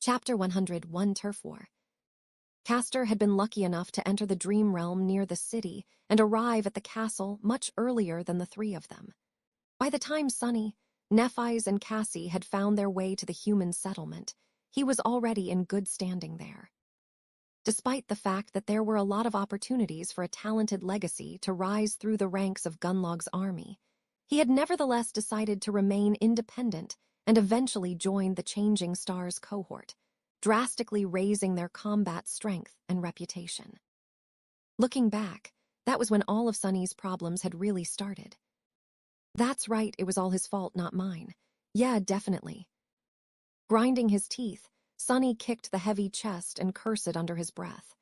Chapter 101 Turf War. Castor had been lucky enough to enter the dream realm near the city and arrive at the castle much earlier than the three of them. By the time Sunny, Nephi's, and Cassie had found their way to the human settlement, he was already in good standing there. Despite the fact that there were a lot of opportunities for a talented legacy to rise through the ranks of Gunlog's army, he had nevertheless decided to remain independent and eventually joined the Changing Stars cohort, drastically raising their combat strength and reputation. Looking back, that was when all of Sunny's problems had really started. That's right, it was all his fault, not mine. Yeah, definitely. Grinding his teeth, Sunny kicked the heavy chest and cursed under his breath.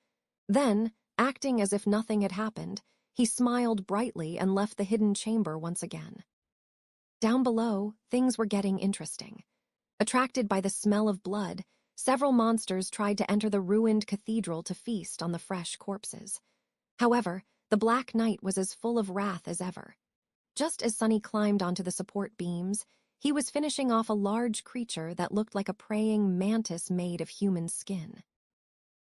Then, acting as if nothing had happened, he smiled brightly and left the hidden chamber once again. Down below, things were getting interesting. Attracted by the smell of blood, several monsters tried to enter the ruined cathedral to feast on the fresh corpses. However, the Black Knight was as full of wrath as ever. Just as Sunny climbed onto the support beams, he was finishing off a large creature that looked like a praying mantis made of human skin.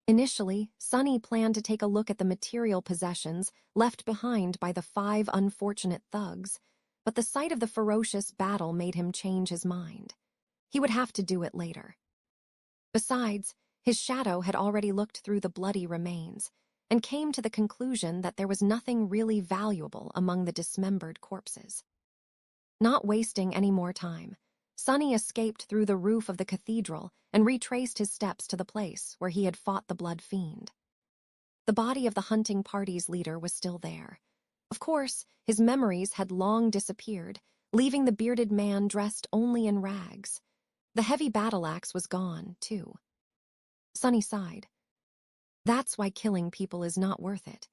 Initially, Sunny planned to take a look at the material possessions left behind by the 5 unfortunate thugs, but the sight of the ferocious battle made him change his mind. He would have to do it later. Besides, his shadow had already looked through the bloody remains and came to the conclusion that there was nothing really valuable among the dismembered corpses. Not wasting any more time, Sunny escaped through the roof of the cathedral and retraced his steps to the place where he had fought the Blood Fiend. The body of the hunting party's leader was still there. Of course, his memories had long disappeared, leaving the bearded man dressed only in rags. The heavy battle axe was gone, too. Sunny sighed. That's why killing people is not worth it.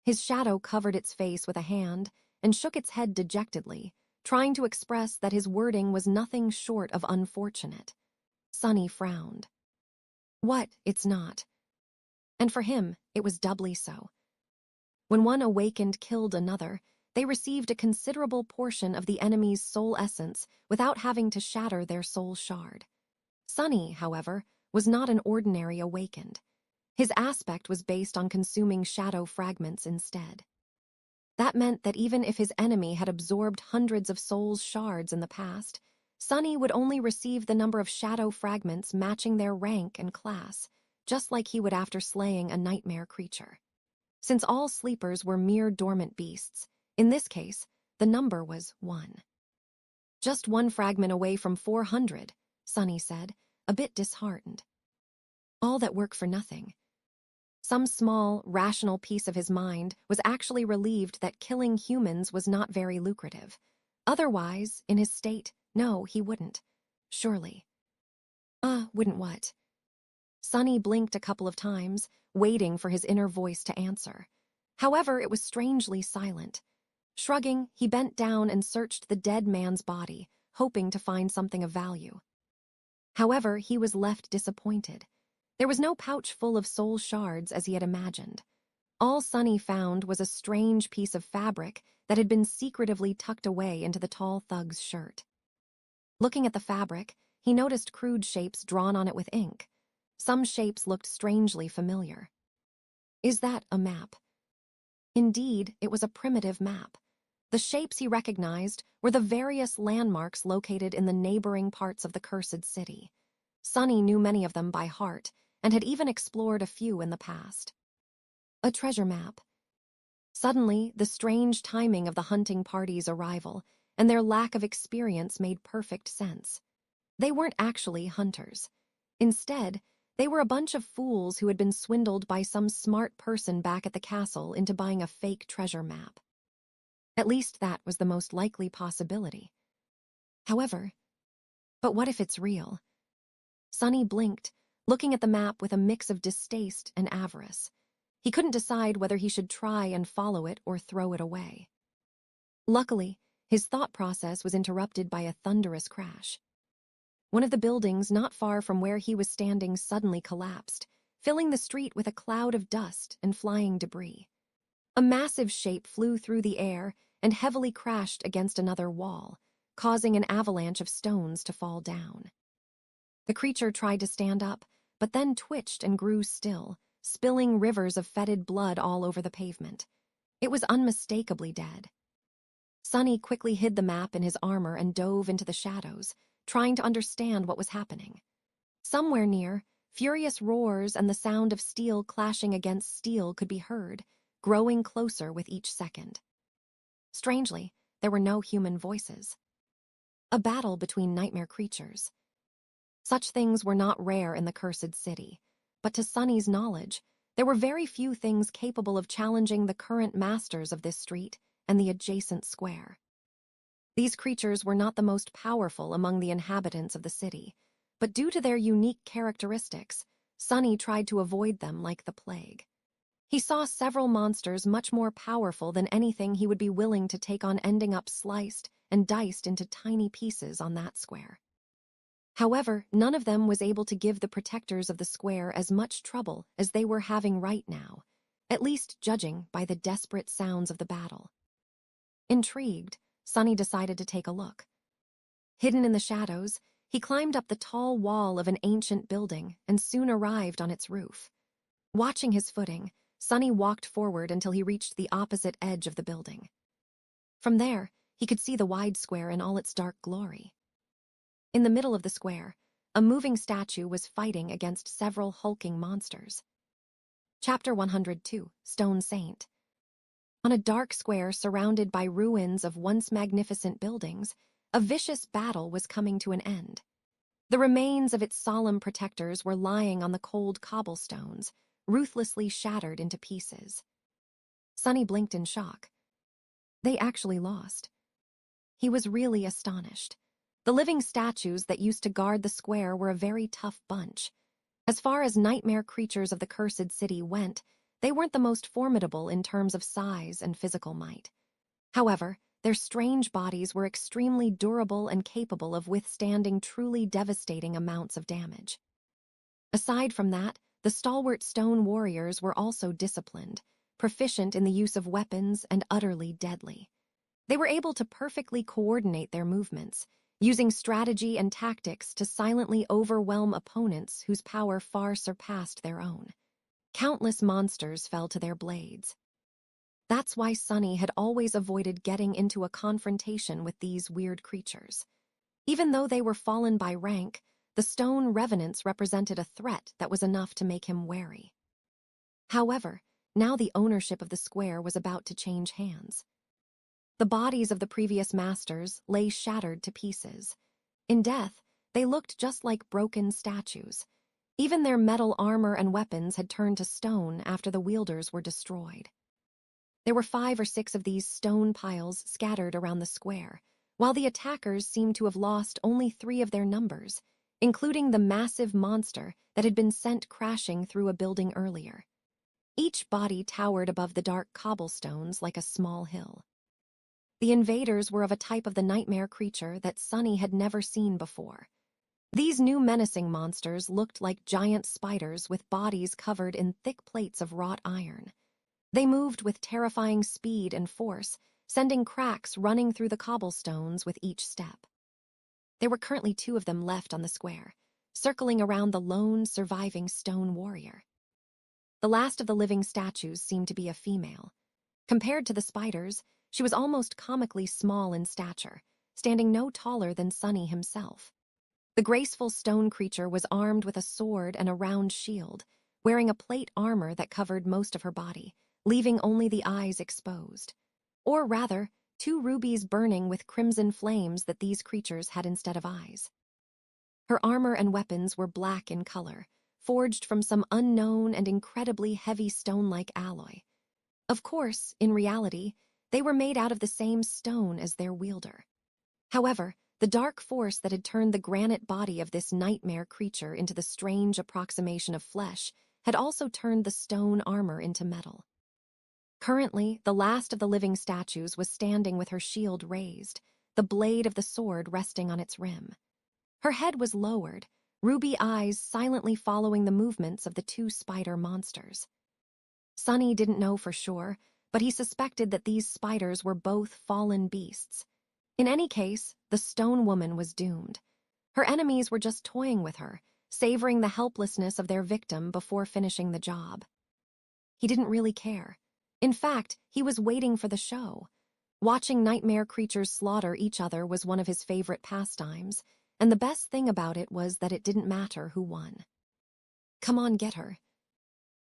His shadow covered its face with a hand and shook its head dejectedly, trying to express that his wording was nothing short of unfortunate. Sunny frowned. What? It's not. And for him, it was doubly so. When one awakened killed another, they received a considerable portion of the enemy's soul essence without having to shatter their soul shard. Sunny, however, was not an ordinary awakened. His aspect was based on consuming shadow fragments instead. That meant that even if his enemy had absorbed hundreds of soul's shards in the past, Sunny would only receive the number of shadow fragments matching their rank and class, just like he would after slaying a nightmare creature. Since all sleepers were mere dormant beasts, in this case, the number was 1. Just 1 fragment away from 400, Sunny said, a bit disheartened. All that work for nothing. Some small, rational piece of his mind was actually relieved that killing humans was not very lucrative. Otherwise, in his state, no, he wouldn't. Surely. Wouldn't what? Sunny blinked a couple of times, waiting for his inner voice to answer. However, it was strangely silent. Shrugging, he bent down and searched the dead man's body, hoping to find something of value. However, he was left disappointed. There was no pouch full of soul shards as he had imagined. All Sunny found was a strange piece of fabric that had been secretively tucked away into the tall thug's shirt. Looking at the fabric, he noticed crude shapes drawn on it with ink. Some shapes looked strangely familiar. Is that a map? Indeed, it was a primitive map. The shapes he recognized were the various landmarks located in the neighboring parts of the cursed city. Sunny knew many of them by heart, and had even explored a few in the past. A treasure map. Suddenly, the strange timing of the hunting party's arrival and their lack of experience made perfect sense. They weren't actually hunters. Instead, they were a bunch of fools who had been swindled by some smart person back at the castle into buying a fake treasure map. At least that was the most likely possibility. However, but what if it's real? Sunny blinked, looking at the map with a mix of distaste and avarice. He couldn't decide whether he should try and follow it or throw it away. Luckily, his thought process was interrupted by a thunderous crash. One of the buildings not far from where he was standing suddenly collapsed, filling the street with a cloud of dust and flying debris. A massive shape flew through the air and heavily crashed against another wall, causing an avalanche of stones to fall down. The creature tried to stand up, but then twitched and grew still, spilling rivers of fetid blood all over the pavement. It was unmistakably dead. Sonny quickly hid the map in his armor and dove into the shadows, trying to understand what was happening. Somewhere near, furious roars and the sound of steel clashing against steel could be heard, growing closer with each second. Strangely, there were no human voices. A battle between nightmare creatures. Such things were not rare in the cursed city, but to Sonny's knowledge, there were very few things capable of challenging the current masters of this street and the adjacent square. These creatures were not the most powerful among the inhabitants of the city, but due to their unique characteristics, Sonny tried to avoid them like the plague. He saw several monsters much more powerful than anything he would be willing to take on, ending up sliced and diced into tiny pieces on that square. However, none of them was able to give the protectors of the square as much trouble as they were having right now, at least judging by the desperate sounds of the battle. Intrigued, Sonny decided to take a look. Hidden in the shadows, he climbed up the tall wall of an ancient building and soon arrived on its roof. Watching his footing, Sonny walked forward until he reached the opposite edge of the building. From there, he could see the wide square in all its dark glory. In the middle of the square, a moving statue was fighting against several hulking monsters. Chapter 102, Stone Saint. On a dark square surrounded by ruins of once magnificent buildings, a vicious battle was coming to an end. The remains of its solemn protectors were lying on the cold cobblestones, ruthlessly shattered into pieces. Sonny blinked in shock. They actually lost. He was really astonished. The living statues that used to guard the square were a very tough bunch. As far as nightmare creatures of the cursed city went, they weren't the most formidable in terms of size and physical might. However, their strange bodies were extremely durable and capable of withstanding truly devastating amounts of damage. Aside from that, the stalwart stone warriors were also disciplined, proficient in the use of weapons, and utterly deadly. They were able to perfectly coordinate their movements, using strategy and tactics to silently overwhelm opponents whose power far surpassed their own. Countless monsters fell to their blades. That's why Sonny had always avoided getting into a confrontation with these weird creatures. Even though they were fallen by rank, the stone revenants represented a threat that was enough to make him wary. However, now the ownership of the square was about to change hands. The bodies of the previous masters lay shattered to pieces. In death, they looked just like broken statues. Even their metal armor and weapons had turned to stone after the wielders were destroyed. There were 5 or 6 of these stone piles scattered around the square, while the attackers seemed to have lost only 3 of their numbers, including the massive monster that had been sent crashing through a building earlier. Each body towered above the dark cobblestones like a small hill. The invaders were of a type of the nightmare creature that Sonny had never seen before. These new menacing monsters looked like giant spiders with bodies covered in thick plates of wrought iron. They moved with terrifying speed and force, sending cracks running through the cobblestones with each step. There were currently 2 of them left on the square, circling around the lone surviving stone warrior. The last of the living statues seemed to be a female. Compared to the spiders, she was almost comically small in stature, standing no taller than Sonny himself. The graceful stone creature was armed with a sword and a round shield, wearing a plate armor that covered most of her body, leaving only the eyes exposed. Or rather, 2 rubies burning with crimson flames that these creatures had instead of eyes. Her armor and weapons were black in color, forged from some unknown and incredibly heavy stone-like alloy. Of course, in reality, they were made out of the same stone as their wielder. However, the dark force that had turned the granite body of this nightmare creature into the strange approximation of flesh had also turned the stone armor into metal. Currently, the last of the living statues was standing with her shield raised, the blade of the sword resting on its rim. Her head was lowered, ruby eyes silently following the movements of the 2 spider monsters. Sonny didn't know for sure, but he suspected that these spiders were both fallen beasts. In any case, the stone woman was doomed. Her enemies were just toying with her, savoring the helplessness of their victim before finishing the job. He didn't really care. In fact, he was waiting for the show. Watching nightmare creatures slaughter each other was one of his favorite pastimes, and the best thing about it was that it didn't matter who won. Come on, get her.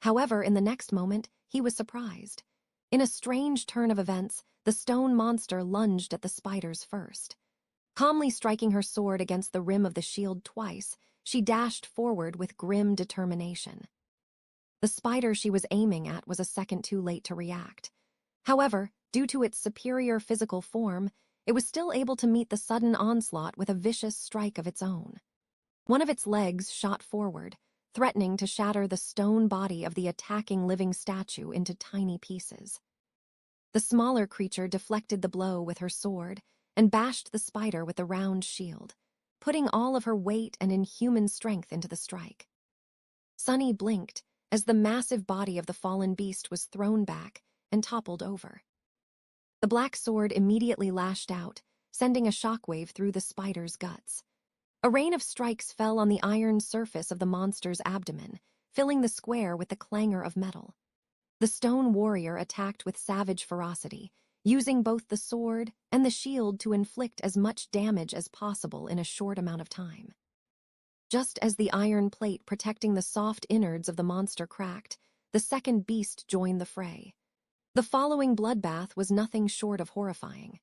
However, in the next moment, he was surprised. In a strange turn of events, the stone monster lunged at the spiders first. Calmly striking her sword against the rim of the shield twice, she dashed forward with grim determination. The spider she was aiming at was a second too late to react. However, due to its superior physical form, it was still able to meet the sudden onslaught with a vicious strike of its own. One of its legs shot forward, threatening to shatter the stone body of the attacking living statue into tiny pieces. The smaller creature deflected the blow with her sword and bashed the spider with the round shield, putting all of her weight and inhuman strength into the strike. Sunny blinked as the massive body of the fallen beast was thrown back and toppled over. The black sword immediately lashed out, sending a shockwave through the spider's guts. A rain of strikes fell on the iron surface of the monster's abdomen, filling the square with the clangor of metal. The stone warrior attacked with savage ferocity, using both the sword and the shield to inflict as much damage as possible in a short amount of time. Just as the iron plate protecting the soft innards of the monster cracked, the second beast joined the fray. The following bloodbath was nothing short of horrifying.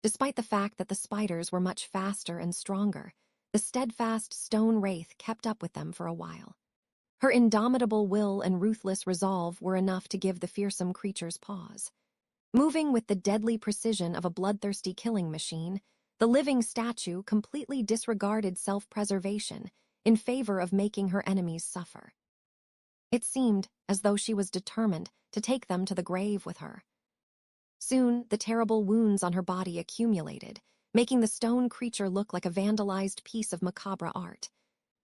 Despite the fact that the spiders were much faster and stronger, the steadfast stone wraith kept up with them for a while. Her indomitable will and ruthless resolve were enough to give the fearsome creatures pause. Moving with the deadly precision of a bloodthirsty killing machine, the living statue completely disregarded self-preservation in favor of making her enemies suffer. It seemed as though she was determined to take them to the grave with her. Soon, the terrible wounds on her body accumulated, making the stone creature look like a vandalized piece of macabre art.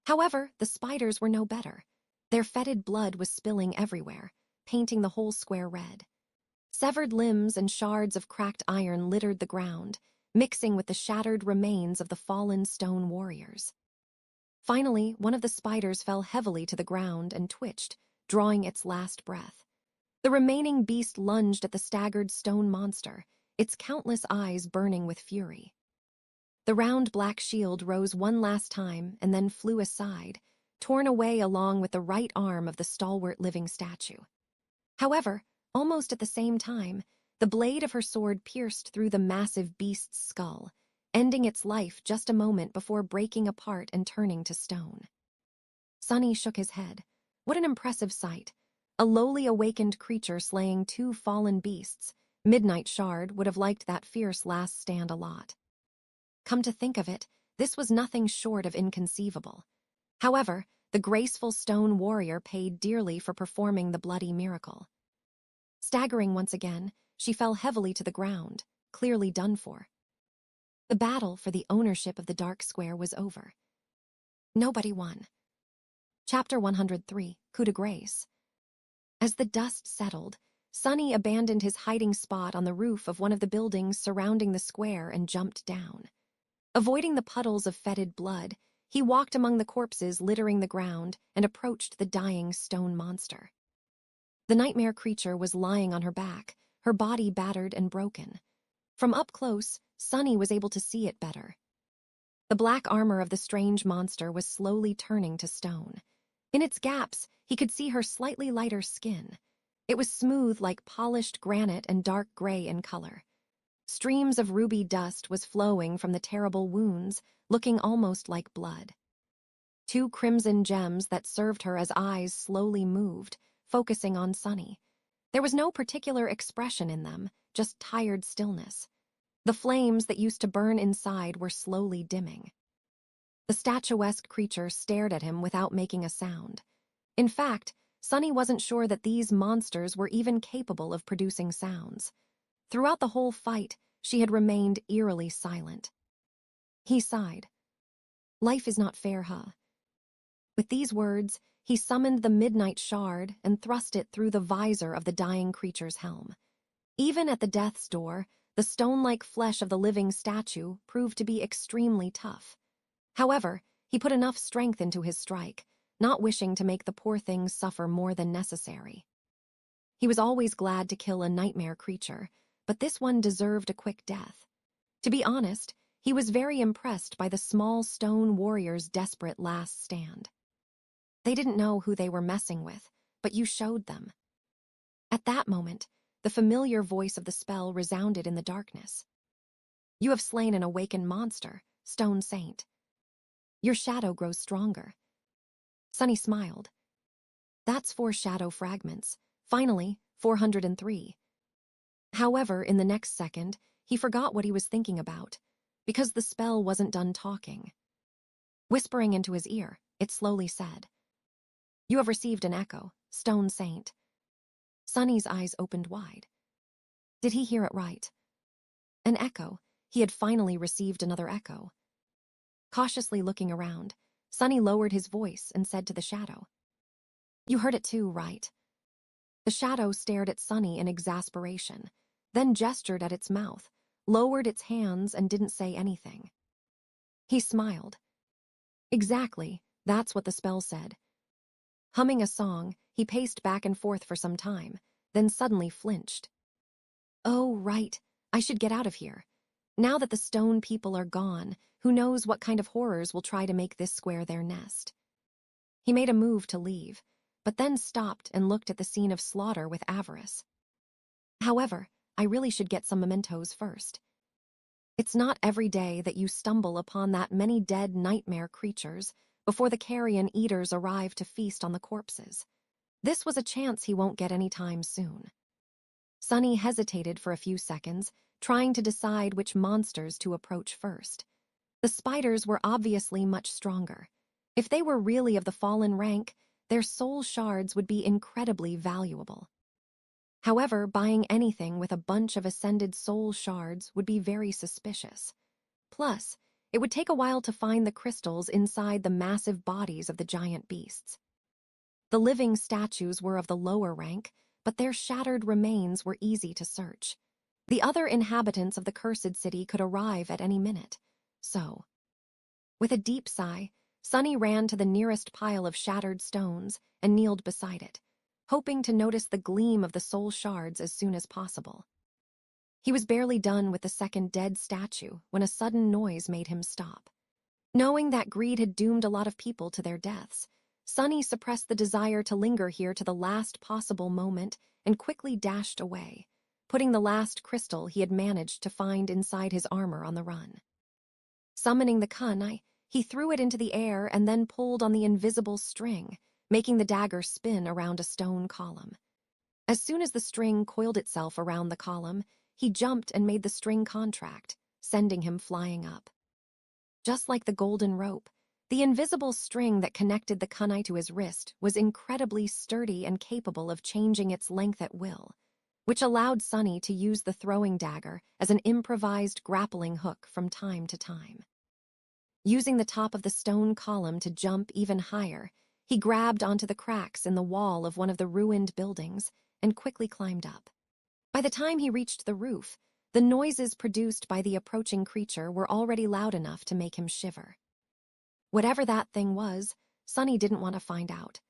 However, the spiders were no better. Their fetid blood was spilling everywhere, painting the whole square red. Severed limbs and shards of cracked iron littered the ground, mixing with the shattered remains of the fallen stone warriors. Finally, one of the spiders fell heavily to the ground and twitched, drawing its last breath. The remaining beast lunged at the staggered stone monster, its countless eyes burning with fury. The round black shield rose one last time and then flew aside, torn away along with the right arm of the stalwart living statue. However, almost at the same time, the blade of her sword pierced through the massive beast's skull, ending its life just a moment before breaking apart and turning to stone. Sunny shook his head. What an impressive sight. A lowly awakened creature slaying two fallen beasts. Midnight Shard would have liked that fierce last stand a lot. Come to think of it, this was nothing short of inconceivable. However, the graceful stone warrior paid dearly for performing the bloody miracle. Staggering once again, she fell heavily to the ground, clearly done for. The battle for the ownership of the Dark Square was over. Nobody won. Chapter 103, Coup de Grace. As the dust settled, Sunny abandoned his hiding spot on the roof of one of the buildings surrounding the square and jumped down. Avoiding the puddles of fetid blood, he walked among the corpses littering the ground and approached the dying stone monster. The nightmare creature was lying on her back, her body battered and broken. From up close, Sunny was able to see it better. The black armor of the strange monster was slowly turning to stone. In its gaps, he could see her slightly lighter skin. It was smooth like polished granite and dark gray in color. Streams of ruby dust was flowing from the terrible wounds, looking almost like blood. Two crimson gems that served her as eyes slowly moved, focusing on Sunny. There was no particular expression in them, just tired stillness. The flames that used to burn inside were slowly dimming. The statuesque creature stared at him without making a sound. In fact, Sunny wasn't sure that these monsters were even capable of producing sounds. Throughout the whole fight, she had remained eerily silent. He sighed. Life is not fair, huh? With these words, he summoned the Midnight Shard and thrust it through the visor of the dying creature's helm. Even at the death's door, the stone-like flesh of the living statue proved to be extremely tough. However, he put enough strength into his strike, not wishing to make the poor things suffer more than necessary. He was always glad to kill a nightmare creature, but this one deserved a quick death. To be honest, he was very impressed by the small stone warrior's desperate last stand. They didn't know who they were messing with, but you showed them. At that moment, the familiar voice of the spell resounded in the darkness. You have slain an awakened monster, Stone Saint. Your shadow grows stronger. Sunny smiled. That's 4 shadow fragments. Finally, 403. However, in the next second, he forgot what he was thinking about, because the spell wasn't done talking. Whispering into his ear, it slowly said, You have received an echo, Stone Saint. Sunny's eyes opened wide. Did he hear it right? An echo. He had finally received another echo. Cautiously looking around, Sunny lowered his voice and said to the shadow, You heard it too, right? The shadow stared at Sunny in exasperation, then gestured at its mouth, lowered its hands, and didn't say anything. He smiled. Exactly, that's what the spell said. Humming a song, he paced back and forth for some time, then suddenly flinched. Oh, right, I should get out of here. Now that the stone people are gone, who knows what kind of horrors will try to make this square their nest. He made a move to leave, but then stopped and looked at the scene of slaughter with avarice. However, I really should get some mementos first. It's not every day that you stumble upon that many dead nightmare creatures before the carrion eaters arrive to feast on the corpses. This was a chance he won't get any time soon. Sunny hesitated for a few seconds, trying to decide which monsters to approach first. The spiders were obviously much stronger. If they were really of the fallen rank, their soul shards would be incredibly valuable. However, buying anything with a bunch of ascended soul shards would be very suspicious. Plus, it would take a while to find the crystals inside the massive bodies of the giant beasts. The living statues were of the lower rank, but their shattered remains were easy to search. The other inhabitants of the cursed city could arrive at any minute. So, with a deep sigh, Sunny ran to the nearest pile of shattered stones and kneeled beside it, hoping to notice the gleam of the soul shards as soon as possible. He was barely done with the second dead statue when a sudden noise made him stop. Knowing that greed had doomed a lot of people to their deaths, Sunny suppressed the desire to linger here to the last possible moment and quickly dashed away, putting the last crystal he had managed to find inside his armor on the run. Summoning the kunai, he threw it into the air and then pulled on the invisible string, making the dagger spin around a stone column. As soon as the string coiled itself around the column, he jumped and made the string contract, sending him flying up. Just like the golden rope, the invisible string that connected the kunai to his wrist was incredibly sturdy and capable of changing its length at will, which allowed Sunny to use the throwing dagger as an improvised grappling hook from time to time. Using the top of the stone column to jump even higher, he grabbed onto the cracks in the wall of one of the ruined buildings and quickly climbed up. By the time he reached the roof, the noises produced by the approaching creature were already loud enough to make him shiver. Whatever that thing was, Sunny didn't want to find out.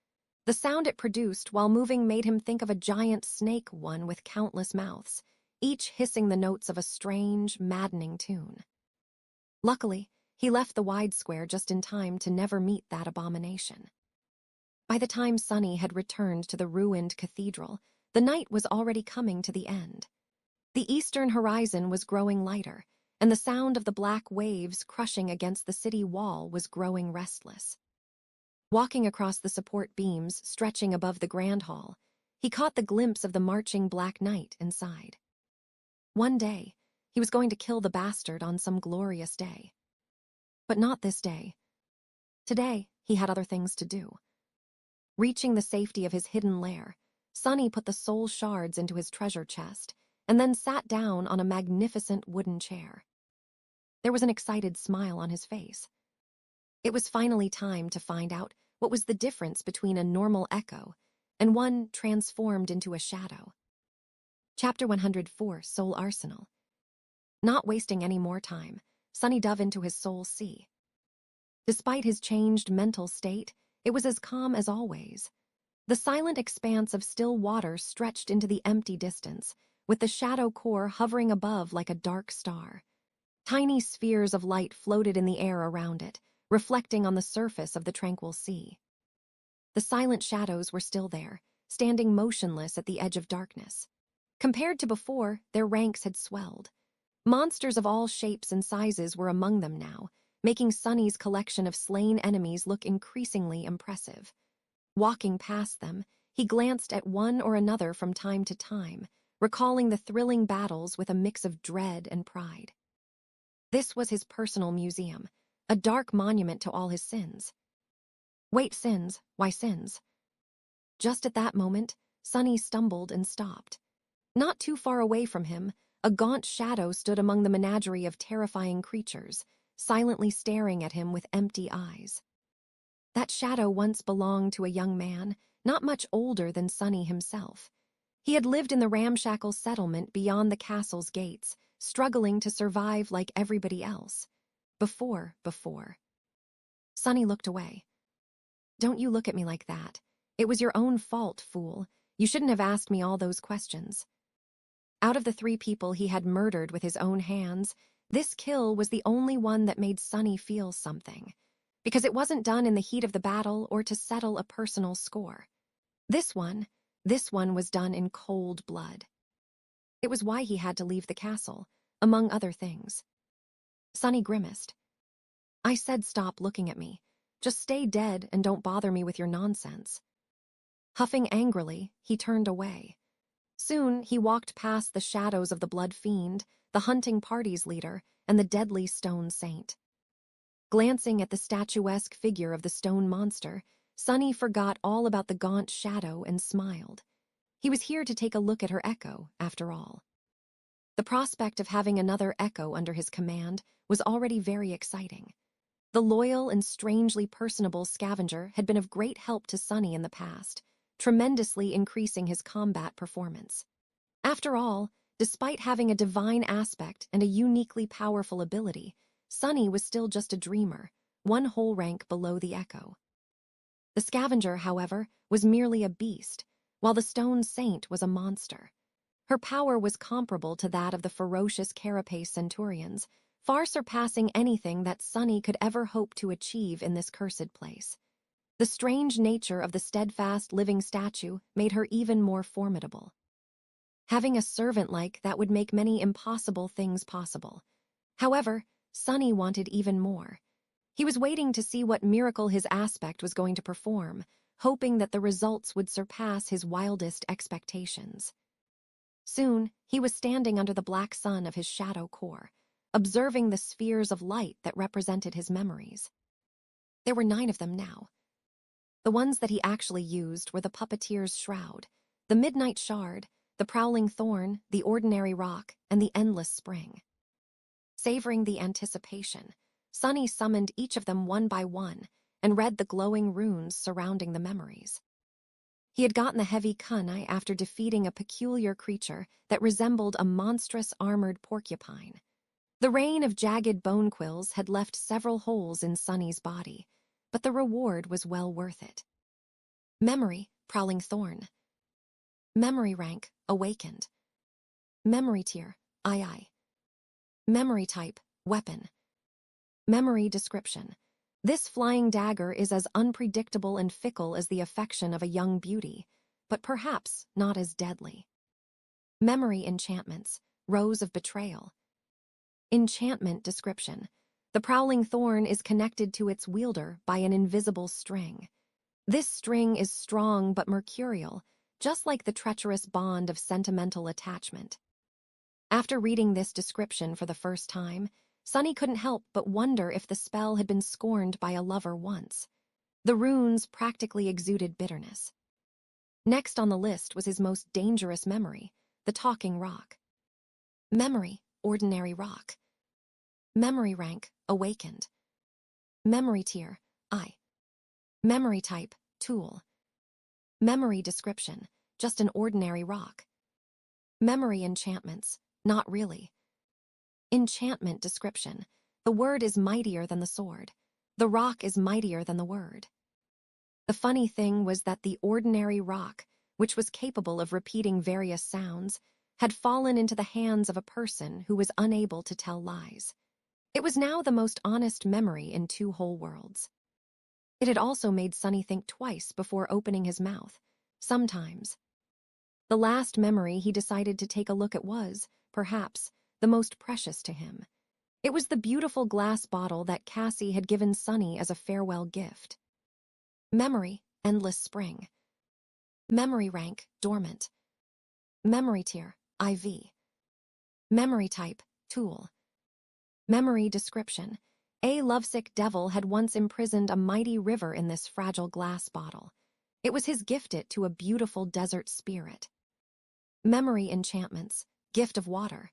The sound it produced while moving made him think of a giant snake one with countless mouths, each hissing the notes of a strange, maddening tune. Luckily, he left the wide square just in time to never meet that abomination. By the time Sunny had returned to the ruined cathedral, the night was already coming to the end. The eastern horizon was growing lighter, and the sound of the black waves crushing against the city wall was growing restless. Walking across the support beams stretching above the grand hall, he caught the glimpse of the marching Black Knight inside. One day, he was going to kill the bastard on some glorious day. But not this day. Today, he had other things to do. Reaching the safety of his hidden lair, Sunny put the soul shards into his treasure chest and then sat down on a magnificent wooden chair. There was an excited smile on his face. It was finally time to find out what was the difference between a normal echo and one transformed into a shadow. Chapter 104, Soul Arsenal. Not wasting any more time, Sunny dove into his soul sea. Despite his changed mental state, it was as calm as always. The silent expanse of still water stretched into the empty distance, with the shadow core hovering above like a dark star. Tiny spheres of light floated in the air around it, reflecting on the surface of the tranquil sea. The silent shadows were still there, standing motionless at the edge of darkness. Compared to before, their ranks had swelled. Monsters of all shapes and sizes were among them now, making Sunny's collection of slain enemies look increasingly impressive. Walking past them, he glanced at one or another from time to time, recalling the thrilling battles with a mix of dread and pride. This was his personal museum, a dark monument to all his sins. Wait, sins, why sins? Just at that moment, Sunny stumbled and stopped. Not too far away from him, a gaunt shadow stood among the menagerie of terrifying creatures, silently staring at him with empty eyes. That shadow once belonged to a young man, not much older than Sunny himself. He had lived in the ramshackle settlement beyond the castle's gates, struggling to survive like everybody else. Before. Sunny looked away. Don't you look at me like that. It was your own fault, fool. You shouldn't have asked me all those questions. Out of the 3 people he had murdered with his own hands, this kill was the only one that made Sunny feel something. Because it wasn't done in the heat of the battle or to settle a personal score. This one was done in cold blood. It was why he had to leave the castle, among other things. Sunny grimaced. I said stop looking at me. Just stay dead and don't bother me with your nonsense. Huffing angrily, he turned away. Soon he walked past the shadows of the blood fiend, the hunting party's leader, and the deadly stone saint. Glancing at the statuesque figure of the stone monster, Sunny forgot all about the gaunt shadow and smiled. He was here to take a look at her echo, after all. The prospect of having another echo under his command was already very exciting. The loyal and strangely personable scavenger had been of great help to Sunny in the past, tremendously increasing his combat performance. After all, despite having a divine aspect and a uniquely powerful ability, Sunny was still just a dreamer, one whole rank below the echo. The scavenger, however, was merely a beast, while the stone saint was a monster. Her power was comparable to that of the ferocious carapace centurions, far surpassing anything that Sunny could ever hope to achieve in this cursed place. The strange nature of the steadfast living statue made her even more formidable. Having a servant like that would make many impossible things possible. However, Sunny wanted even more. He was waiting to see what miracle his aspect was going to perform, hoping that the results would surpass his wildest expectations. Soon, he was standing under the black sun of his shadow core, observing the spheres of light that represented his memories. There were 9 of them now. The ones that he actually used were the puppeteer's shroud, the midnight shard, the prowling thorn, the ordinary rock, and the endless spring. Savoring the anticipation, Sunny summoned each of them one by one and read the glowing runes surrounding the memories. He had gotten the heavy kunai after defeating a peculiar creature that resembled a monstrous armored porcupine. The rain of jagged bone quills had left several holes in Sunny's body, but the reward was well worth it. Memory, prowling thorn. Memory rank, awakened. Memory tier, II. Memory type, weapon. Memory description. This flying dagger is as unpredictable and fickle as the affection of a young beauty, but perhaps not as deadly. Memory enchantments, rose of betrayal. Enchantment description. The prowling thorn is connected to its wielder by an invisible string. This string is strong but mercurial, just like the treacherous bond of sentimental attachment. After reading this description for the first time, Sunny couldn't help but wonder if the spell had been scorned by a lover once. The runes practically exuded bitterness. Next on the list was his most dangerous memory, the talking rock. Memory, ordinary rock. Memory rank, awakened. Memory tier, I. Memory type, tool. Memory description, just an ordinary rock. Memory enchantments, not really. Enchantment description, the word is mightier than the sword. The rock is mightier than the word. The funny thing was that the ordinary rock, which was capable of repeating various sounds, had fallen into the hands of a person who was unable to tell lies. It was now the most honest memory in two whole worlds. It had also made Sonny think twice before opening his mouth. Sometimes. The last memory he decided to take a look at was, perhaps, the most precious to him. It was the beautiful glass bottle that Cassie had given Sonny as a farewell gift. Memory, endless spring. Memory rank, dormant. Memory tier, IV. Memory type, tool. Memory description. A lovesick devil had once imprisoned a mighty river in this fragile glass bottle. It was his gifted to a beautiful desert spirit. Memory enchantments, gift of water.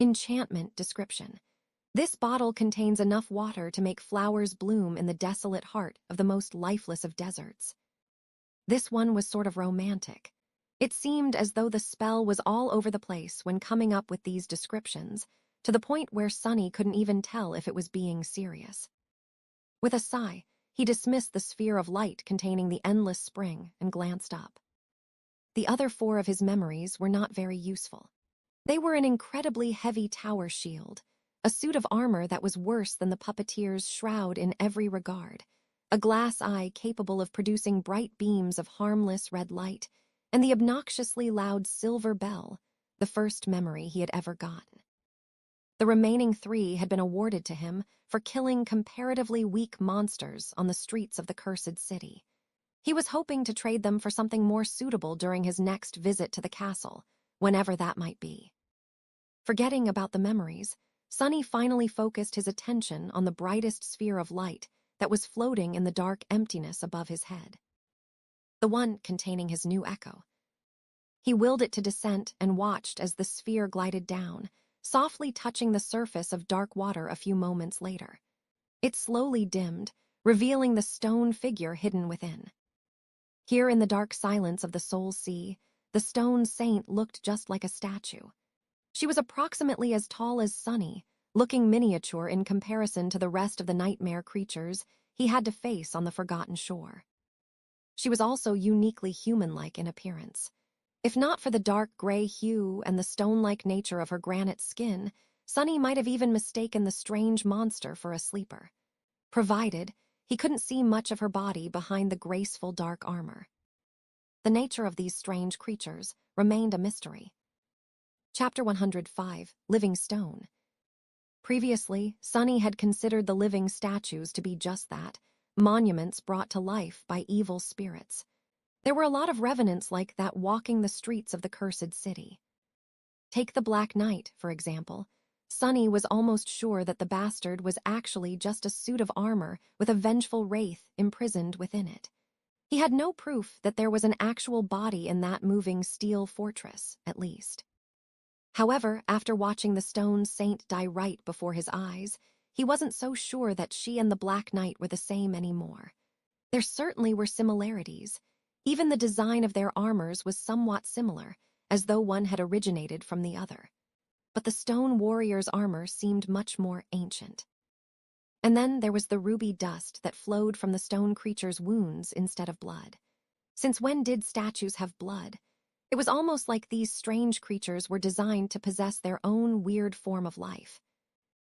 Enchantment description. This bottle contains enough water to make flowers bloom in the desolate heart of the most lifeless of deserts. This one was sort of romantic. It seemed as though the spell was all over the place when coming up with these descriptions, to the point where Sonny couldn't even tell if it was being serious. With a sigh, he dismissed the sphere of light containing the endless spring and glanced up. The other four of his memories were not very useful. They were an incredibly heavy tower shield, a suit of armor that was worse than the puppeteer's shroud in every regard, a glass eye capable of producing bright beams of harmless red light, and the obnoxiously loud silver bell, the first memory he had ever gotten. The remaining three had been awarded to him for killing comparatively weak monsters on the streets of the cursed city. He was hoping to trade them for something more suitable during his next visit to the castle, whenever that might be. Forgetting about the memories, Sonny finally focused his attention on the brightest sphere of light that was floating in the dark emptiness above his head. The one containing his new echo. He willed it to descent and watched as the sphere glided down, softly touching the surface of dark water a few moments later. It slowly dimmed, revealing the stone figure hidden within. Here in the dark silence of the Soul Sea, the stone saint looked just like a statue. She was approximately as tall as Sonny, looking miniature in comparison to the rest of the nightmare creatures he had to face on the forgotten shore. She was also uniquely human-like in appearance. If not for the dark gray hue and the stone-like nature of her granite skin, Sonny might have even mistaken the strange monster for a sleeper. Provided, he couldn't see much of her body behind the graceful dark armor. The nature of these strange creatures remained a mystery. Chapter 105, Living Stone. Previously, Sonny had considered the living statues to be just that, monuments brought to life by evil spirits. There were a lot of revenants like that walking the streets of the cursed city. Take the Black Knight, for example. Sonny was almost sure that the bastard was actually just a suit of armor with a vengeful wraith imprisoned within it. He had no proof that there was an actual body in that moving steel fortress, at least. However, after watching the stone saint die right before his eyes, he wasn't so sure that she and the Black Knight were the same anymore. There certainly were similarities. Even the design of their armors was somewhat similar, as though one had originated from the other. But the stone warrior's armor seemed much more ancient. And then there was the ruby dust that flowed from the stone creature's wounds instead of blood. Since when did statues have blood? It was almost like these strange creatures were designed to possess their own weird form of life.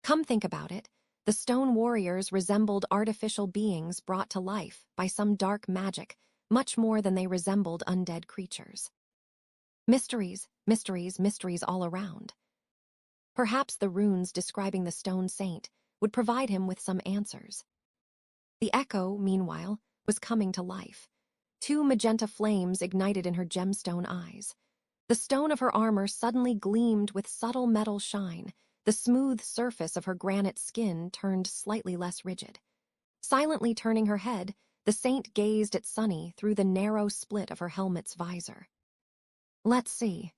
Come think about it, the stone warriors resembled artificial beings brought to life by some dark magic, much more than they resembled undead creatures. Mysteries, mysteries, mysteries all around. Perhaps the runes describing the stone saint would provide him with some answers. The echo, meanwhile, was coming to life. 2 magenta flames ignited in her gemstone eyes. The stone of her armor suddenly gleamed with subtle metal shine. The smooth surface of her granite skin turned slightly less rigid. Silently turning her head, the saint gazed at Sonny through the narrow split of her helmet's visor. Let's see.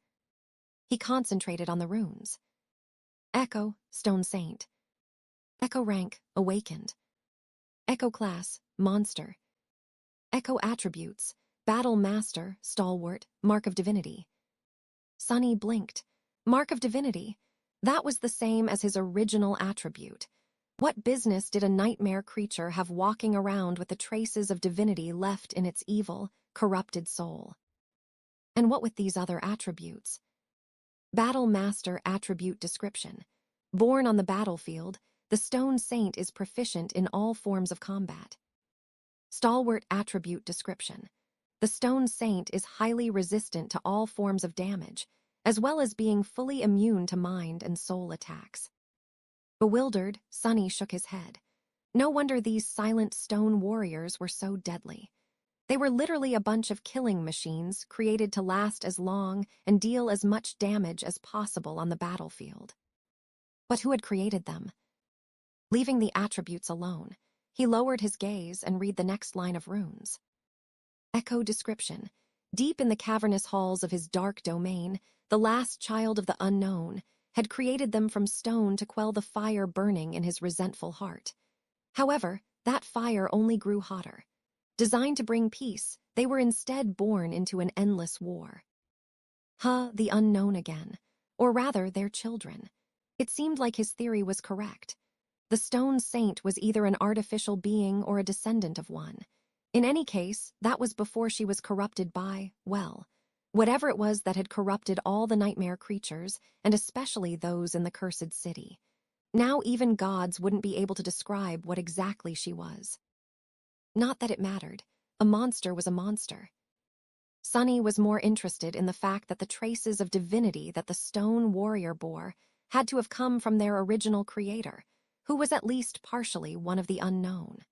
He concentrated on the runes. Echo, stone saint. Echo rank, awakened. Echo class, monster. Echo attributes, battle master, stalwart, mark of divinity. Sonny blinked. Mark of divinity. That was the same as his original attribute. What business did a nightmare creature have walking around with the traces of divinity left in its evil, corrupted soul? And what with these other attributes? Battle Master Attribute Description. Born on the battlefield, the Stone Saint is proficient in all forms of combat. Stalwart Attribute Description. The Stone Saint is highly resistant to all forms of damage, as well as being fully immune to mind and soul attacks. Bewildered, Sunny shook his head. No wonder these silent stone warriors were so deadly. They were literally a bunch of killing machines created to last as long and deal as much damage as possible on the battlefield. But who had created them? Leaving the attributes alone, he lowered his gaze and read the next line of runes. Echo Description. Deep in the cavernous halls of his dark domain, the last child of the unknown had created them from stone to quell the fire burning in his resentful heart. However, that fire only grew hotter. Designed to bring peace, they were instead born into an endless war. The unknown again. Or rather, their children. It seemed like his theory was correct. The Stone Saint was either an artificial being or a descendant of one. In any case, that was before she was corrupted by, well, whatever it was that had corrupted all the nightmare creatures, and especially those in the cursed city. Now even gods wouldn't be able to describe what exactly she was. Not that it mattered. A monster was a monster. Sunny was more interested in the fact that the traces of divinity that the stone warrior bore had to have come from their original creator, who was at least partially one of the unknown.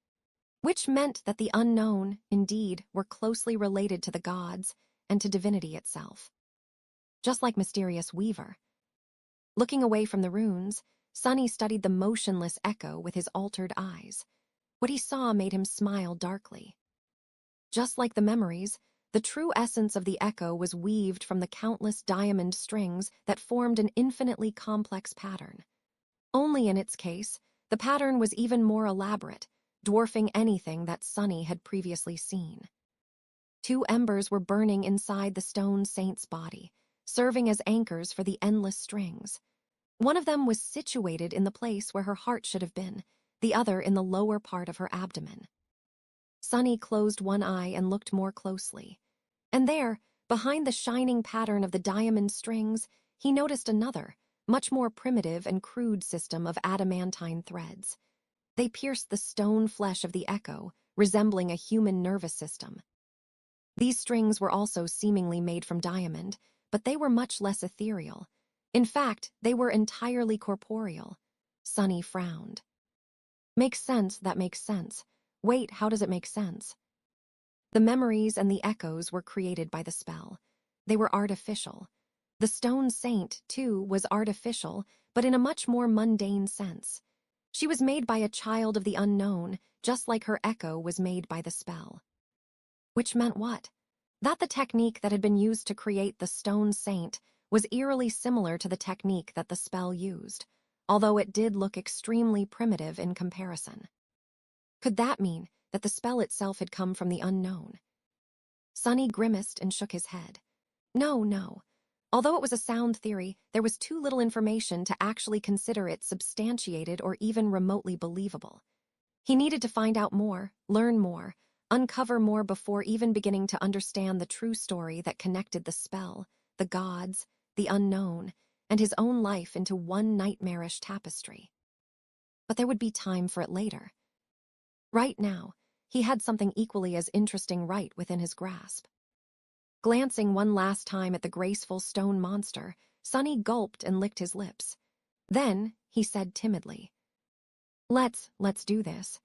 Which meant that the unknown, indeed, were closely related to the gods and to divinity itself. Just like Mysterious Weaver. Looking away from the runes, Sunny studied the motionless echo with his altered eyes. What he saw made him smile darkly. Just like the memories, the true essence of the echo was weaved from the countless diamond strings that formed an infinitely complex pattern. Only in its case, the pattern was even more elaborate, dwarfing anything that Sunny had previously seen. 2 embers were burning inside the Stone Saint's body, serving as anchors for the endless strings. One of them was situated in the place where her heart should have been, the other in the lower part of her abdomen. Sunny closed one eye and looked more closely. And there, behind the shining pattern of the diamond strings, he noticed another, much more primitive and crude system of adamantine threads. They pierced the stone flesh of the echo, resembling a human nervous system. These strings were also seemingly made from diamond, but they were much less ethereal. In fact, they were entirely corporeal. Sunny frowned. Makes sense, that makes sense. Wait, how does it make sense? The memories and the echoes were created by the spell. They were artificial. The Stone Saint, too, was artificial, but in a much more mundane sense. She was made by a child of the unknown, just like her echo was made by the spell. Which meant what? That the technique that had been used to create the Stone Saint was eerily similar to the technique that the spell used, although it did look extremely primitive in comparison. Could that mean that the spell itself had come from the unknown? Sunny grimaced and shook his head. No. Although it was a sound theory, there was too little information to actually consider it substantiated or even remotely believable. He needed to find out more, learn more, uncover more before even beginning to understand the true story that connected the spell, the gods, the unknown, and his own life into one nightmarish tapestry. But there would be time for it later. Right now, he had something equally as interesting right within his grasp. Glancing one last time at the graceful stone monster, Sunny gulped and licked his lips. Then, he said timidly, Let's do this."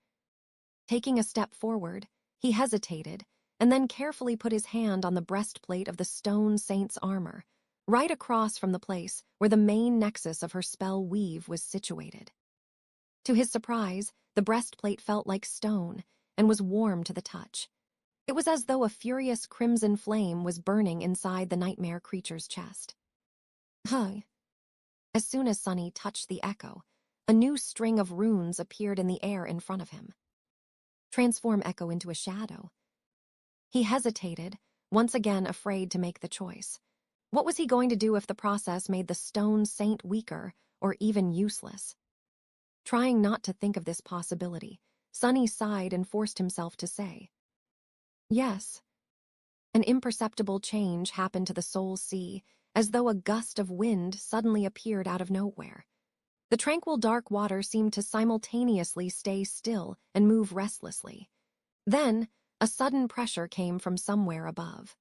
Taking a step forward, he hesitated, and then carefully put his hand on the breastplate of the Stone Saint's armor, right across from the place where the main nexus of her spell weave was situated. To his surprise, the breastplate felt like stone and was warm to the touch. It was as though a furious crimson flame was burning inside the nightmare creature's chest. As soon as Sunny touched the echo, a new string of runes appeared in the air in front of him. Transform echo into a shadow. He hesitated, once again afraid to make the choice. What was he going to do if the process made the Stone Saint weaker or even useless? Trying not to think of this possibility, Sunny sighed and forced himself to say, "Yes." An imperceptible change happened to the Soul Sea, as though a gust of wind suddenly appeared out of nowhere. The tranquil dark water seemed to simultaneously stay still and move restlessly. Then, a sudden pressure came from somewhere above.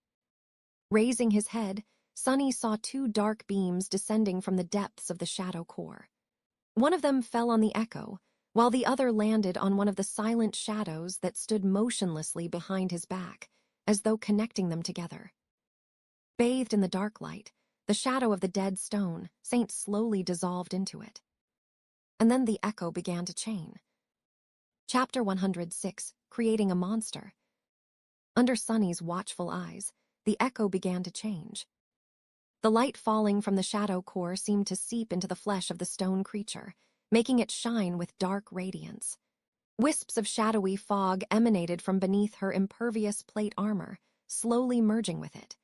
Raising his head, Sunny saw two dark beams descending from the depths of the shadow core. One of them fell on the Echo, while the other landed on one of the silent shadows that stood motionlessly behind his back, as though connecting them together. Bathed in the dark light, the shadow of the dead stone, Saint slowly dissolved into it. And then the Echo began to chain. Chapter 106, Creating a Monster. Under Sunny's watchful eyes, the Echo began to change. The light falling from the shadow core seemed to seep into the flesh of the stone creature, making it shine with dark radiance. Wisps of shadowy fog emanated from beneath her impervious plate armor, slowly merging with it.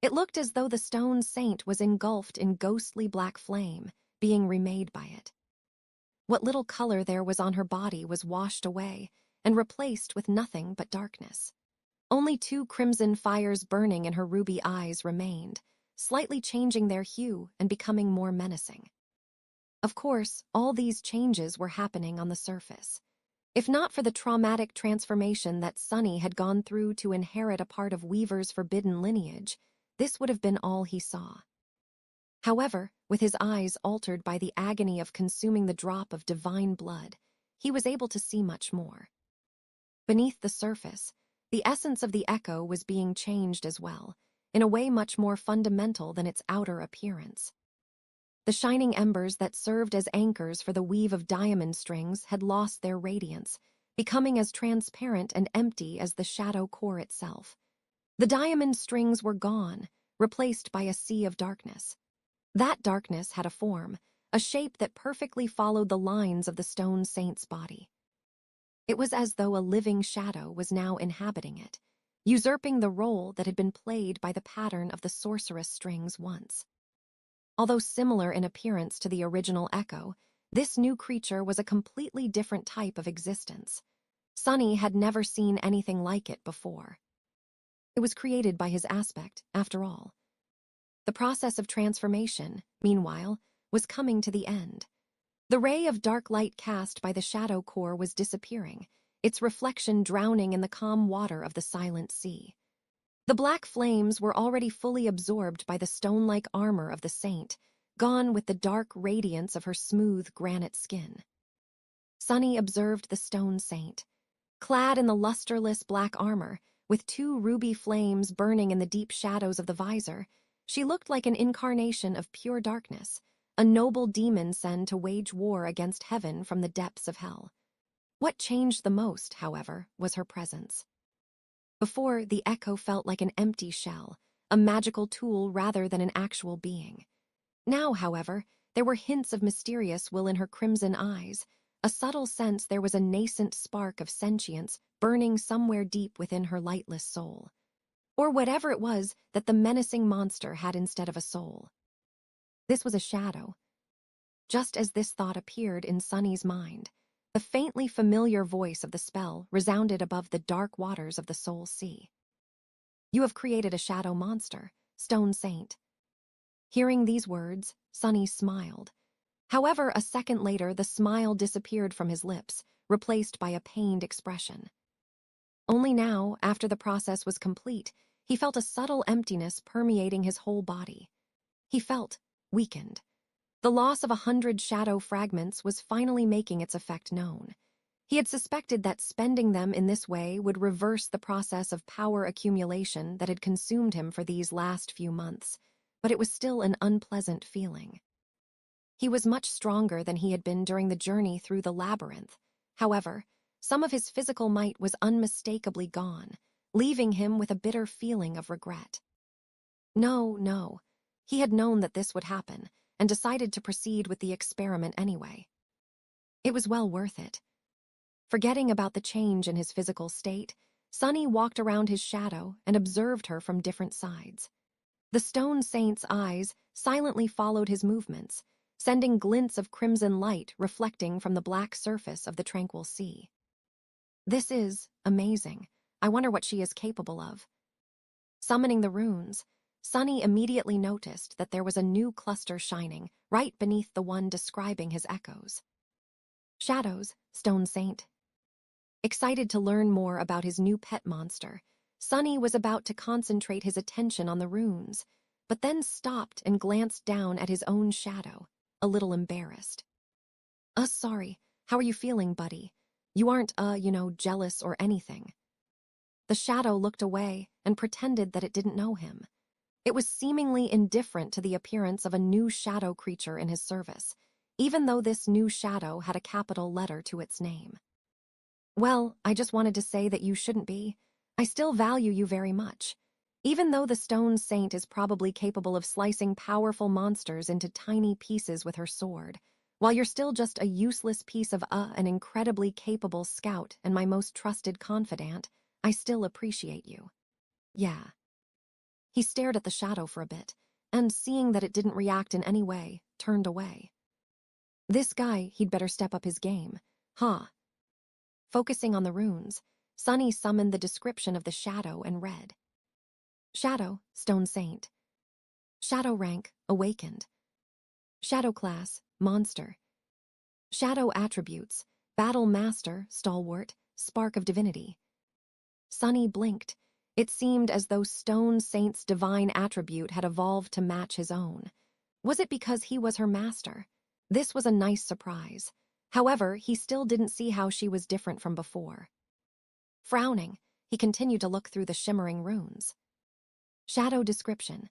It looked as though the stone saint was engulfed in ghostly black flame, being remade by it. What little color there was on her body was washed away and replaced with nothing but darkness. Only two crimson fires burning in her ruby eyes remained, slightly changing their hue and becoming more menacing. Of course, all these changes were happening on the surface. If not for the traumatic transformation that Sunny had gone through to inherit a part of Weaver's forbidden lineage, this would have been all he saw. However, with his eyes altered by the agony of consuming the drop of divine blood, he was able to see much more. Beneath the surface, the essence of the Echo was being changed as well, in a way much more fundamental than its outer appearance. The shining embers that served as anchors for the weave of diamond strings had lost their radiance, becoming as transparent and empty as the shadow core itself. The diamond strings were gone, replaced by a sea of darkness. That darkness had a form, a shape that perfectly followed the lines of the stone saint's body. It was as though a living shadow was now inhabiting it, usurping the role that had been played by the pattern of the sorceress strings once. Although similar in appearance to the original Echo, this new creature was a completely different type of existence. Sunny had never seen anything like it before. It was created by his aspect, after all. The process of transformation, meanwhile, was coming to the end. The ray of dark light cast by the shadow core was disappearing, its reflection drowning in the calm water of the silent sea. The black flames were already fully absorbed by the stone-like armor of the saint, gone with the dark radiance of her smooth granite skin. Sunny observed the stone saint. Clad in the lusterless black armor, with two ruby flames burning in the deep shadows of the visor, she looked like an incarnation of pure darkness, a noble demon sent to wage war against heaven from the depths of hell. What changed the most, however, was her presence. Before, the Echo felt like an empty shell, a magical tool rather than an actual being. Now, however, there were hints of mysterious will in her crimson eyes, a subtle sense there was a nascent spark of sentience burning somewhere deep within her lightless soul. Or whatever it was that the menacing monster had instead of a soul. This was a shadow. Just as this thought appeared in Sunny's mind, the faintly familiar voice of the spell resounded above the dark waters of the Soul Sea. "You have created a shadow monster, Stone Saint." Hearing these words, Sunny smiled. However, a second later, the smile disappeared from his lips, replaced by a pained expression. Only now, after the process was complete, he felt a subtle emptiness permeating his whole body. He felt weakened. The loss of 100 shadow fragments was finally making its effect known. He had suspected that spending them in this way would reverse the process of power accumulation that had consumed him for these last few months, but it was still an unpleasant feeling. He was much stronger than he had been during the journey through the labyrinth. However, some of his physical might was unmistakably gone, leaving him with a bitter feeling of regret. No. He had known that this would happen, and decided to proceed with the experiment anyway. It was well worth it. Forgetting about the change in his physical state, Sunny walked around his shadow and observed her from different sides. The stone saint's eyes silently followed his movements, sending glints of crimson light reflecting from the black surface of the tranquil sea. This is amazing. I wonder what she is capable of. Summoning the runes, Sunny immediately noticed that there was a new cluster shining right beneath the one describing his echoes. Shadows, Stone Saint. Excited to learn more about his new pet monster, Sunny was about to concentrate his attention on the runes, but then stopped and glanced down at his own shadow, a little embarrassed. Sorry, how are you feeling, buddy? You aren't, jealous or anything." The shadow looked away and pretended that it didn't know him. It was seemingly indifferent to the appearance of a new shadow creature in his service, even though this new shadow had a capital letter to its name. "Well, I just wanted to say that you shouldn't be. I still value you very much. Even though the Stone Saint is probably capable of slicing powerful monsters into tiny pieces with her sword, while you're still just a useless piece of an incredibly capable scout and my most trusted confidant, I still appreciate you. Yeah." He stared at the shadow for a bit, and seeing that it didn't react in any way, turned away. This guy, he'd better step up his game. Huh. Focusing on the runes, Sunny summoned the description of the shadow and read. Shadow, Stone Saint. Shadow rank, awakened. Shadow class, monster. Shadow attributes, battle master, stalwart, spark of divinity. Sunny blinked. It seemed as though Stone Saint's divine attribute had evolved to match his own. Was it because he was her master? This was a nice surprise. However, he still didn't see how she was different from before. Frowning, he continued to look through the shimmering runes. Shadow description.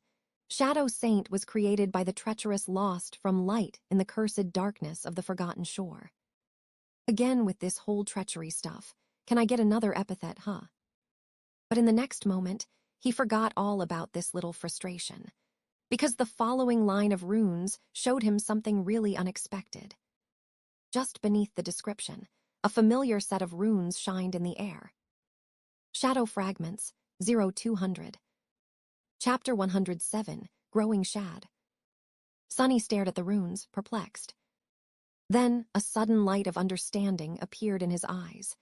Shadow Saint was created by the treacherous lost from light in the cursed darkness of the forgotten shore. Again with this whole treachery stuff. Can I get another epithet, huh? But in the next moment, he forgot all about this little frustration, because the following line of runes showed him something really unexpected. Just beneath the description, a familiar set of runes shined in the air. Shadow Fragments, 0200. Chapter 107, Growing Shad. Sunny stared at the runes, perplexed. Then, a sudden light of understanding appeared in his eyes.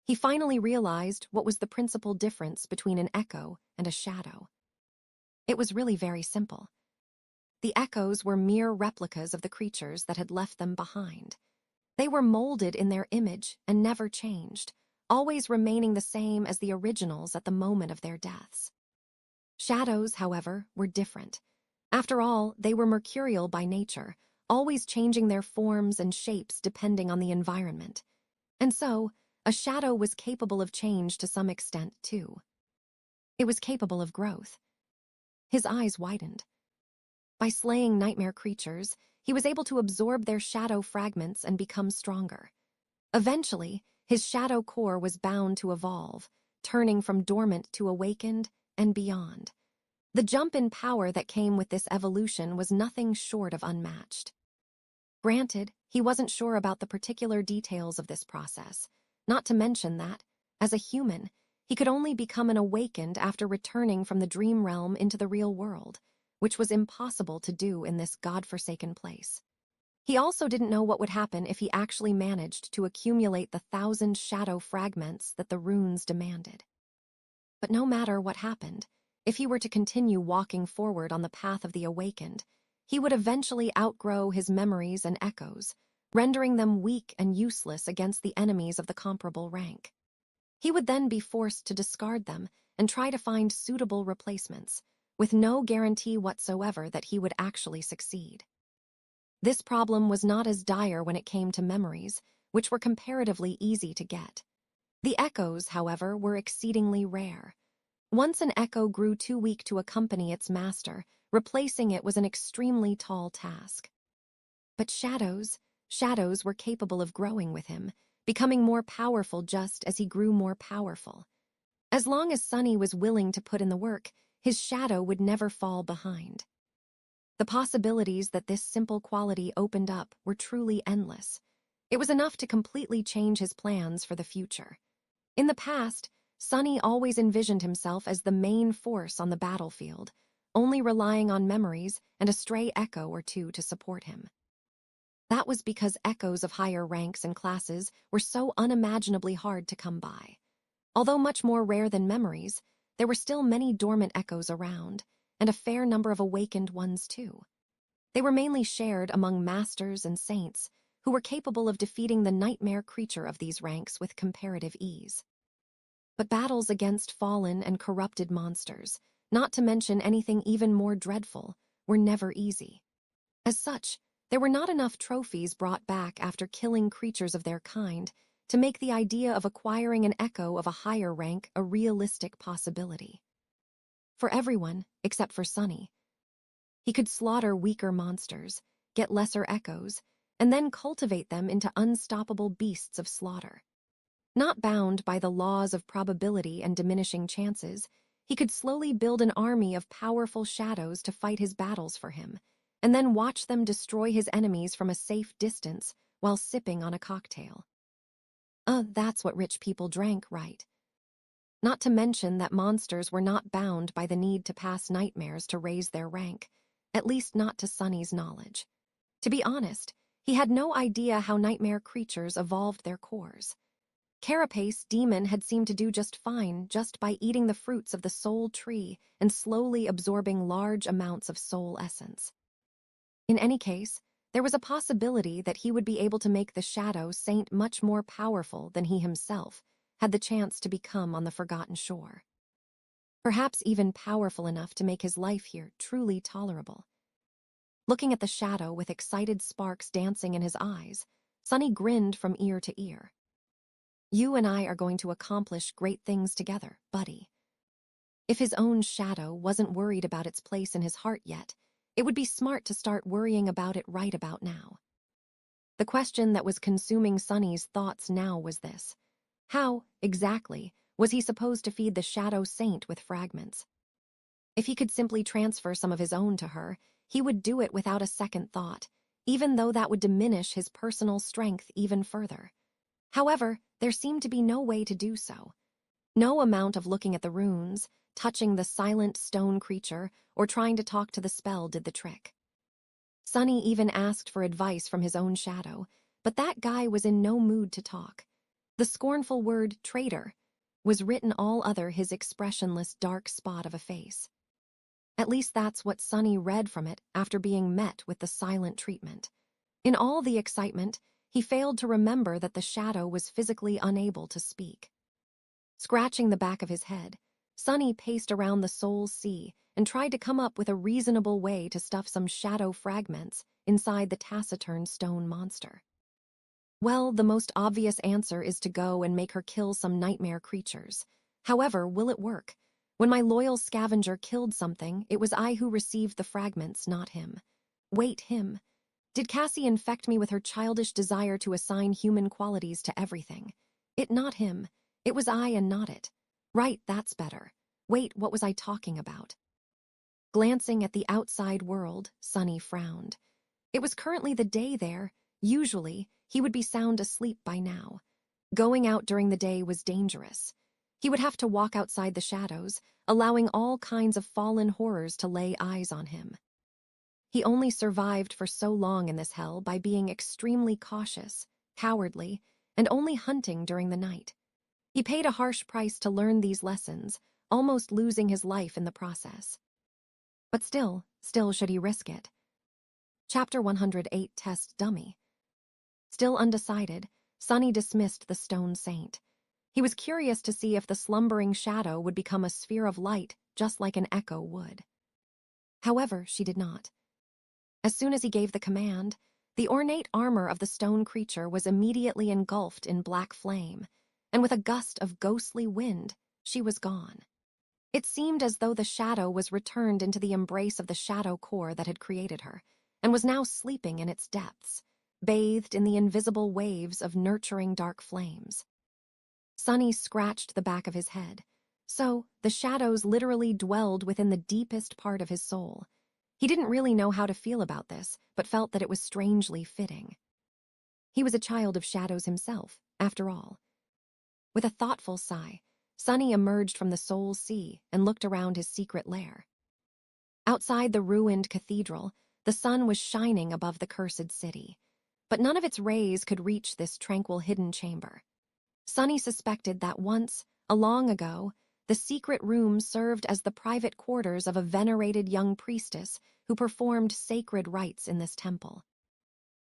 He finally realized what was the principal difference between an echo and a shadow. It was really very simple. The echoes were mere replicas of the creatures that had left them behind. They were molded in their image and never changed, always remaining the same as the originals at the moment of their deaths. Shadows, however, were different. After all, they were mercurial by nature, always changing their forms and shapes depending on the environment. And so, a shadow was capable of change to some extent, too. It was capable of growth. His eyes widened. By slaying nightmare creatures, he was able to absorb their shadow fragments and become stronger. Eventually, his shadow core was bound to evolve, turning from dormant to awakened and beyond. The jump in power that came with this evolution was nothing short of unmatched. Granted, he wasn't sure about the particular details of this process, not to mention that, as a human, he could only become an awakened after returning from the dream realm into the real world, which was impossible to do in this god-forsaken place. He also didn't know what would happen if he actually managed to accumulate the 1,000 shadow fragments that the runes demanded. But no matter what happened, if he were to continue walking forward on the path of the awakened, he would eventually outgrow his memories and echoes, rendering them weak and useless against the enemies of the comparable rank. He would then be forced to discard them and try to find suitable replacements, with no guarantee whatsoever that he would actually succeed. This problem was not as dire when it came to memories, which were comparatively easy to get. The echoes, however, were exceedingly rare. Once an echo grew too weak to accompany its master, replacing it was an extremely tall task. But shadows were capable of growing with him, becoming more powerful just as he grew more powerful. As long as Sunny was willing to put in the work, his shadow would never fall behind. The possibilities that this simple quality opened up were truly endless. It was enough to completely change his plans for the future. In the past, Sunny always envisioned himself as the main force on the battlefield, only relying on memories and a stray echo or two to support him. That was because echoes of higher ranks and classes were so unimaginably hard to come by. Although much more rare than memories, there were still many dormant echoes around, and a fair number of awakened ones too. They were mainly shared among masters and saints, who were capable of defeating the nightmare creature of these ranks with comparative ease. But battles against fallen and corrupted monsters, not to mention anything even more dreadful, were never easy. As such, there were not enough trophies brought back after killing creatures of their kind to make the idea of acquiring an echo of a higher rank a realistic possibility. For everyone, except for Sunny, he could slaughter weaker monsters, get lesser echoes, and then cultivate them into unstoppable beasts of slaughter. Not bound by the laws of probability and diminishing chances, he could slowly build an army of powerful shadows to fight his battles for him, and then watch them destroy his enemies from a safe distance while sipping on a cocktail. That's what rich people drank, right? Not to mention that monsters were not bound by the need to pass nightmares to raise their rank, at least not to Sunny's knowledge. To be honest, he had no idea how nightmare creatures evolved their cores. Carapace Demon had seemed to do just fine just by eating the fruits of the soul tree and slowly absorbing large amounts of soul essence. In any case, there was a possibility that he would be able to make the Shadow Saint much more powerful than he himself had the chance to become on the Forgotten Shore. Perhaps even powerful enough to make his life here truly tolerable. Looking at the Shadow with excited sparks dancing in his eyes, Sunny grinned from ear to ear. You and I are going to accomplish great things together, buddy. If his own shadow wasn't worried about its place in his heart yet, it would be smart to start worrying about it right about now. The question that was consuming Sunny's thoughts now was this: how, exactly, was he supposed to feed the Shadow Saint with fragments? If he could simply transfer some of his own to her, he would do it without a second thought, even though that would diminish his personal strength even further. However, there seemed to be no way to do so. No amount of looking at the runes, touching the silent stone creature, or trying to talk to the spell did the trick. Sunny even asked for advice from his own shadow, but that guy was in no mood to talk. The scornful word traitor was written all other his expressionless dark spot of a face. At least that's what Sunny read from it after being met with the silent treatment. In all the excitement, he failed to remember that the shadow was physically unable to speak. Scratching the back of his head, Sunny paced around the soul sea and tried to come up with a reasonable way to stuff some shadow fragments inside the taciturn stone monster. Well, the most obvious answer is to go and make her kill some nightmare creatures. However, will it work? When my loyal scavenger killed something, it was I who received the fragments, not him. Wait, him? Did Cassie infect me with her childish desire to assign human qualities to everything? It not him. It was I and not it. Right, that's better. Wait, what was I talking about? Glancing at the outside world, Sunny frowned. It was currently the day there. Usually, he would be sound asleep by now. Going out during the day was dangerous. He would have to walk outside the shadows, allowing all kinds of fallen horrors to lay eyes on him. He only survived for so long in this hell by being extremely cautious, cowardly, and only hunting during the night. He paid a harsh price to learn these lessons, almost losing his life in the process. But still should he risk it? Chapter 108 Test Dummy. Still undecided, Sunny dismissed the stone saint. He was curious to see if the slumbering shadow would become a sphere of light, just like an echo would. However, she did not. As soon as he gave the command, the ornate armor of the stone creature was immediately engulfed in black flame, and with a gust of ghostly wind, she was gone. It seemed as though the shadow was returned into the embrace of the shadow core that had created her, and was now sleeping in its depths, bathed in the invisible waves of nurturing dark flames. Sunny scratched the back of his head. So, the shadows literally dwelled within the deepest part of his soul. He didn't really know how to feel about this, but felt that it was strangely fitting. He was a child of shadows himself, after all. With a thoughtful sigh, Sunny emerged from the soul sea and looked around his secret lair. Outside the ruined cathedral, the sun was shining above the cursed city. but none of its rays could reach this tranquil hidden chamber. Sunny suspected that once, long ago, the secret room served as the private quarters of a venerated young priestess who performed sacred rites in this temple.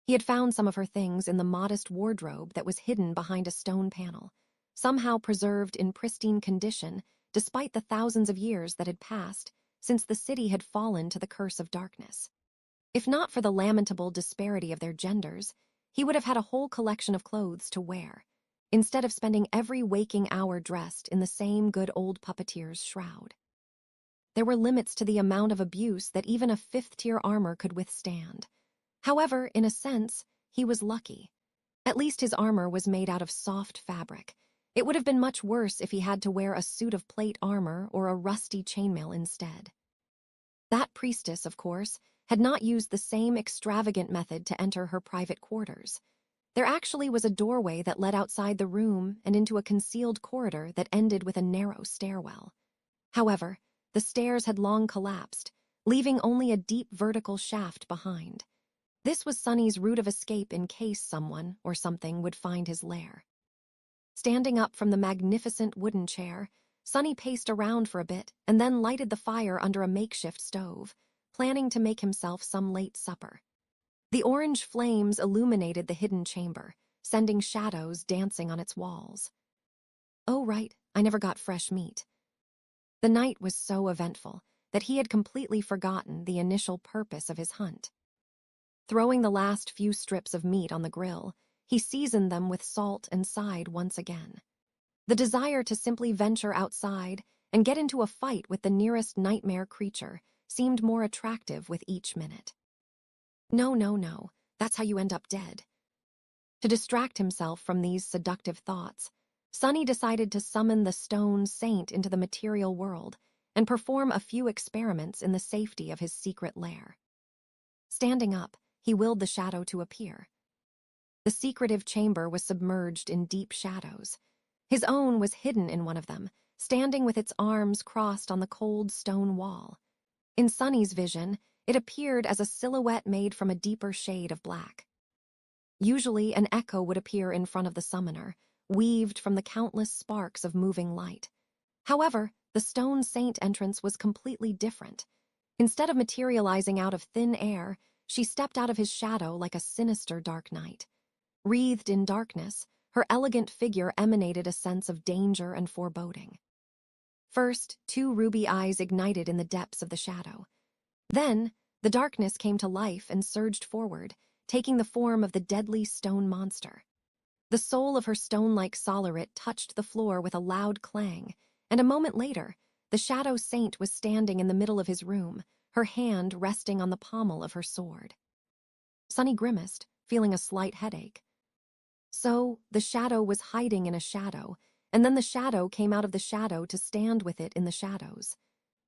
He had found some of her things in the modest wardrobe that was hidden behind a stone panel, somehow preserved in pristine condition despite the thousands of years that had passed since the city had fallen to the curse of darkness. If not for the lamentable disparity of their genders, he would have had a whole collection of clothes to wear, instead of spending every waking hour dressed in the same good old puppeteer's shroud. There were limits to the amount of abuse that even a fifth-tier armor could withstand. However, in a sense, he was lucky. At least his armor was made out of soft fabric. It would have been much worse if he had to wear a suit of plate armor or a rusty chainmail instead. That priestess, of course, had not used the same extravagant method to enter her private quarters. There actually was a doorway that led outside the room and into a concealed corridor that ended with a narrow stairwell. However, the stairs had long collapsed, leaving only a deep vertical shaft behind. This was Sunny's route of escape in case someone or something would find his lair. Standing up from the magnificent wooden chair, Sunny paced around for a bit and then lighted the fire under a makeshift stove, planning to make himself some late supper. The orange flames illuminated the hidden chamber, sending shadows dancing on its walls. Oh, right, I never got fresh meat. The night was so eventful that he had completely forgotten the initial purpose of his hunt. Throwing the last few strips of meat on the grill, he seasoned them with salt and sighed once again. The desire to simply venture outside and get into a fight with the nearest nightmare creature seemed more attractive with each minute. No, that's how you end up dead. To distract himself from these seductive thoughts, Sunny decided to summon the stone saint into the material world and perform a few experiments in the safety of his secret lair. Standing up, he willed the shadow to appear. The secretive chamber was submerged in deep shadows. His own was hidden in one of them, standing with its arms crossed on the cold stone wall. In Sunny's vision, it appeared as a silhouette made from a deeper shade of black. Usually, an echo would appear in front of the summoner, weaved from the countless sparks of moving light. However, the stone saint entrance was completely different. Instead of materializing out of thin air, she stepped out of his shadow like a sinister dark night. Wreathed in darkness, her elegant figure emanated a sense of danger and foreboding. First, two ruby eyes ignited in the depths of the shadow. Then, the darkness came to life and surged forward, taking the form of the deadly stone monster. The sole of her stone-like soleret touched the floor with a loud clang, and a moment later, the shadow saint was standing in the middle of his room, her hand resting on the pommel of her sword. Sunny grimaced, feeling a slight headache. So, the shadow was hiding in a shadow, and then the shadow came out of the shadow to stand with it in the shadows.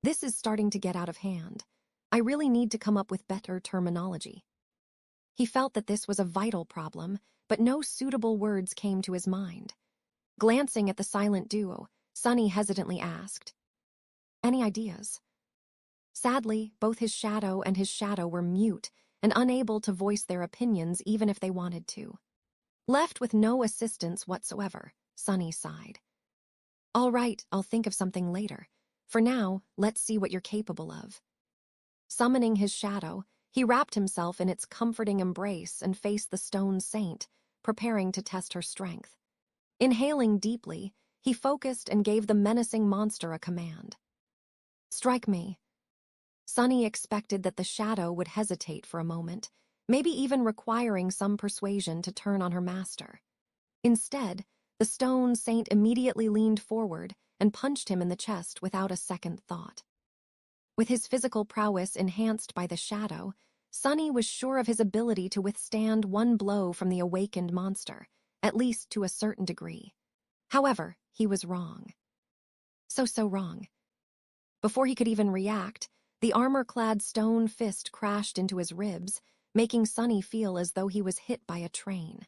This is starting to get out of hand. I really need to come up with better terminology. He felt that this was a vital problem, but no suitable words came to his mind. Glancing at the silent duo, Sunny hesitantly asked, "Any ideas?" Sadly, both his shadow and his shadow were mute and unable to voice their opinions even if they wanted to. Left with no assistance whatsoever, Sunny sighed. "All right, I'll think of something later. For now, let's see what you're capable of." Summoning his shadow, he wrapped himself in its comforting embrace and faced the stone saint, preparing to test her strength. Inhaling deeply, he focused and gave the menacing monster a command. "Strike me." Sunny expected that the shadow would hesitate for a moment, maybe even requiring some persuasion to turn on her master. Instead, the stone saint immediately leaned forward and punched him in the chest without a second thought. With his physical prowess enhanced by the shadow, Sunny was sure of his ability to withstand one blow from the awakened monster, at least to a certain degree. However, he was wrong. So wrong. Before he could even react, the armor-clad stone fist crashed into his ribs, making Sunny feel as though he was hit by a train.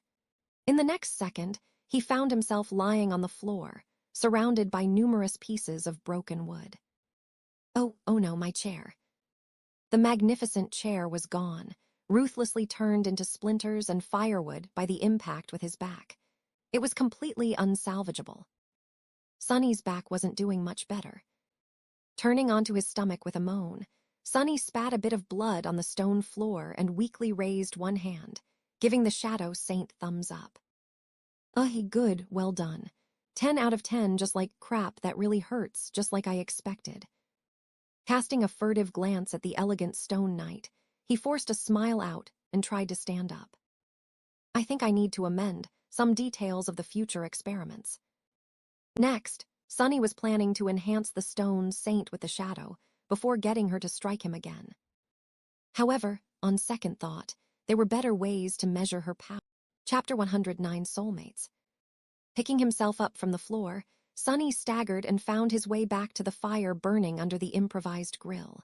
In the next second, he found himself lying on the floor, surrounded by numerous pieces of broken wood. Oh no, my chair. The magnificent chair was gone, ruthlessly turned into splinters and firewood by the impact with his back. It was completely unsalvageable. Sonny's back wasn't doing much better. Turning onto his stomach with a moan, Sonny spat a bit of blood on the stone floor and weakly raised one hand, giving the shadow saint thumbs up. Good, well done. 10 out of 10, just like crap that really hurts, just like I expected. Casting a furtive glance at the elegant stone knight, he forced a smile out and tried to stand up. I think I need to amend some details of the future experiments. Next, Sonny was planning to enhance the stone saint with the shadow before getting her to strike him again. However, on second thought, there were better ways to measure her power. Chapter 109, Soulmates. Picking himself up from the floor, Sonny staggered and found his way back to the fire burning under the improvised grill.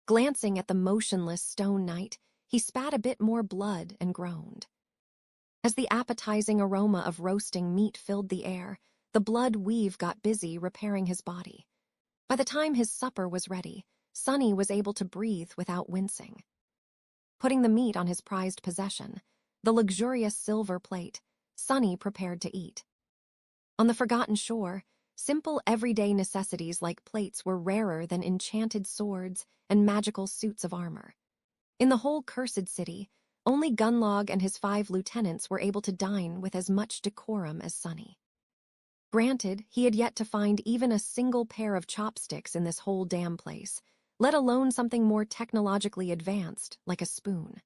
Glancing at the motionless stone knight, he spat a bit more blood and groaned. As the appetizing aroma of roasting meat filled the air, the blood weave got busy repairing his body. By the time his supper was ready, Sonny was able to breathe without wincing. Putting the meat on his prized possession, the luxurious silver plate, Sonny prepared to eat. On the forgotten shore, simple everyday necessities like plates were rarer than enchanted swords and magical suits of armor. In the whole cursed city, only Gunlog and his 5 lieutenants were able to dine with as much decorum as Sonny. Granted, he had yet to find even a single pair of chopsticks in this whole damn place, let alone something more technologically advanced, like a spoon.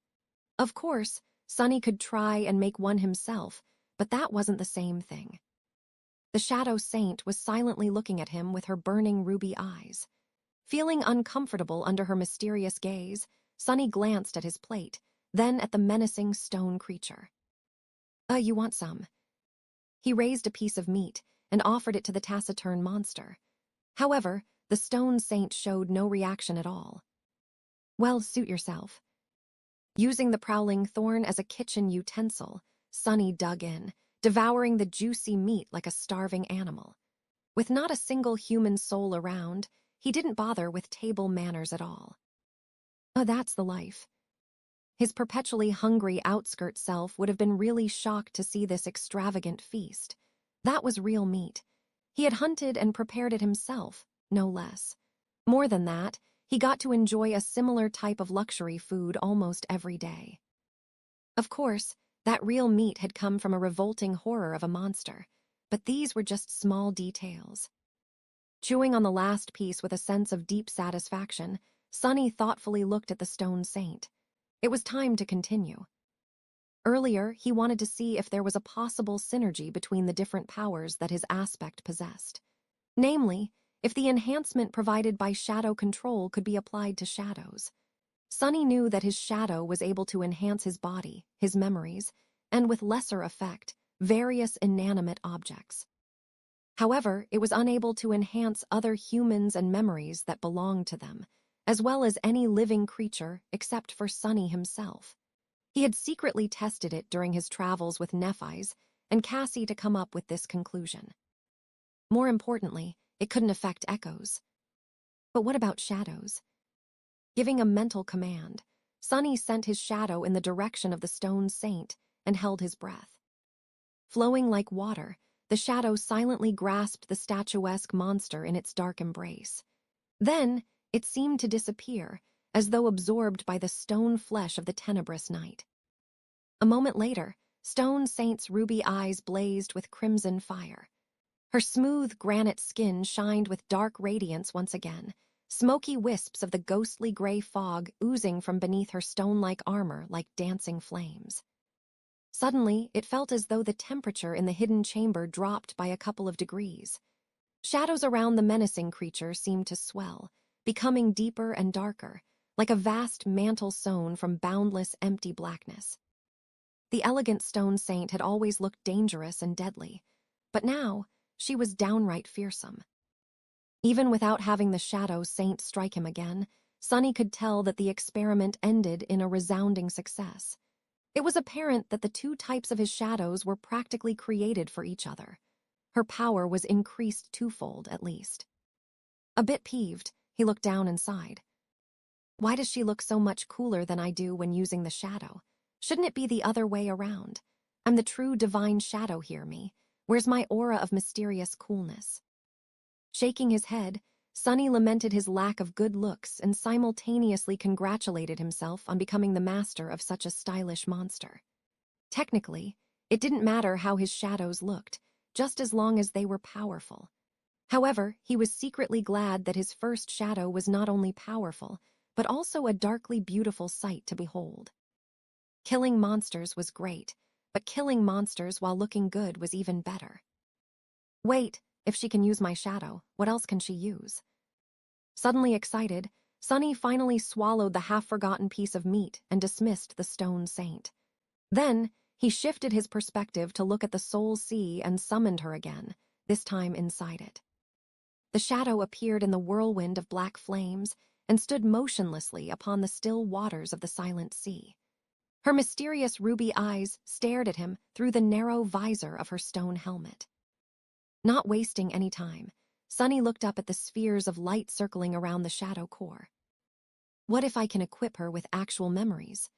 Of course, Sonny could try and make one himself, but that wasn't the same thing. The Shadow Saint was silently looking at him with her burning ruby eyes. Feeling uncomfortable under her mysterious gaze, Sonny glanced at his plate, then at the menacing stone creature. You want some?" He raised a piece of meat and offered it to the taciturn monster. However, the stone saint showed no reaction at all. "Well, suit yourself." Using the prowling thorn as a kitchen utensil, Sonny dug in, devouring the juicy meat like a starving animal. With not a single human soul around, he didn't bother with table manners at all. That's the life. His perpetually hungry outskirt self would have been really shocked to see this extravagant feast. That was real meat. He had hunted and prepared it himself, no less. More than that, he got to enjoy a similar type of luxury food almost every day. Of course, that real meat had come from a revolting horror of a monster, but these were just small details. Chewing on the last piece with a sense of deep satisfaction, Sonny thoughtfully looked at the stone saint. It was time to continue. Earlier, he wanted to see if there was a possible synergy between the different powers that his aspect possessed. Namely, if the enhancement provided by shadow control could be applied to shadows. Sonny knew that his shadow was able to enhance his body, his memories, and with lesser effect, various inanimate objects. However, it was unable to enhance other humans and memories that belonged to them, as well as any living creature except for Sonny himself. He had secretly tested it during his travels with Nephi's, and Cassie to come up with this conclusion. More importantly, it couldn't affect echoes. But what about shadows? Giving a mental command, Sonny sent his shadow in the direction of the stone saint and held his breath. Flowing like water, the shadow silently grasped the statuesque monster in its dark embrace. Then, it seemed to disappear, as though absorbed by the stone flesh of the tenebrous night. A moment later, Stone Saint's ruby eyes blazed with crimson fire. Her smooth granite skin shined with dark radiance once again, smoky wisps of the ghostly gray fog oozing from beneath her stone-like armor like dancing flames. Suddenly, it felt as though the temperature in the hidden chamber dropped by a couple of degrees. Shadows around the menacing creature seemed to swell, becoming deeper and darker, like a vast mantle sown from boundless empty blackness. The elegant stone saint had always looked dangerous and deadly, but now she was downright fearsome. Even without having the shadow saint strike him again, Sonny could tell that the experiment ended in a resounding success. It was apparent that the two types of his shadows were practically created for each other. Her power was increased twofold, at least. A bit peeved, he looked down and sighed. Why does she look so much cooler than I do when using the shadow? Shouldn't it be the other way around? I'm the true divine shadow here, me. Where's my aura of mysterious coolness? Shaking his head, Sonny lamented his lack of good looks and simultaneously congratulated himself on becoming the master of such a stylish monster. Technically, it didn't matter how his shadows looked, just as long as they were powerful. However, he was secretly glad that his first shadow was not only powerful, but also a darkly beautiful sight to behold. Killing monsters was great, but killing monsters while looking good was even better. Wait, if she can use my shadow, what else can she use? Suddenly excited, Sonny finally swallowed the half-forgotten piece of meat and dismissed the stone saint. Then, he shifted his perspective to look at the soul sea and summoned her again, this time inside it. The shadow appeared in the whirlwind of black flames and stood motionlessly upon the still waters of the silent sea. Her mysterious ruby eyes stared at him through the narrow visor of her stone helmet. Not wasting any time, Sonny looked up at the spheres of light circling around the shadow core. What if I can equip her with actual memories?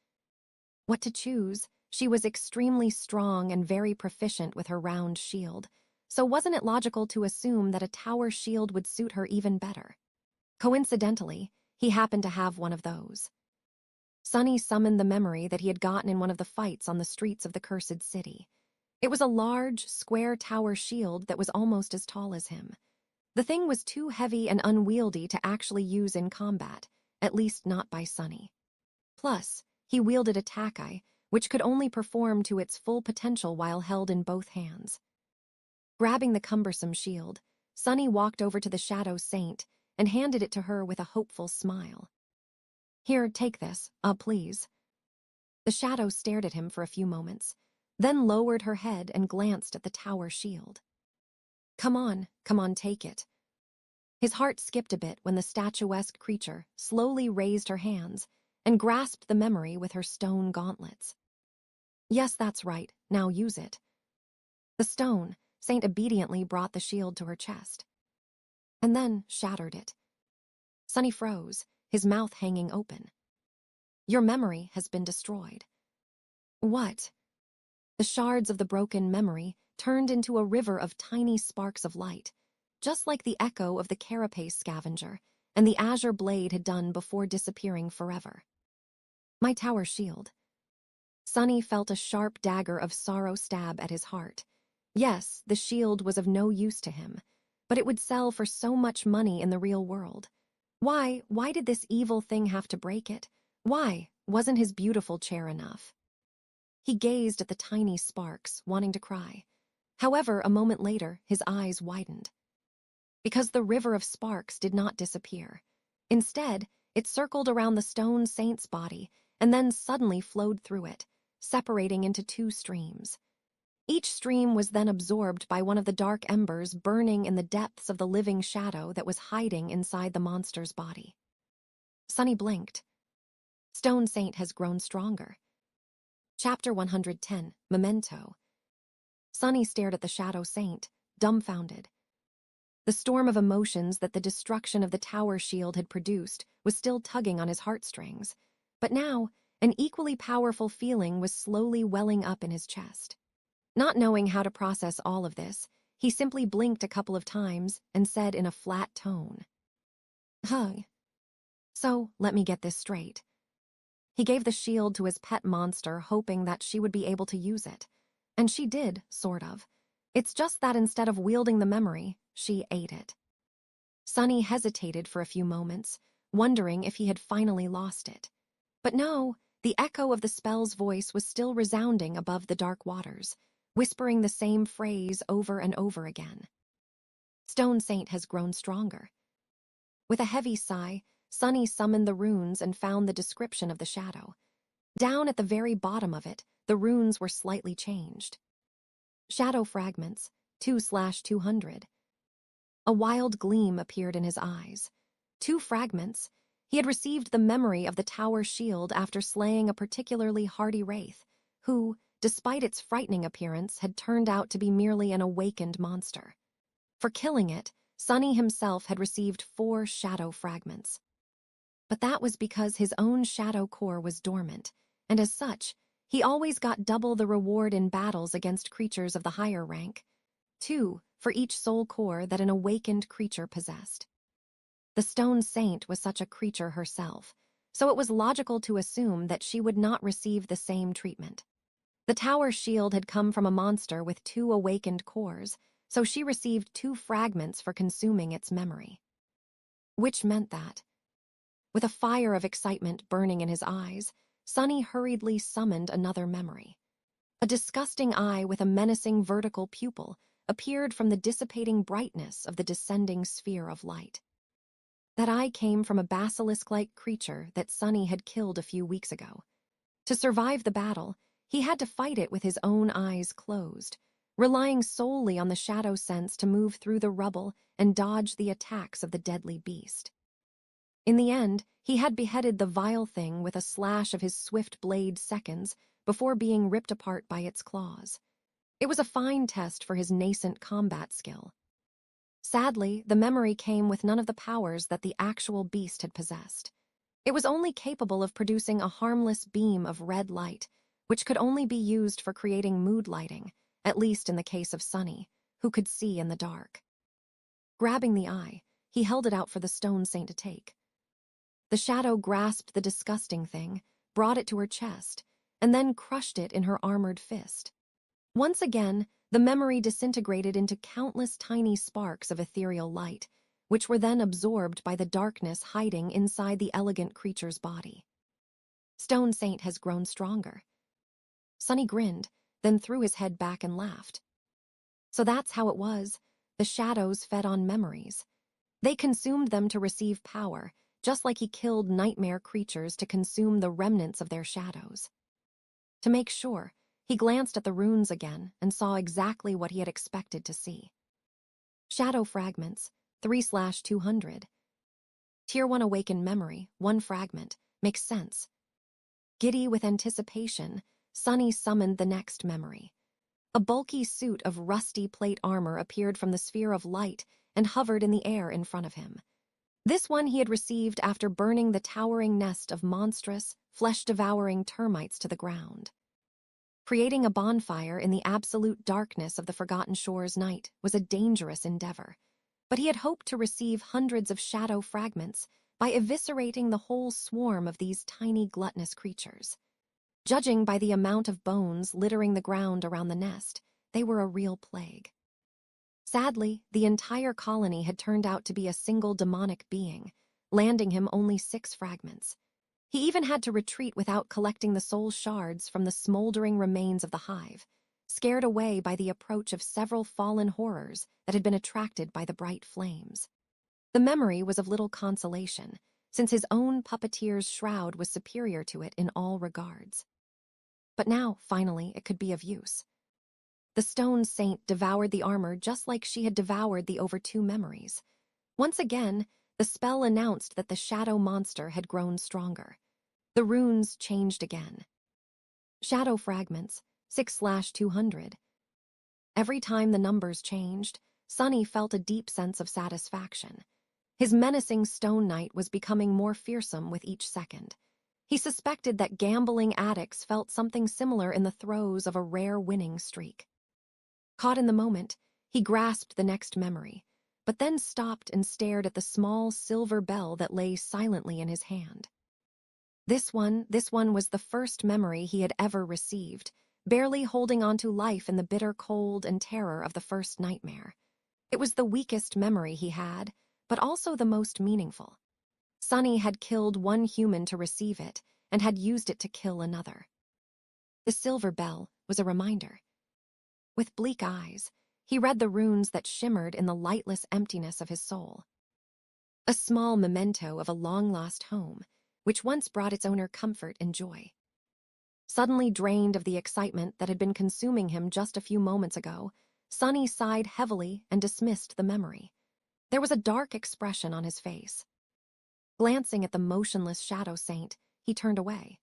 What to choose? She was extremely strong and very proficient with her round shield, so wasn't it logical to assume that a tower shield would suit her even better? Coincidentally, he happened to have one of those. Sonny summoned the memory that he had gotten in one of the fights on the streets of the cursed city. It was a large, square tower shield that was almost as tall as him. The thing was too heavy and unwieldy to actually use in combat, at least not by Sonny. Plus, he wielded a takai, which could only perform to its full potential while held in both hands. Grabbing the cumbersome shield, Sonny walked over to the Shadow Saint and handed it to her with a hopeful smile. Here, take this, please. The shadow stared at him for a few moments, then lowered her head and glanced at the tower shield. Come on, take it. His heart skipped a bit when the statuesque creature slowly raised her hands and grasped the memory with her stone gauntlets. Yes, that's right, now use it. The stone saint obediently brought the shield to her chest, and then shattered it. Sonny froze, his mouth hanging open. Your memory has been destroyed. What? The shards of the broken memory turned into a river of tiny sparks of light, just like the echo of the carapace scavenger and the azure blade had done before disappearing forever. My tower shield. Sonny felt a sharp dagger of sorrow stab at his heart. Yes, the shield was of no use to him, but it would sell for so much money in the real world. Why did this evil thing have to break it? Why wasn't his beautiful chair enough? He gazed at the tiny sparks, wanting to cry. However, a moment later, his eyes widened. Because the river of sparks did not disappear. Instead, it circled around the stone saint's body and then suddenly flowed through it, separating into two streams. Each stream was then absorbed by one of the dark embers burning in the depths of the living shadow that was hiding inside the monster's body. Sonny blinked. Stone Saint has grown stronger. Chapter 110, Memento. Sonny stared at the Shadow Saint, dumbfounded. The storm of emotions that the destruction of the tower shield had produced was still tugging on his heartstrings, but now an equally powerful feeling was slowly welling up in his chest. Not knowing how to process all of this, he simply blinked a couple of times and said in a flat tone, Huh. So, let me get this straight. He gave the shield to his pet monster, hoping that she would be able to use it. And she did, sort of. It's just that instead of wielding the memory, she ate it. Sonny hesitated for a few moments, wondering if he had finally lost it. But no, the echo of the spell's voice was still resounding above the dark waters, whispering the same phrase over and over again. Stone Saint has grown stronger. With a heavy sigh, Sonny summoned the runes and found the description of the shadow. Down at the very bottom of it, the runes were slightly changed. Shadow fragments, 2/200. A wild gleam appeared in his eyes. 2 fragments. He had received the memory of the tower shield after slaying a particularly hardy wraith, who, despite its frightening appearance, had turned out to be merely an awakened monster. For killing it, Sonny himself had received 4 shadow fragments. But that was because his own shadow core was dormant, and as such, he always got double the reward in battles against creatures of the higher rank, 2 for each soul core that an awakened creature possessed. The Stone Saint was such a creature herself, so it was logical to assume that she would not receive the same treatment. The tower shield had come from a monster with 2 awakened cores, so she received 2 fragments for consuming its memory. Which meant that, with a fire of excitement burning in his eyes, Sunny hurriedly summoned another memory. A disgusting eye with a menacing vertical pupil appeared from the dissipating brightness of the descending sphere of light. That eye came from a basilisk-like creature that Sunny had killed a few weeks ago. To survive the battle, he had to fight it with his own eyes closed, relying solely on the shadow sense to move through the rubble and dodge the attacks of the deadly beast. In the end, he had beheaded the vile thing with a slash of his swift blade seconds before being ripped apart by its claws. It was a fine test for his nascent combat skill. Sadly, the memory came with none of the powers that the actual beast had possessed. It was only capable of producing a harmless beam of red light, which could only be used for creating mood lighting, at least in the case of Sunny, who could see in the dark. Grabbing the eye, he held it out for the Stone Saint to take. The shadow grasped the disgusting thing, brought it to her chest, and then crushed it in her armored fist. Once again, the memory disintegrated into countless tiny sparks of ethereal light, which were then absorbed by the darkness hiding inside the elegant creature's body. Stone Saint has grown stronger. Sunny grinned, then threw his head back and laughed. So that's how it was. The shadows fed on memories. They consumed them to receive power, just like he killed nightmare creatures to consume the remnants of their shadows. To make sure, he glanced at the runes again and saw exactly what he had expected to see. Shadow fragments, 3/200. Tier 1 awakened memory, 1 fragment. Makes sense. Giddy with anticipation, Sunny summoned the next memory. A bulky suit of rusty plate armor appeared from the sphere of light and hovered in the air in front of him. This one he had received after burning the towering nest of monstrous, flesh-devouring termites to the ground. Creating a bonfire in the absolute darkness of the Forgotten Shores night was a dangerous endeavor, but he had hoped to receive hundreds of shadow fragments by eviscerating the whole swarm of these tiny gluttonous creatures. Judging by the amount of bones littering the ground around the nest, they were a real plague. Sadly, the entire colony had turned out to be a single demonic being, landing him only 6 fragments. He even had to retreat without collecting the soul shards from the smoldering remains of the hive, scared away by the approach of several fallen horrors that had been attracted by the bright flames. The memory was of little consolation, since his own puppeteer's shroud was superior to it in all regards. But now, finally, it could be of use. The Stone Saint devoured the armor just like she had devoured the over 2 memories. Once again, the spell announced that the shadow monster had grown stronger. The runes changed again. Shadow fragments, 6/200. Every time the numbers changed, Sunny felt a deep sense of satisfaction. His menacing Stone Knight was becoming more fearsome with each second. He suspected that gambling addicts felt something similar in the throes of a rare winning streak. Caught in the moment, he grasped the next memory, but then stopped and stared at the small silver bell that lay silently in his hand. This one was the first memory he had ever received, barely holding on to life in the bitter cold and terror of the first nightmare. It was the weakest memory he had, but also the most meaningful. Sunny had killed one human to receive it, and had used it to kill another. The silver bell was a reminder. With bleak eyes, he read the runes that shimmered in the lightless emptiness of his soul. A small memento of a long-lost home, which once brought its owner comfort and joy. Suddenly drained of the excitement that had been consuming him just a few moments ago, Sunny sighed heavily and dismissed the memory. There was a dark expression on his face. Glancing at the motionless shadow saint, he turned away.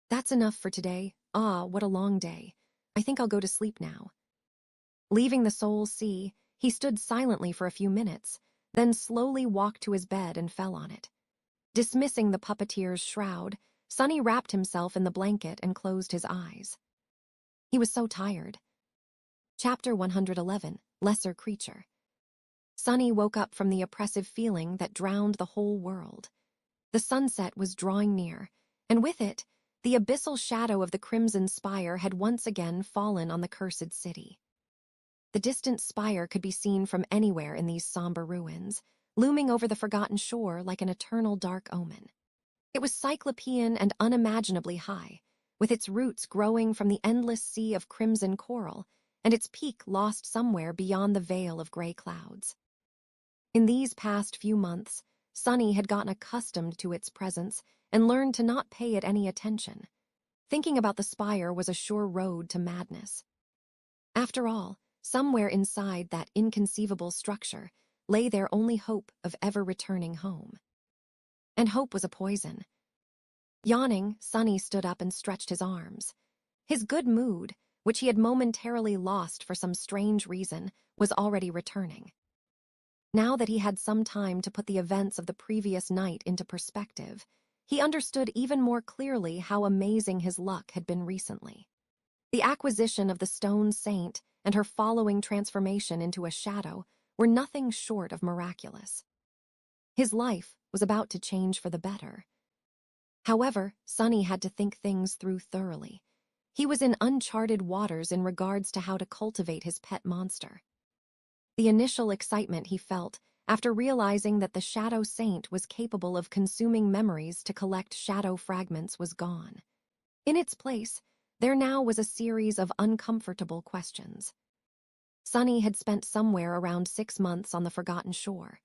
That's enough for today. Ah, what a long day. I think I'll go to sleep now. Leaving the soul sea, he stood silently for a few minutes, then slowly walked to his bed and fell on it. Dismissing the puppeteer's shroud, Sunny wrapped himself in the blanket and closed his eyes. He was so tired. Chapter 111, Lesser Creature. Sunny woke up from the oppressive feeling that drowned the whole world. The sunset was drawing near, and with it, the abyssal shadow of the crimson spire had once again fallen on the cursed city. The distant spire could be seen from anywhere in these somber ruins, looming over the forgotten shore like an eternal dark omen. It was cyclopean and unimaginably high, with its roots growing from the endless sea of crimson coral, and its peak lost somewhere beyond the veil of gray clouds. In these past few months, Sunny had gotten accustomed to its presence and learned to not pay it any attention. Thinking about the spire was a sure road to madness. After all, somewhere inside that inconceivable structure lay their only hope of ever returning home. And hope was a poison. Yawning, Sunny stood up and stretched his arms. His good mood, which he had momentarily lost for some strange reason, was already returning. Now that he had some time to put the events of the previous night into perspective, he understood even more clearly how amazing his luck had been recently. The acquisition of the Stone Saint and her following transformation into a shadow were nothing short of miraculous. His life was about to change for the better. However, Sunny had to think things through thoroughly. He was in uncharted waters in regards to how to cultivate his pet monster. The initial excitement he felt after realizing that the Shadow Saint was capable of consuming memories to collect shadow fragments was gone. In its place, there now was a series of uncomfortable questions. Sunny had spent somewhere around 6 months on the Forgotten Shore.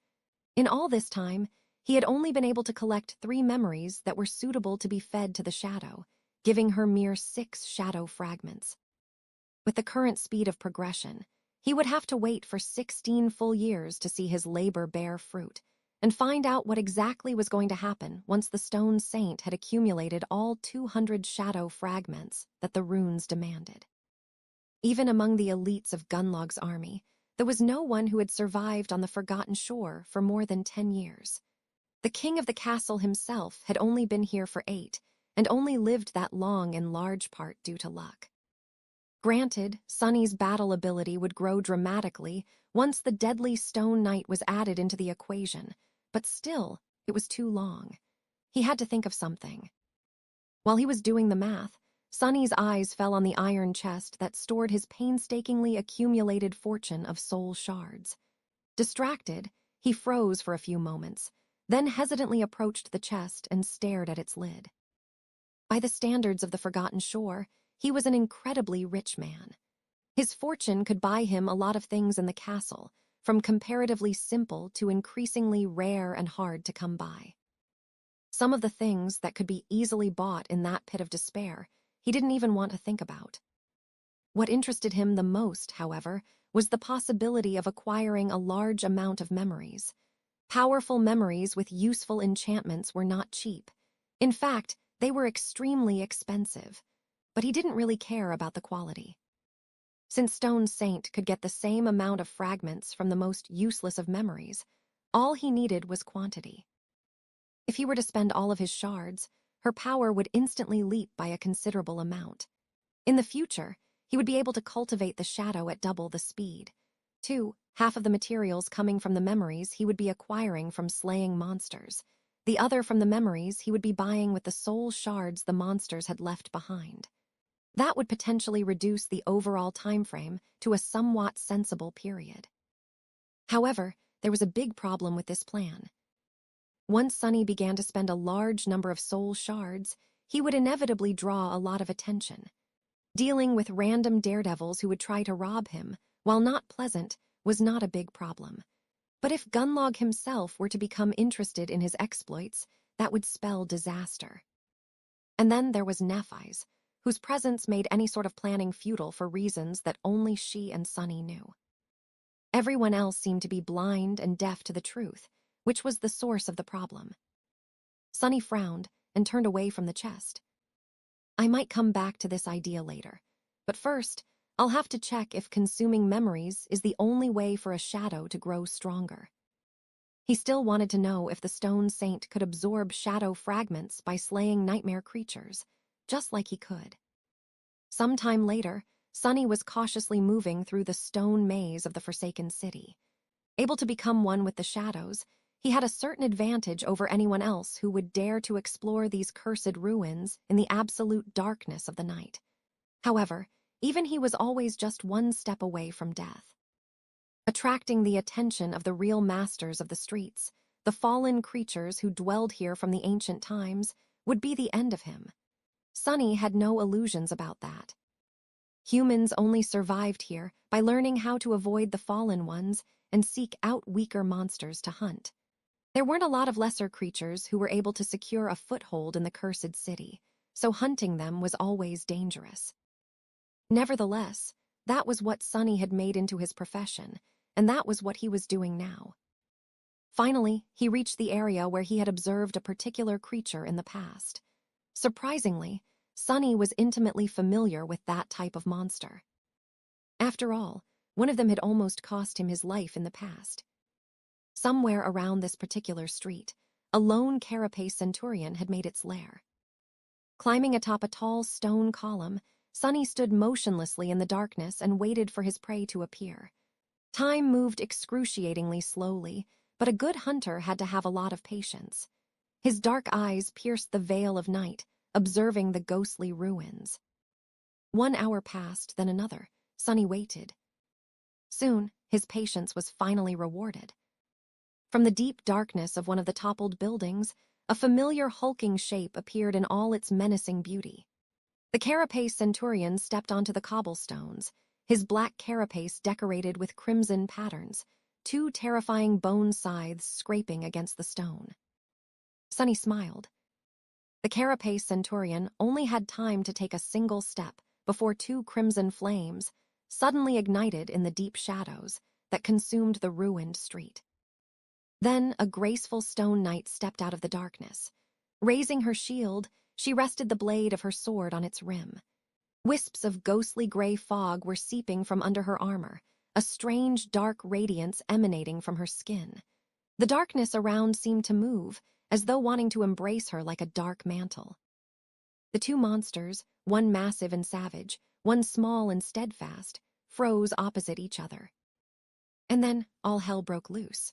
In all this time, he had only been able to collect 3 memories that were suitable to be fed to the shadow, giving her mere 6 shadow fragments. With the current speed of progression, he would have to wait for 16 full years to see his labor bear fruit, and find out what exactly was going to happen once the Stone Saint had accumulated all 200 shadow fragments that the runes demanded. Even among the elites of Gunlog's army, there was no one who had survived on the Forgotten Shore for more than 10 years. The king of the castle himself had only been here for 8, and only lived that long in large part due to luck. Granted, Sunny's battle ability would grow dramatically once the deadly Stone Knight was added into the equation, but still, it was too long. He had to think of something. While he was doing the math, Sunny's eyes fell on the iron chest that stored his painstakingly accumulated fortune of soul shards. Distracted, he froze for a few moments, then hesitantly approached the chest and stared at its lid. By the standards of the Forgotten Shore, he was an incredibly rich man. His fortune could buy him a lot of things in the castle, from comparatively simple to increasingly rare and hard to come by. Some of the things that could be easily bought in that pit of despair, he didn't even want to think about. What interested him the most, however, was the possibility of acquiring a large amount of memories. Powerful memories with useful enchantments were not cheap. In fact, they were extremely expensive, but he didn't really care about the quality. Since Stone Saint could get the same amount of fragments from the most useless of memories, all he needed was quantity. If he were to spend all of his shards, her power would instantly leap by a considerable amount. In the future, he would be able to cultivate the shadow at double the speed. 2, half of the materials coming from the memories he would be acquiring from slaying monsters. The other from the memories he would be buying with the soul shards the monsters had left behind. That would potentially reduce the overall time frame to a somewhat sensible period. However, there was a big problem with this plan. Once Sunny began to spend a large number of soul shards, he would inevitably draw a lot of attention. Dealing with random daredevils who would try to rob him, while not pleasant, was not a big problem. But if Gunlog himself were to become interested in his exploits, that would spell disaster. And then there was Nephi's, whose presence made any sort of planning futile for reasons that only she and Sunny knew. Everyone else seemed to be blind and deaf to the truth, which was the source of the problem. Sunny frowned and turned away from the chest. I might come back to this idea later, but first, I'll have to check if consuming memories is the only way for a shadow to grow stronger. He still wanted to know if the stone saint could absorb shadow fragments by slaying nightmare creatures, just like he could. Some time later, Sunny was cautiously moving through the stone maze of the Forsaken City. Able to become one with the shadows, he had a certain advantage over anyone else who would dare to explore these cursed ruins in the absolute darkness of the night. However, even he was always just one step away from death. Attracting the attention of the real masters of the streets, the fallen creatures who dwelled here from the ancient times, would be the end of him. Sunny had no illusions about that. Humans only survived here by learning how to avoid the fallen ones and seek out weaker monsters to hunt. There weren't a lot of lesser creatures who were able to secure a foothold in the cursed city, so hunting them was always dangerous. Nevertheless, that was what Sunny had made into his profession, and that was what he was doing now. Finally, he reached the area where he had observed a particular creature in the past. Surprisingly, Sunny was intimately familiar with that type of monster. After all, one of them had almost cost him his life in the past. Somewhere around this particular street, a lone carapace centurion had made its lair. Climbing atop a tall stone column, Sunny stood motionlessly in the darkness and waited for his prey to appear. Time moved excruciatingly slowly, but a good hunter had to have a lot of patience. His dark eyes pierced the veil of night, observing the ghostly ruins. 1 hour passed, then another. Sunny waited. Soon, his patience was finally rewarded. From the deep darkness of one of the toppled buildings, a familiar hulking shape appeared in all its menacing beauty. The carapace centurion stepped onto the cobblestones, his black carapace decorated with crimson patterns, 2 terrifying bone scythes scraping against the stone. Sunny smiled. The carapace centurion only had time to take a single step before 2 crimson flames suddenly ignited in the deep shadows that consumed the ruined street. Then a graceful stone knight stepped out of the darkness. Raising her shield, she rested the blade of her sword on its rim. Wisps of ghostly gray fog were seeping from under her armor, a strange dark radiance emanating from her skin. The darkness around seemed to move, as though wanting to embrace her like a dark mantle. The 2 monsters, one massive and savage, one small and steadfast, froze opposite each other. And then all hell broke loose.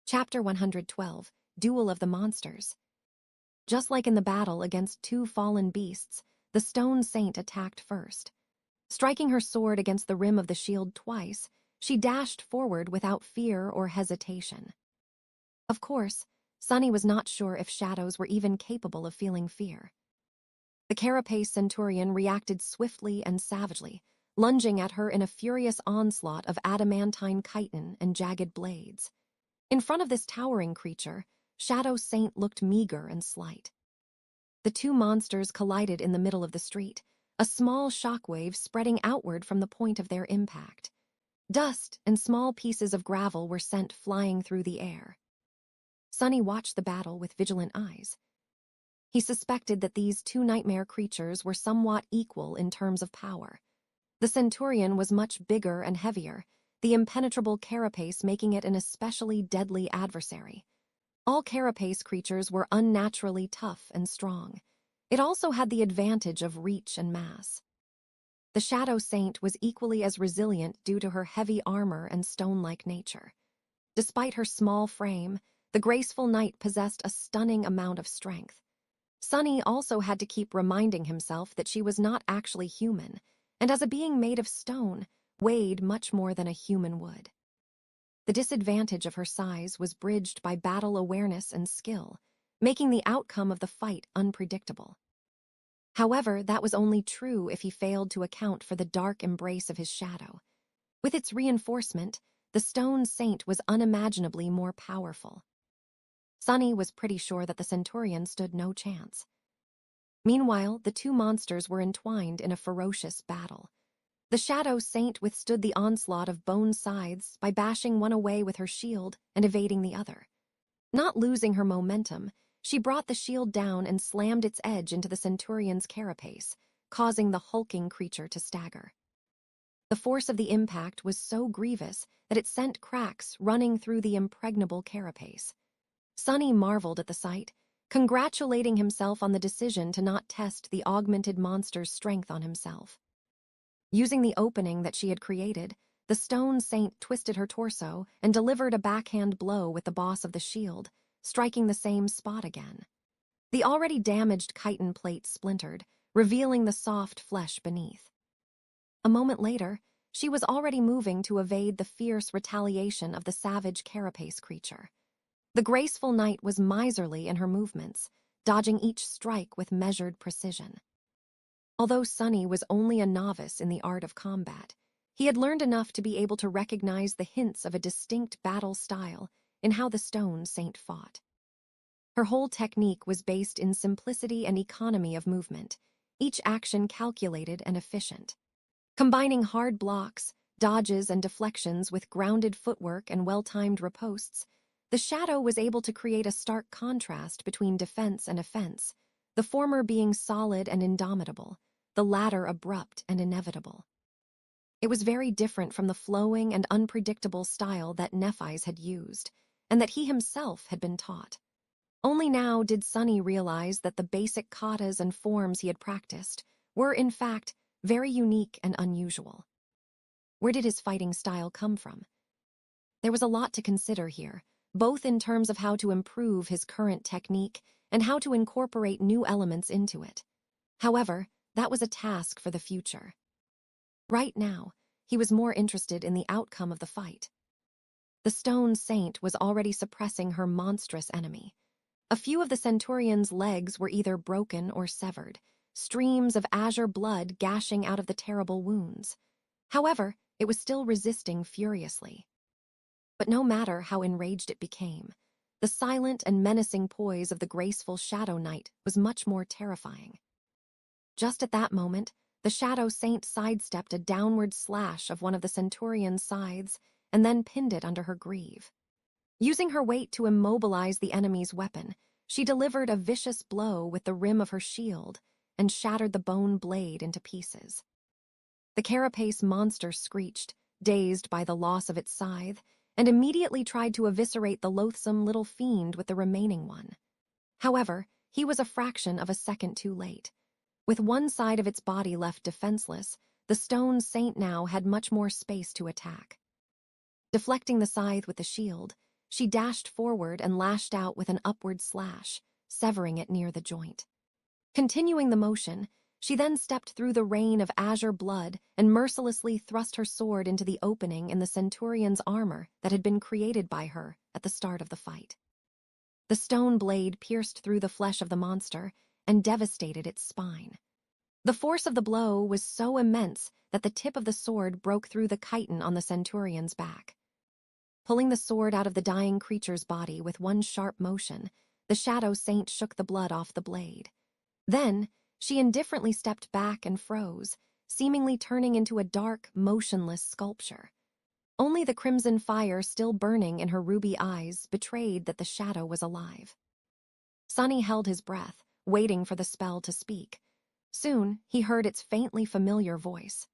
Chapter 112, Duel of the Monsters. Just like in the battle against 2 fallen beasts, the stone saint attacked first. Striking her sword against the rim of the shield twice, she dashed forward without fear or hesitation. Of course, Sunny was not sure if shadows were even capable of feeling fear. The carapace centurion reacted swiftly and savagely, lunging at her in a furious onslaught of adamantine chitin and jagged blades. In front of this towering creature, Shadow Saint looked meager and slight. The 2 monsters collided in the middle of the street, a small shockwave spreading outward from the point of their impact. Dust and small pieces of gravel were sent flying through the air. Sunny watched the battle with vigilant eyes. He suspected that these 2 nightmare creatures were somewhat equal in terms of power. The centurion was much bigger and heavier, the impenetrable carapace making it an especially deadly adversary. All carapace creatures were unnaturally tough and strong. It also had the advantage of reach and mass. The Shadow Saint was equally as resilient due to her heavy armor and stone-like nature. Despite her small frame, the graceful knight possessed a stunning amount of strength. Sunny also had to keep reminding himself that she was not actually human, and as a being made of stone, weighed much more than a human would. The disadvantage of her size was bridged by battle awareness and skill, making the outcome of the fight unpredictable. However, that was only true if he failed to account for the dark embrace of his shadow. With its reinforcement, the stone saint was unimaginably more powerful. Sunny was pretty sure that the centurion stood no chance. Meanwhile, the 2 monsters were entwined in a ferocious battle. The Shadow Saint withstood the onslaught of bone scythes by bashing one away with her shield and evading the other. Not losing her momentum, she brought the shield down and slammed its edge into the centurion's carapace, causing the hulking creature to stagger. The force of the impact was so grievous that it sent cracks running through the impregnable carapace. Sonny marveled at the sight, congratulating himself on the decision to not test the augmented monster's strength on himself. Using the opening that she had created, the stone saint twisted her torso and delivered a backhand blow with the boss of the shield, striking the same spot again. The already damaged chitin plate splintered, revealing the soft flesh beneath. A moment later, she was already moving to evade the fierce retaliation of the savage carapace creature. The graceful knight was miserly in her movements, dodging each strike with measured precision. Although Sonny was only a novice in the art of combat, he had learned enough to be able to recognize the hints of a distinct battle style in how the stone saint fought. Her whole technique was based in simplicity and economy of movement, each action calculated and efficient. Combining hard blocks, dodges, and deflections with grounded footwork and well-timed ripostes, the shadow was able to create a stark contrast between defense and offense, the former being solid and indomitable, the latter abrupt and inevitable. It was very different from the flowing and unpredictable style that Nephi's had used, and that he himself had been taught. Only now did Sonny realize that the basic katas and forms he had practiced were, in fact, very unique and unusual. Where did his fighting style come from? There was a lot to consider here, both in terms of how to improve his current technique and how to incorporate new elements into it. However, that was a task for the future. Right now, he was more interested in the outcome of the fight. The stone saint was already suppressing her monstrous enemy. A few of the centurion's legs were either broken or severed, streams of azure blood gashing out of the terrible wounds. However, it was still resisting furiously. But no matter how enraged it became, the silent and menacing poise of the graceful Shadow Knight was much more terrifying. Just at that moment, the Shadow Saint sidestepped a downward slash of one of the centurion's scythes and then pinned it under her greave. Using her weight to immobilize the enemy's weapon, she delivered a vicious blow with the rim of her shield and shattered the bone blade into pieces. The carapace monster screeched, dazed by the loss of its scythe, and immediately tried to eviscerate the loathsome little fiend with the remaining one. However, he was a fraction of a second too late. With one side of its body left defenseless, the stone saint now had much more space to attack. Deflecting the scythe with the shield, she dashed forward and lashed out with an upward slash, severing it near the joint. Continuing the motion, she then stepped through the rain of azure blood and mercilessly thrust her sword into the opening in the centurion's armor that had been created by her at the start of the fight. The stone blade pierced through the flesh of the monster and devastated its spine. The force of the blow was so immense that the tip of the sword broke through the chitin on the centurion's back. Pulling the sword out of the dying creature's body with one sharp motion, the Shadow Saint shook the blood off the blade. Then, she indifferently stepped back and froze, seemingly turning into a dark, motionless sculpture. Only the crimson fire still burning in her ruby eyes betrayed that the shadow was alive. Sonny held his breath, waiting for the spell to speak. Soon, he heard its faintly familiar voice.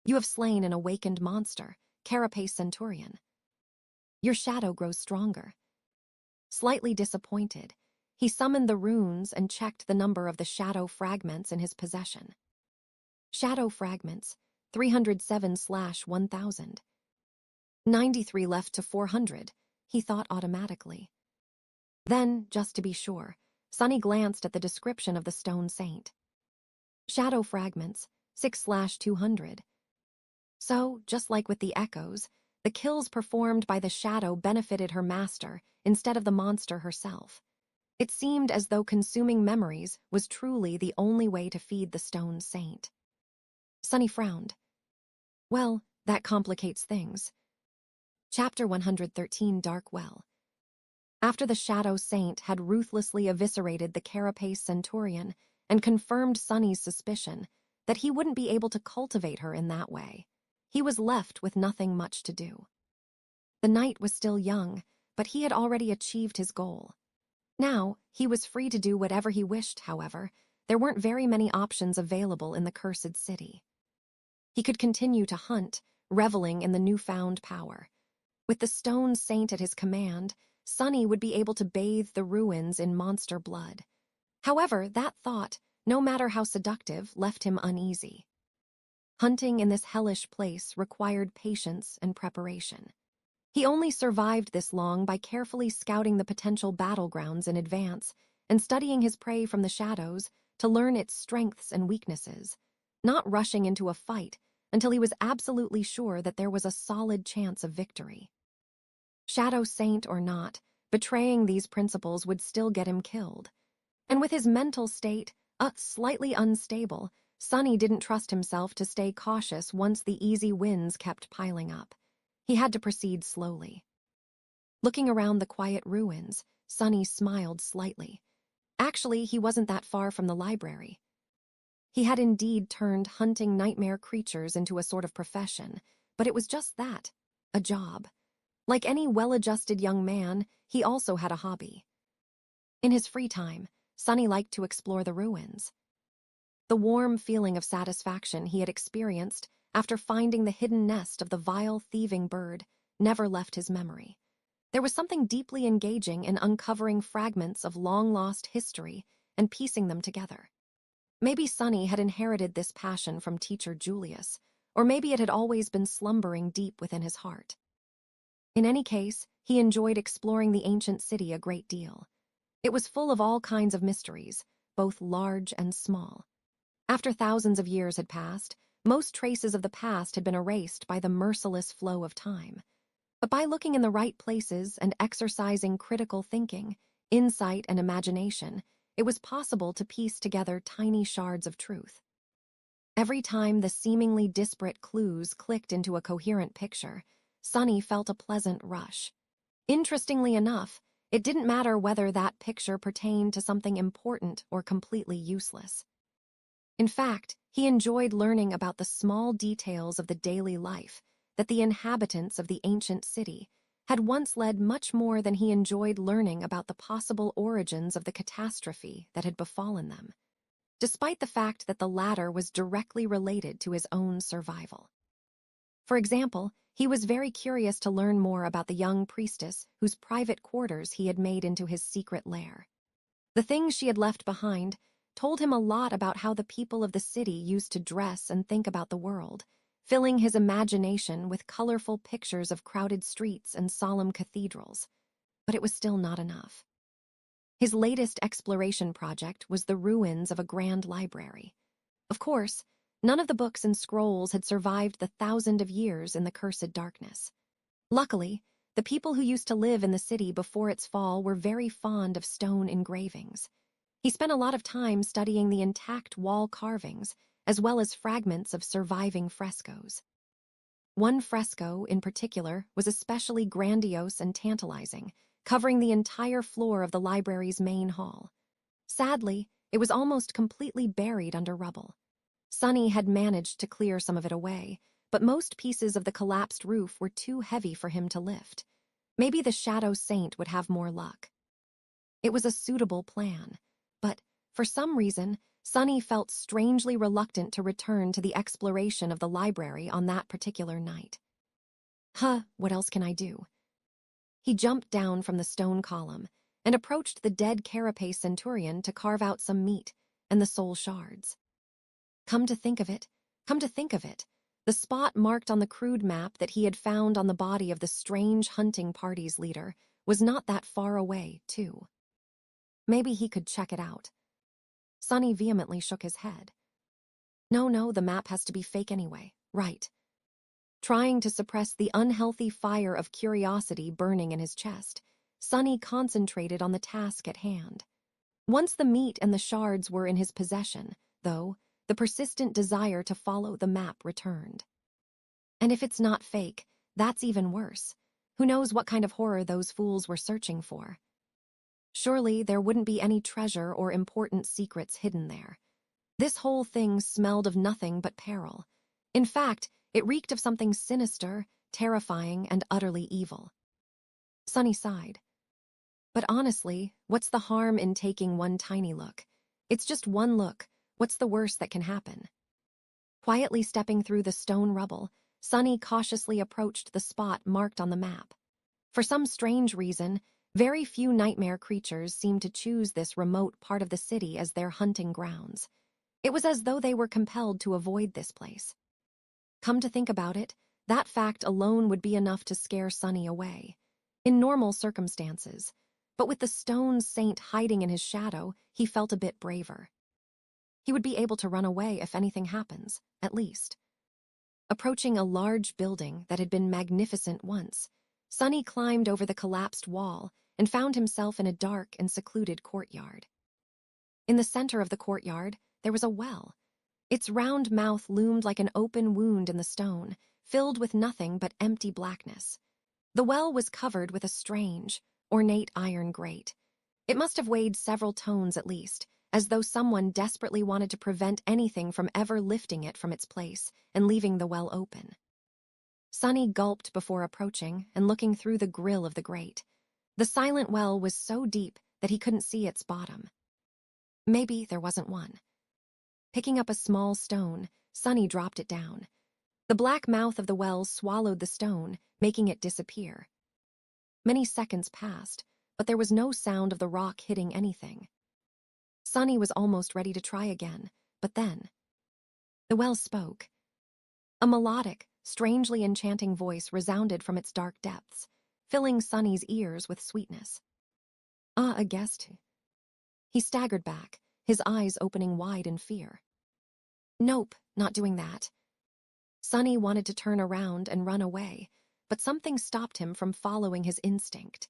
"You have slain an awakened monster, Carapace Centurion. Your shadow grows stronger." Slightly disappointed, he summoned the runes and checked the number of the shadow fragments in his possession. Shadow fragments, 307/1000. 93 left to 400, he thought automatically. Then, just to be sure, Sonny glanced at the description of the stone saint. Shadow fragments, 6/200. So, just like with the echoes, the kills performed by the shadow benefited her master instead of the monster herself. It seemed as though consuming memories was truly the only way to feed the stone saint. Sonny frowned. Well, that complicates things. Chapter 113, Dark Well. After the Shadow Saint had ruthlessly eviscerated the Carapace Centurion and confirmed Sonny's suspicion that he wouldn't be able to cultivate her in that way, he was left with nothing much to do. The knight was still young, but he had already achieved his goal. Now, he was free to do whatever he wished, however. There weren't very many options available in the cursed city. He could continue to hunt, reveling in the newfound power. With the stone saint at his command, Sonny would be able to bathe the ruins in monster blood. However, that thought, no matter how seductive, left him uneasy. Hunting in this hellish place required patience and preparation. He only survived this long by carefully scouting the potential battlegrounds in advance and studying his prey from the shadows to learn its strengths and weaknesses, not rushing into a fight until he was absolutely sure that there was a solid chance of victory. Shadow Saint or not, betraying these principles would still get him killed. And with his mental state, slightly unstable, Sonny didn't trust himself to stay cautious once the easy wins kept piling up. He had to proceed slowly. Looking around the quiet ruins, Sonny smiled slightly. Actually, he wasn't that far from the library. He had indeed turned hunting nightmare creatures into a sort of profession, but it was just that, a job. Like any well-adjusted young man, he also had a hobby. In his free time, Sonny liked to explore the ruins. The warm feeling of satisfaction he had experienced after finding the hidden nest of the vile thieving bird never left his memory. There was something deeply engaging in uncovering fragments of long-lost history and piecing them together. Maybe Sonny had inherited this passion from teacher Julius, or maybe it had always been slumbering deep within his heart. In any case, he enjoyed exploring the ancient city a great deal. It was full of all kinds of mysteries, both large and small. After thousands of years had passed, most traces of the past had been erased by the merciless flow of time. But by looking in the right places and exercising critical thinking, insight, and imagination, it was possible to piece together tiny shards of truth. Every time the seemingly disparate clues clicked into a coherent picture, Sonny felt a pleasant rush. Interestingly enough, it didn't matter whether that picture pertained to something important or completely useless. In fact, he enjoyed learning about the small details of the daily life that the inhabitants of the ancient city had once led much more than he enjoyed learning about the possible origins of the catastrophe that had befallen them, despite the fact that the latter was directly related to his own survival. For example, he was very curious to learn more about the young priestess whose private quarters he had made into his secret lair. The things she had left behind told him a lot about how the people of the city used to dress and think about the world, filling his imagination with colorful pictures of crowded streets and solemn cathedrals. But it was still not enough. His latest exploration project was the ruins of a grand library. Of course, none of the books and scrolls had survived the thousands of years in the cursed darkness. Luckily, the people who used to live in the city before its fall were very fond of stone engravings. He spent a lot of time studying the intact wall carvings, as well as fragments of surviving frescoes. One fresco, in particular, was especially grandiose and tantalizing, covering the entire floor of the library's main hall. Sadly, it was almost completely buried under rubble. Sonny had managed to clear some of it away, but most pieces of the collapsed roof were too heavy for him to lift. Maybe the Shadow Saint would have more luck. It was a suitable plan, but, for some reason, Sonny felt strangely reluctant to return to the exploration of the library on that particular night. What else can I do? He jumped down from the stone column and approached the dead carapace centurion to carve out some meat and the soul shards. Come to think of it, the spot marked on the crude map that he had found on the body of the strange hunting party's leader was not that far away, too. Maybe he could check it out. Sonny vehemently shook his head. No, the map has to be fake anyway, right? Trying to suppress the unhealthy fire of curiosity burning in his chest, Sonny concentrated on the task at hand. Once the meat and the shards were in his possession, though, the persistent desire to follow the map returned. And if it's not fake, that's even worse. Who knows what kind of horror those fools were searching for? Surely there wouldn't be any treasure or important secrets hidden there. This whole thing smelled of nothing but peril. In fact, it reeked of something sinister, terrifying, and utterly evil. Sonny sighed. But honestly, what's the harm in taking one tiny look? It's just one look. What's the worst that can happen? Quietly stepping through the stone rubble, Sunny cautiously approached the spot marked on the map. For some strange reason, very few nightmare creatures seemed to choose this remote part of the city as their hunting grounds. It was as though they were compelled to avoid this place. Come to think about it, that fact alone would be enough to scare Sunny away. In normal circumstances, but with the stone saint hiding in his shadow, he felt a bit braver. He would be able to run away if anything happens, at least. Approaching a large building that had been magnificent once, Sunny climbed over the collapsed wall and found himself in a dark and secluded courtyard. In the center of the courtyard, there was a well. Its round mouth loomed like an open wound in the stone, filled with nothing but empty blackness. The well was covered with a strange, ornate iron grate. It must have weighed several tons at least, as though someone desperately wanted to prevent anything from ever lifting it from its place and leaving the well open. Sunny gulped before approaching and looking through the grill of the grate. The silent well was so deep that he couldn't see its bottom. Maybe there wasn't one. Picking up a small stone, Sunny dropped it down. The black mouth of the well swallowed the stone, making it disappear. Many seconds passed, but there was no sound of the rock hitting anything. Sunny was almost ready to try again, but then the well spoke. A melodic, strangely enchanting voice resounded from its dark depths, filling Sunny's ears with sweetness. A guest. He staggered back, his eyes opening wide in fear. Nope, not doing that. Sunny wanted to turn around and run away, but something stopped him from following his instinct.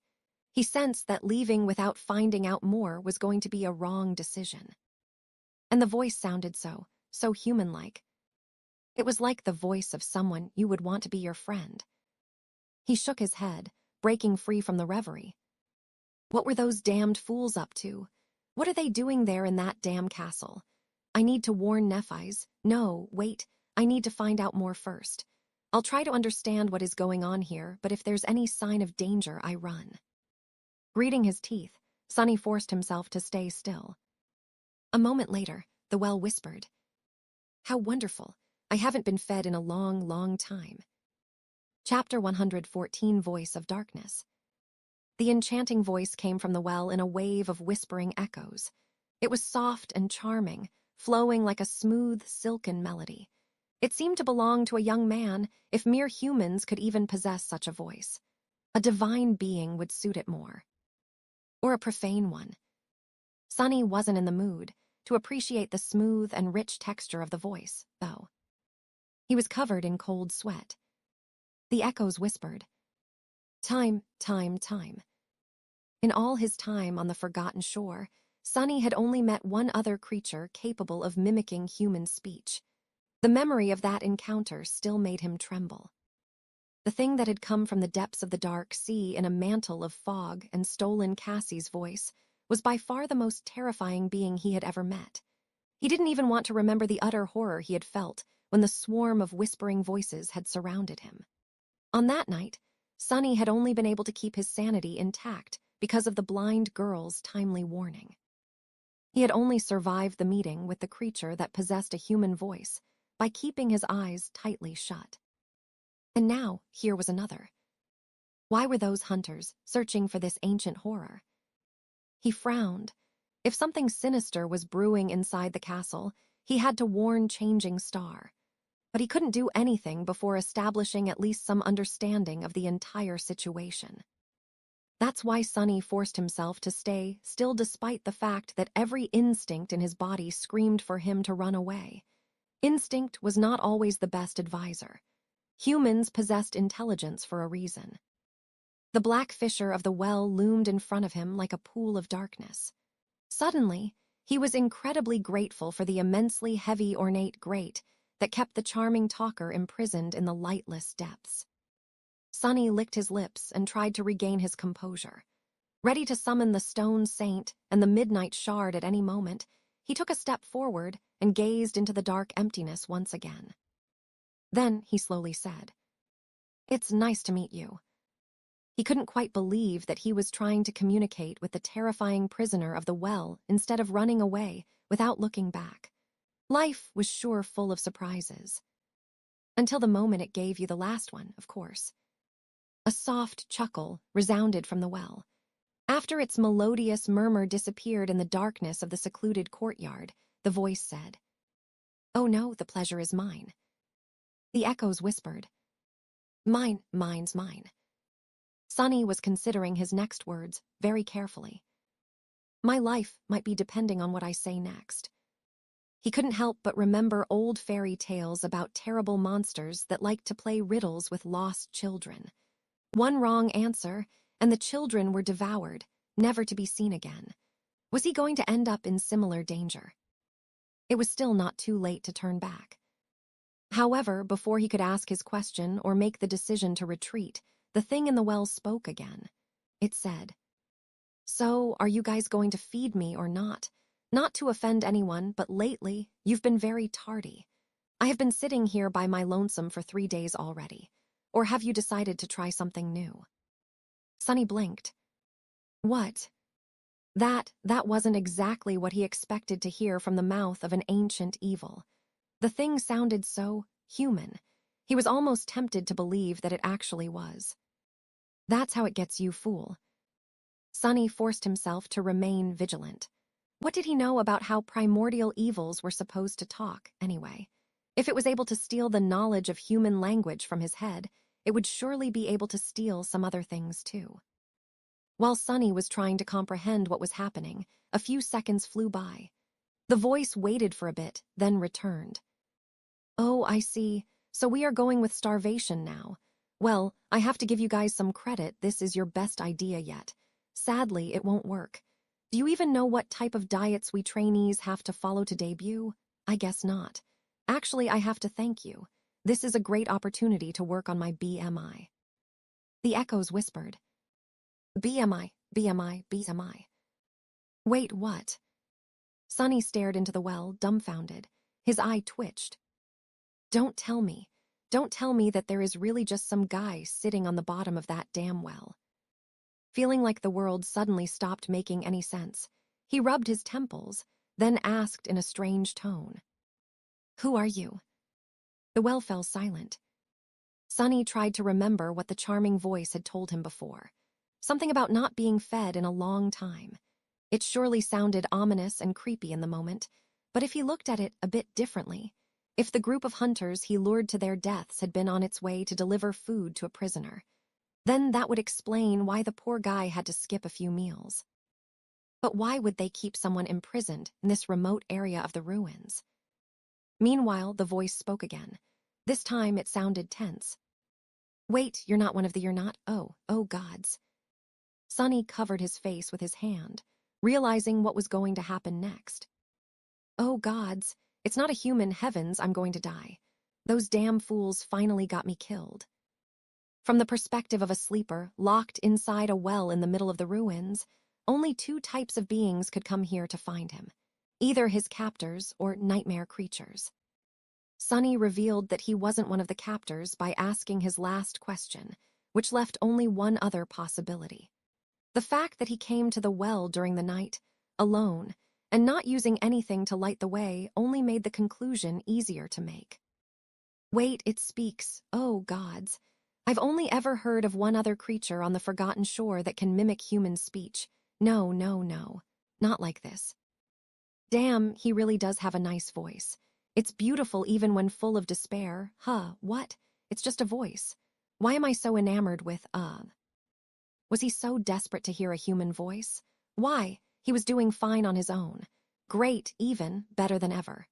He sensed that leaving without finding out more was going to be a wrong decision. And the voice sounded so human-like. It was like the voice of someone you would want to be your friend. He shook his head, breaking free from the reverie. What were those damned fools up to? What are they doing there in that damn castle? I need to warn Nephi's. No, wait, I need to find out more first. I'll try to understand what is going on here, but if there's any sign of danger, I run. Gritting his teeth, Sunny forced himself to stay still. A moment later, the well whispered. How wonderful. I haven't been fed in a long, long time. Chapter 114, Voice of Darkness. The enchanting voice came from the well in a wave of whispering echoes. It was soft and charming, flowing like a smooth, silken melody. It seemed to belong to a young man, if mere humans could even possess such a voice. A divine being would suit it more. Or a profane one. Sunny wasn't in the mood to appreciate the smooth and rich texture of the voice, though. He was covered in cold sweat. The echoes whispered, Time, time, time. In all his time on the forgotten shore, Sunny had only met one other creature capable of mimicking human speech. The memory of that encounter still made him tremble. The thing that had come from the depths of the dark sea in a mantle of fog and stolen Cassie's voice was by far the most terrifying being he had ever met. He didn't even want to remember the utter horror he had felt when the swarm of whispering voices had surrounded him. On that night, Sunny had only been able to keep his sanity intact because of the blind girl's timely warning. He had only survived the meeting with the creature that possessed a human voice by keeping his eyes tightly shut. And now, here was another. Why were those hunters searching for this ancient horror? He frowned. If something sinister was brewing inside the castle, he had to warn Changing Star. But he couldn't do anything before establishing at least some understanding of the entire situation. That's why Sunny forced himself to stay still despite the fact that every instinct in his body screamed for him to run away. Instinct was not always the best advisor. Humans possessed intelligence for a reason. The black fissure of the well loomed in front of him like a pool of darkness. Suddenly, he was incredibly grateful for the immensely heavy ornate grate that kept the charming talker imprisoned in the lightless depths. Sunny licked his lips and tried to regain his composure. Ready to summon the stone saint and the midnight shard at any moment, he took a step forward and gazed into the dark emptiness once again. Then he slowly said, It's nice to meet you. He couldn't quite believe that he was trying to communicate with the terrifying prisoner of the well instead of running away without looking back. Life was sure full of surprises. Until the moment it gave you the last one, of course. A soft chuckle resounded from the well. After its melodious murmur disappeared in the darkness of the secluded courtyard, the voice said, "Oh no, the pleasure is mine." The echoes whispered, "Mine's mine." Sonny was considering his next words very carefully. My life might be depending on what I say next. He couldn't help but remember old fairy tales about terrible monsters that liked to play riddles with lost children. One wrong answer, and the children were devoured, never to be seen again. Was he going to end up in similar danger? It was still not too late to turn back. However, before he could ask his question or make the decision to retreat, the thing in the well spoke again. It said, "So, are you guys going to feed me or not? Not to offend anyone, but lately, you've been very tardy. I have been sitting here by my lonesome for 3 days already. Or have you decided to try something new?" Sonny blinked. What? That wasn't exactly what he expected to hear from the mouth of an ancient evil. The thing sounded so human. He was almost tempted to believe that it actually was. "That's how it gets you, fool." Sonny forced himself to remain vigilant. What did he know about how primordial evils were supposed to talk, anyway? If it was able to steal the knowledge of human language from his head, it would surely be able to steal some other things too. While Sonny was trying to comprehend what was happening, a few seconds flew by. The voice waited for a bit, then returned. "Oh, I see. So we are going with starvation now. Well, I have to give you guys some credit. This is your best idea yet. Sadly, it won't work. Do you even know what type of diets we trainees have to follow to debut? I guess not. Actually, I have to thank you. This is a great opportunity to work on my BMI." The echoes whispered, "BMI, BMI, BMI. Wait, what?" Sonny stared into the well, dumbfounded. His eye twitched. Don't tell me that there is really just some guy sitting on the bottom of that damn well." Feeling like the world suddenly stopped making any sense, he rubbed his temples, then asked in a strange tone, "Who are you?" The well fell silent. Sonny tried to remember what the charming voice had told him before. Something about not being fed in a long time. It surely sounded ominous and creepy in the moment, but if he looked at it a bit differently, if the group of hunters he lured to their deaths had been on its way to deliver food to a prisoner, then that would explain why the poor guy had to skip a few meals. But why would they keep someone imprisoned in this remote area of the ruins? Meanwhile, the voice spoke again. This time it sounded tense. "Wait, you're not one of the oh gods." Sonny covered his face with his hand, realizing what was going to happen next. "Oh gods, it's not a human, heavens, I'm going to die. Those damn fools finally got me killed." From the perspective of a sleeper locked inside a well in the middle of the ruins, only 2 types of beings could come here to find him, either his captors or nightmare creatures. Sonny revealed that he wasn't one of the captors by asking his last question, which left only one other possibility. The fact that he came to the well during the night, alone, and not using anything to light the way only made the conclusion easier to make. Wait, it speaks, oh gods. I've only ever heard of one other creature on the Forgotten Shore that can mimic human speech. No, not like this. Damn, he really does have a nice voice. It's beautiful even when full of despair. What? It's just a voice. Why am I so enamored with, Was he so desperate to hear a human voice? Why? He was doing fine on his own. Great, even, better than ever.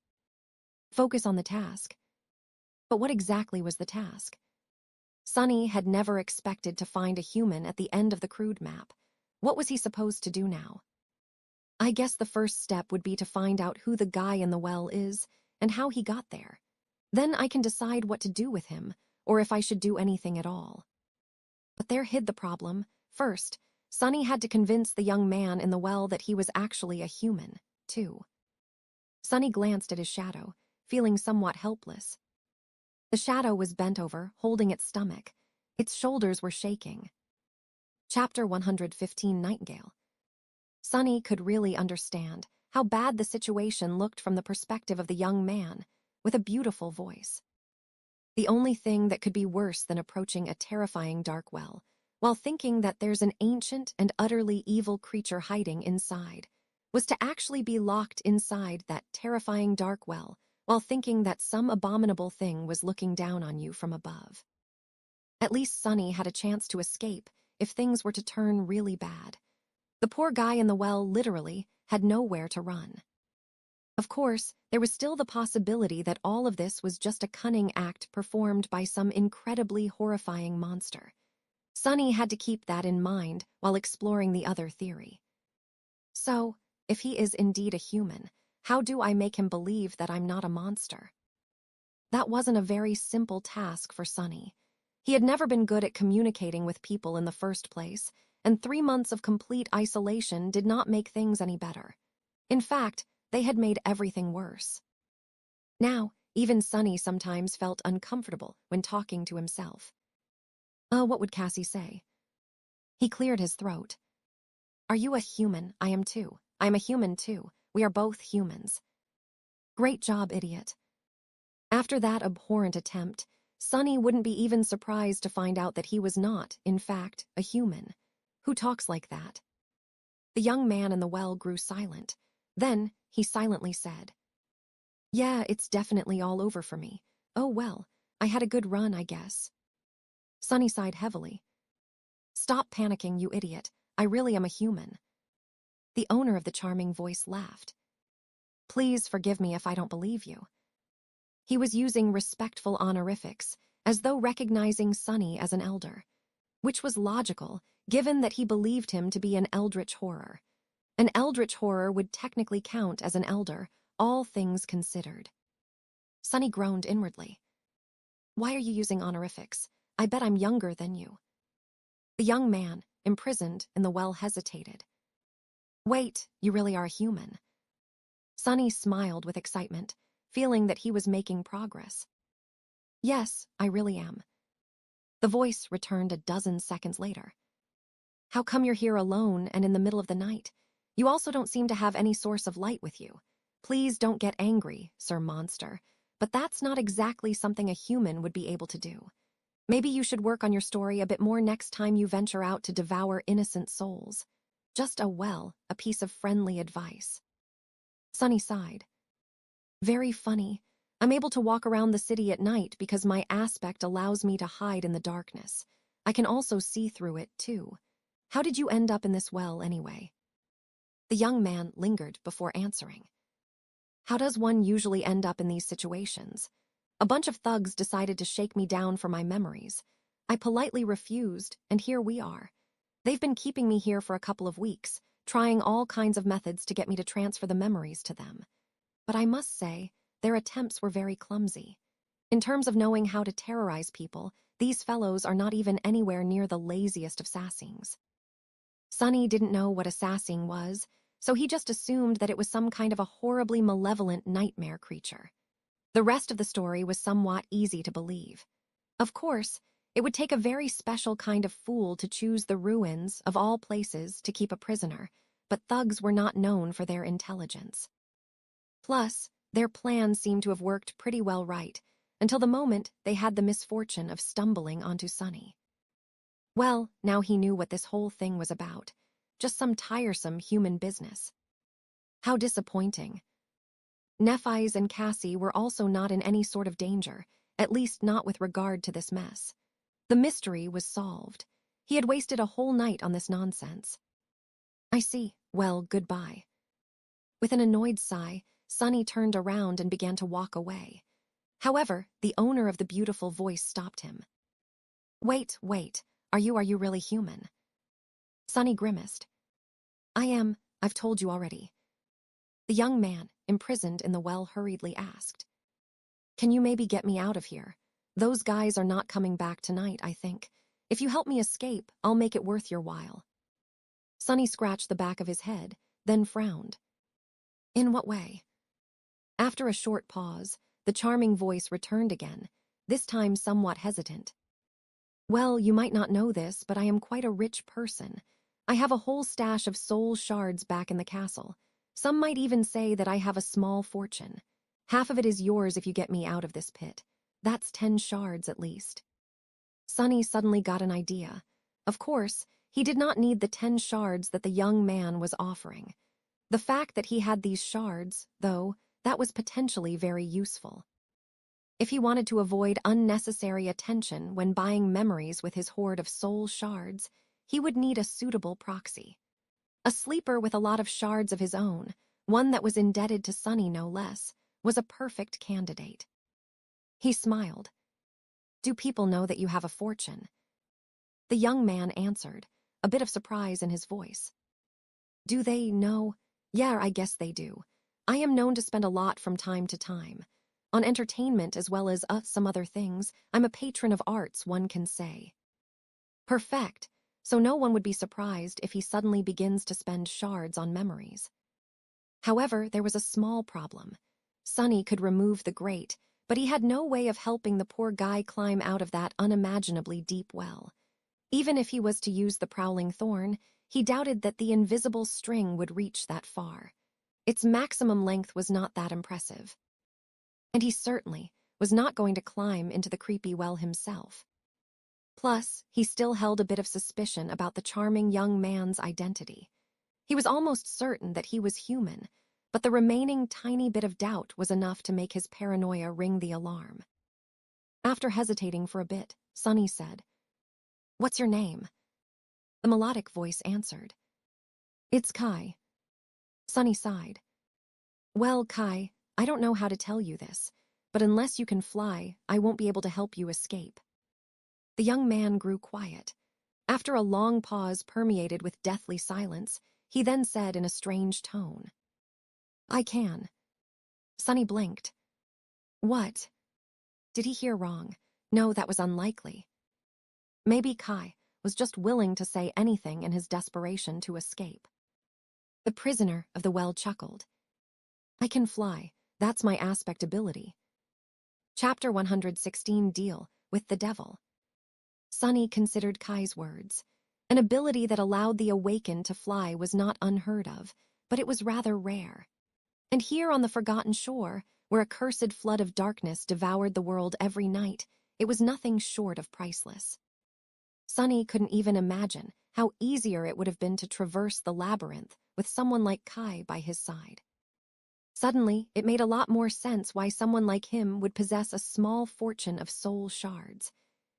Focus on the task. But what exactly was the task? Sonny had never expected to find a human at the end of the crude map. What was he supposed to do now? I guess the first step would be to find out who the guy in the well is and how he got there. Then I can decide what to do with him, or if I should do anything at all. But there hid the problem. First, Sonny had to convince the young man in the well that he was actually a human, too. Sonny glanced at his shadow, feeling somewhat helpless. The shadow was bent over, holding its stomach. Its shoulders were shaking. Chapter 115, Nightingale. Sonny could really understand how bad the situation looked from the perspective of the young man with a beautiful voice. The only thing that could be worse than approaching a terrifying dark well, while thinking that there's an ancient and utterly evil creature hiding inside, was to actually be locked inside that terrifying dark well while thinking that some abominable thing was looking down on you from above. At least Sonny had a chance to escape if things were to turn really bad. The poor guy in the well literally had nowhere to run. Of course, there was still the possibility that all of this was just a cunning act performed by some incredibly horrifying monster. Sonny had to keep that in mind while exploring the other theory. So, if he is indeed a human, how do I make him believe that I'm not a monster? That wasn't a very simple task for Sonny. He had never been good at communicating with people in the first place, and 3 months of complete isolation did not make things any better. In fact, they had made everything worse. Now, even Sonny sometimes felt uncomfortable when talking to himself. What would Cassie say? He cleared his throat. Are you a human? I am too. I am a human too. We are both humans. Great job, idiot. After that abhorrent attempt, Sonny wouldn't be even surprised to find out that he was not, in fact, a human. Who talks like that? The young man in the well grew silent. Then, he silently said, Yeah, it's definitely all over for me. Oh well, I had a good run, I guess. Sonny sighed heavily. Stop panicking, you idiot. I really am a human. The owner of the charming voice laughed. Please forgive me if I don't believe you. He was using respectful honorifics, as though recognizing Sonny as an elder, which was logical, given that he believed him to be an eldritch horror. An eldritch horror would technically count as an elder, all things considered. Sonny groaned inwardly. Why are you using honorifics? I bet I'm younger than you. The young man, imprisoned in the well, hesitated. Wait, you really are a human. Sonny smiled with excitement, feeling that he was making progress. Yes, I really am. The voice returned a dozen seconds later. How come you're here alone and in the middle of the night? You also don't seem to have any source of light with you. Please don't get angry, Sir Monster, but that's not exactly something a human would be able to do. Maybe you should work on your story a bit more next time you venture out to devour innocent souls. Just a piece of friendly advice. Sonny sighed. Very funny. I'm able to walk around the city at night because my aspect allows me to hide in the darkness. I can also see through it, too. How did you end up in this well, anyway? The young man lingered before answering. How does one usually end up in these situations? A bunch of thugs decided to shake me down for my memories. I politely refused, and here we are. They've been keeping me here for a couple of weeks, trying all kinds of methods to get me to transfer the memories to them. But I must say, their attempts were very clumsy. In terms of knowing how to terrorize people, these fellows are not even anywhere near the laziest of sassings. Sonny didn't know what a sassing was, so he just assumed that it was some kind of a horribly malevolent nightmare creature. The rest of the story was somewhat easy to believe. Of course, it would take a very special kind of fool to choose the ruins of all places to keep a prisoner, but thugs were not known for their intelligence. Plus, their plan seemed to have worked pretty well right, until the moment they had the misfortune of stumbling onto Sonny. Well, now he knew what this whole thing was about. Just some tiresome human business. How disappointing. Nephi's and Cassie were also not in any sort of danger, at least not with regard to this mess. The mystery was solved. He had wasted a whole night on this nonsense. I see. Well, goodbye. With an annoyed sigh, Sonny turned around and began to walk away. However, the owner of the beautiful voice stopped him. Wait. Are you really human? Sonny grimaced. I am, I've told you already. The young man, imprisoned in the well, hurriedly asked. Can you maybe get me out of here? Those guys are not coming back tonight, I think. If you help me escape, I'll make it worth your while. Sonny scratched the back of his head, then frowned. In what way? After a short pause, the charming voice returned again, this time somewhat hesitant. Well, you might not know this, but I am quite a rich person. I have a whole stash of soul shards back in the castle. Some might even say that I have a small fortune. Half of it is yours if you get me out of this pit. That's 10 shards at least. Sonny suddenly got an idea. Of course, he did not need the 10 shards that the young man was offering. The fact that he had these shards, though, that was potentially very useful. If he wanted to avoid unnecessary attention when buying memories with his hoard of soul shards, he would need a suitable proxy. A sleeper with a lot of shards of his own, one that was indebted to Sonny no less, was a perfect candidate. He smiled. Do people know that you have a fortune? The young man answered, a bit of surprise in his voice. Do they know? Yeah, I guess they do. I am known to spend a lot from time to time. On entertainment as well as some other things, I'm a patron of arts, one can say. Perfect. So no one would be surprised if he suddenly begins to spend shards on memories. However, there was a small problem. Sonny could remove the grate, but he had no way of helping the poor guy climb out of that unimaginably deep well. Even if he was to use the prowling thorn, he doubted that the invisible string would reach that far. Its maximum length was not that impressive. And he certainly was not going to climb into the creepy well himself. Plus, he still held a bit of suspicion about the charming young man's identity. He was almost certain that he was human, but the remaining tiny bit of doubt was enough to make his paranoia ring the alarm. After hesitating for a bit, Sonny said, "What's your name?" The melodic voice answered, "It's Kai." Sonny sighed. Well, Kai, I don't know how to tell you this, but unless you can fly, I won't be able to help you escape. The young man grew quiet. After a long pause permeated with deathly silence, he then said in a strange tone, I can. Sonny blinked. What? Did he hear wrong? No, that was unlikely. Maybe Kai was just willing to say anything in his desperation to escape. The prisoner of the well chuckled. I can fly. That's my aspect ability. Chapter 116 Deal with the Devil. Sonny considered Kai's words. An ability that allowed the awakened to fly was not unheard of, but it was rather rare. And here on the forgotten shore, where a cursed flood of darkness devoured the world every night, it was nothing short of priceless. Sonny couldn't even imagine how easier it would have been to traverse the labyrinth with someone like Kai by his side. Suddenly, it made a lot more sense why someone like him would possess a small fortune of soul shards.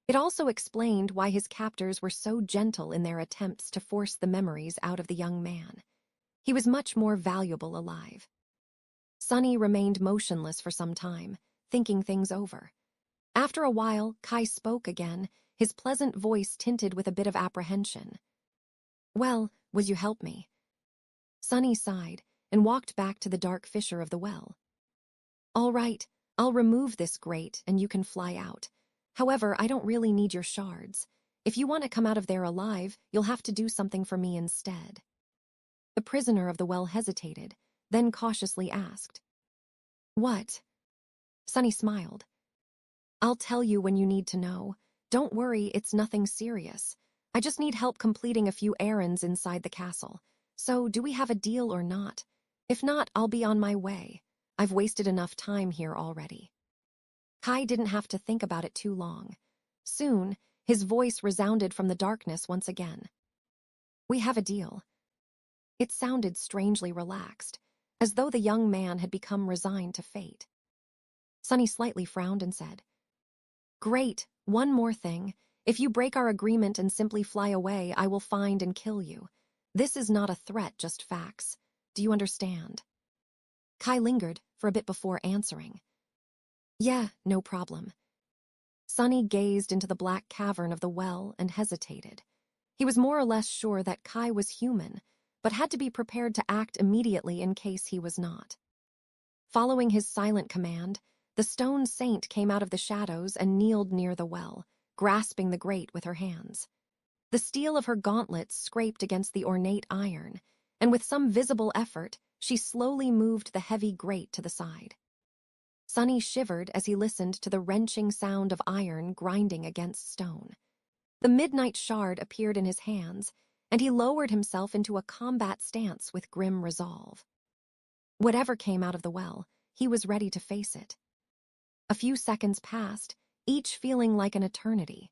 It also explained why his captors were so gentle in their attempts to force the memories out of the young man. He was much more valuable alive. Sonny remained motionless for some time, thinking things over. After a while, Kai spoke again, his pleasant voice tinted with a bit of apprehension. Well, would you help me? Sonny sighed and walked back to the dark fissure of the well. All right, I'll remove this grate and you can fly out. However, I don't really need your shards. If you want to come out of there alive, you'll have to do something for me instead. The prisoner of the well hesitated, then cautiously asked, What? Sonny smiled. I'll tell you when you need to know. Don't worry, it's nothing serious. I just need help completing a few errands inside the castle. So, do we have a deal or not? If not, I'll be on my way. I've wasted enough time here already. Kai didn't have to think about it too long. Soon, his voice resounded from the darkness once again. We have a deal. It sounded strangely relaxed, as though the young man had become resigned to fate. Sonny slightly frowned and said, Great, one more thing. If you break our agreement and simply fly away, I will find and kill you. This is not a threat, just facts. Do you understand? Kai lingered for a bit before answering. Yeah, no problem. Sonny gazed into the black cavern of the well and hesitated. He was more or less sure that Kai was human, but had to be prepared to act immediately in case he was not. Following his silent command, the stone saint came out of the shadows and kneeled near the well, grasping the grate with her hands. The steel of her gauntlets scraped against the ornate iron, and with some visible effort, she slowly moved the heavy grate to the side. Sonny shivered as he listened to the wrenching sound of iron grinding against stone. The midnight shard appeared in his hands, and he lowered himself into a combat stance with grim resolve. Whatever came out of the well, he was ready to face it. A few seconds passed, each feeling like an eternity.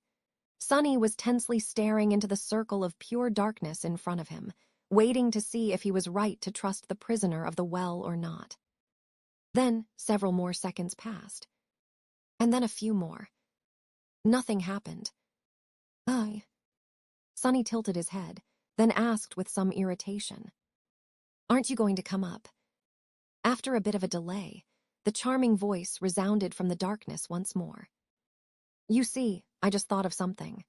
Sonny was tensely staring into the circle of pure darkness in front of him, waiting to see if he was right to trust the prisoner of the well or not. Then several more seconds passed. And then a few more. Nothing happened. Sonny tilted his head, then asked with some irritation, "Aren't you going to come up?" After a bit of a delay, the charming voice resounded from the darkness once more. "You see, I just thought of something."